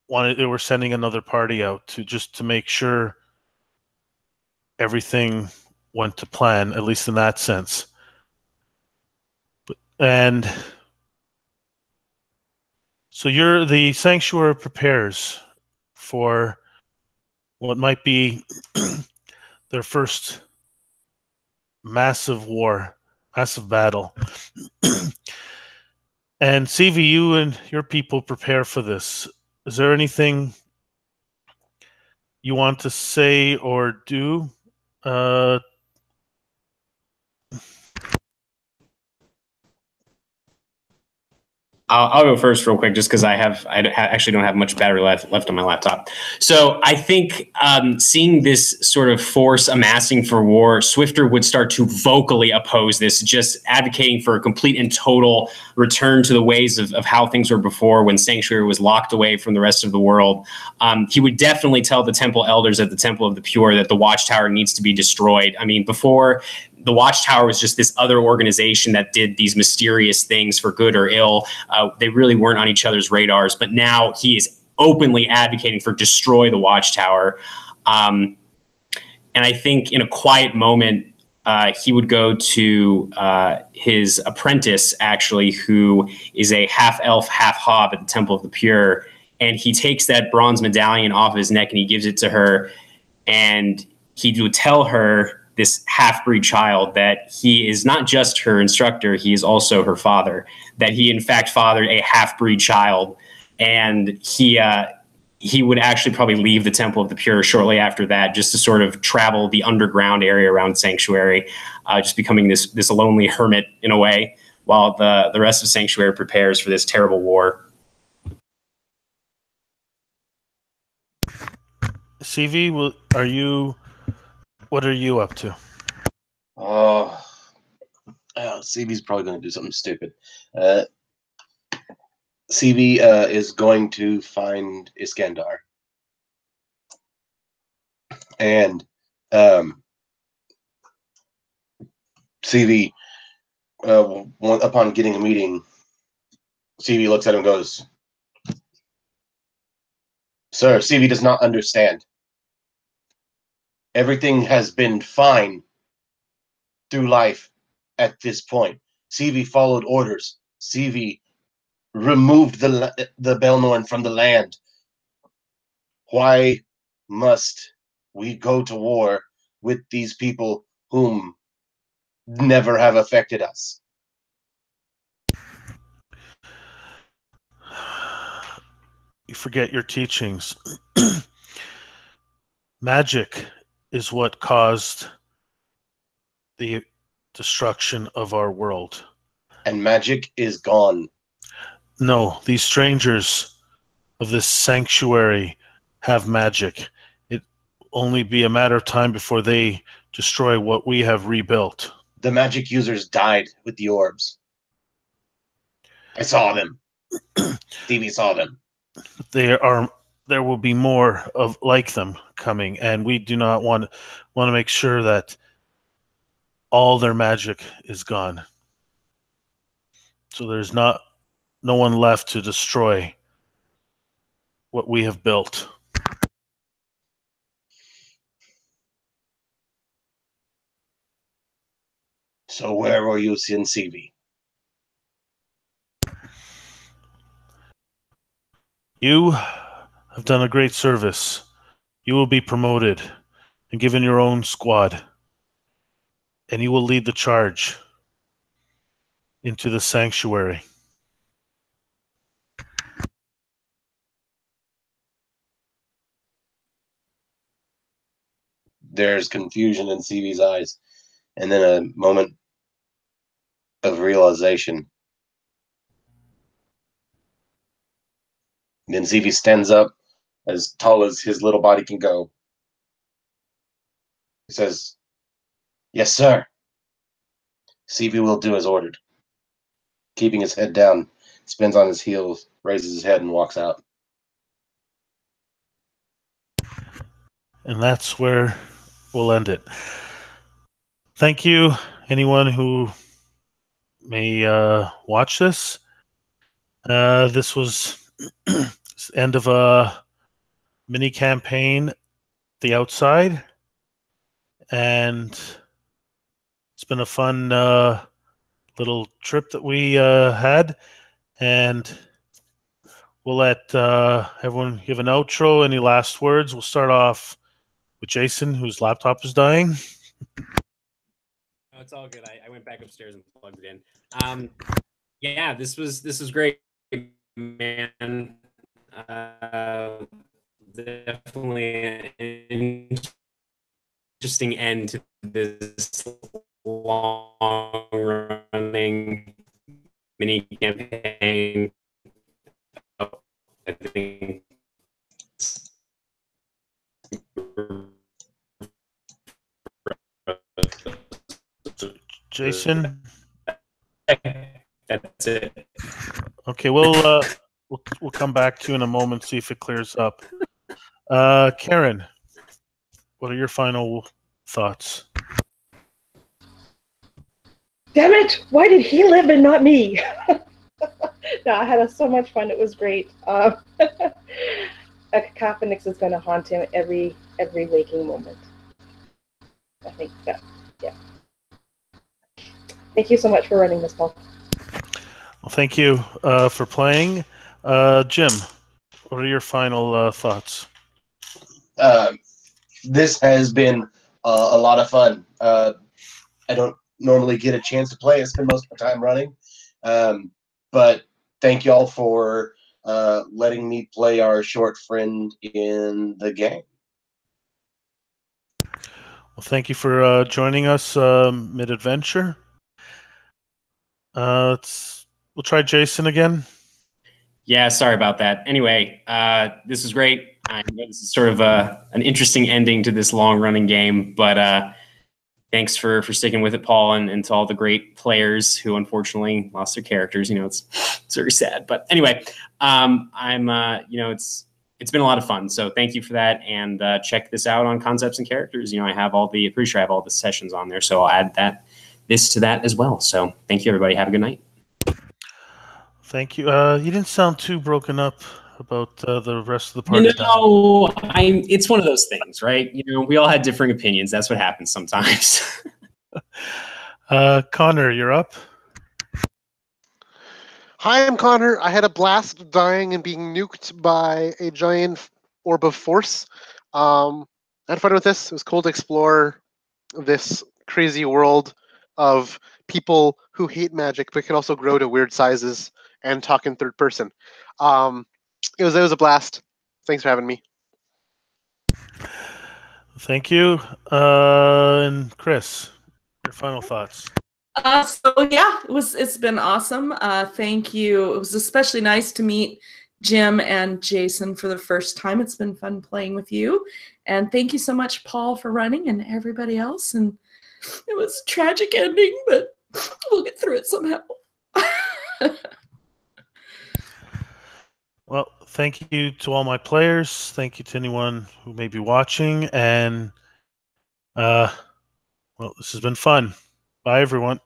were sending another party out to make sure everything went to plan, at least in that sense. And so the Sanctuary prepares for what might be their first massive war, massive battle. And CV, you and your people prepare for this. Is there anything you want to say or do? I'll go first real quick, just because I actually don't have much battery left on my laptop. So I think seeing this sort of force amassing for war, Swifter would start to vocally oppose this, just advocating for a complete and total return to the ways of how things were before, when Sanctuary was locked away from the rest of the world. He would definitely tell the temple elders at the Temple of the Pure that the Watchtower needs to be destroyed. I mean, before, the Watchtower was just this other organization that did these mysterious things for good or ill. They really weren't on each other's radars, but now he is openly advocating for destroy the Watchtower. And I think in a quiet moment, he would go to his apprentice, actually, who is a half-elf, half-hob at the Temple of the Pure, and he takes that bronze medallion off of his neck and he gives it to her, and he would tell her, this half-breed child, that he is not just her instructor, he is also her father, that he in fact fathered a half-breed child. And he would actually probably leave the Temple of the Pure shortly after that, just to sort of travel the underground area around Sanctuary, just becoming this lonely hermit in a way, while the rest of Sanctuary prepares for this terrible war. CV, what are you up to? CV's probably going to do something stupid. CV is going to find Iskandar. And CV, upon getting a meeting CV looks at him and goes, "Sir, CV does not understand. Everything has been fine through life at this point. CV followed orders. CV removed the Belnorn from the land. Why must we go to war with these people whom never have affected us?" You forget your teachings. Magic is what caused the destruction of our world. And magic is gone. No, these strangers of this sanctuary have magic. It only be a matter of time before they destroy what we have rebuilt. The magic users died with the orbs. I saw them. TV saw them. There will be more of like them coming, and we do not want to make sure that all their magic is gone. So there's no one left to destroy what we have built. So where were you in CV? You have done a great service. You will be promoted and given your own squad, and you will lead the charge into the sanctuary. There's confusion in CV's eyes, and then a moment of realization. Then CV stands up, as tall as his little body can go. He says, "Yes, sir." CV will do as ordered. Keeping his head down, spins on his heels, raises his head, and walks out. And that's where we'll end it. Thank you, anyone who may watch this. This was end of a mini campaign, The Outside, and it's been a fun little trip that we had, and we'll let everyone give an outro. Any last words? We'll start off with Jason, whose laptop is dying. Oh, it's all good. I went back upstairs and plugged it in. Yeah, this was great, man. Definitely an interesting end to this long running mini campaign. I think Jason? That's it. Okay, we'll come back to you in a moment, see if it clears up. Karen, what are your final thoughts? Damn it! Why did he live and not me? No, I had so much fun. It was great. A Cacophonix is going to haunt him every waking moment. I think that, yeah. Thank you so much for running this, Paul. Well, thank you for playing. Jim, what are your final thoughts? This has been a lot of fun. I don't normally get a chance to play. I spend most of my time running. But thank you all for letting me play our short friend in the game. Well, thank you for joining us mid-adventure. We'll try Jason again. Yeah, sorry about that. Anyway, this is great. I know this is sort of an interesting ending to this long-running game, but thanks for sticking with it, Paul, and to all the great players who unfortunately lost their characters. You know, it's very sad. But anyway, it's been a lot of fun. So thank you for that, and check this out on Concepts and Characters. You know, I have pretty sure I have all the sessions on there, so I'll add this to that as well. So thank you, everybody. Have a good night. Thank you. You didn't sound too broken up about the rest of the party. It's one of those things, right? We all had differing opinions. That's what happens sometimes. Connor, you're up. Hi, I'm Connor. I had a blast dying and being nuked by a giant orb of force. I had fun with this. It was cool to explore this crazy world of people who hate magic but can also grow to weird sizes and talk in third person. It was a blast. Thanks for having me. Thank you. And Chris, your final thoughts. So yeah, it's been awesome. Thank you. It was especially nice to meet Jim and Jason for the first time. It's been fun playing with you. And thank you so much, Paul, for running, and everybody else. And it was a tragic ending, but we'll get through it somehow. Well, thank you to all my players. Thank you to anyone who may be watching. And, well, this has been fun. Bye, everyone.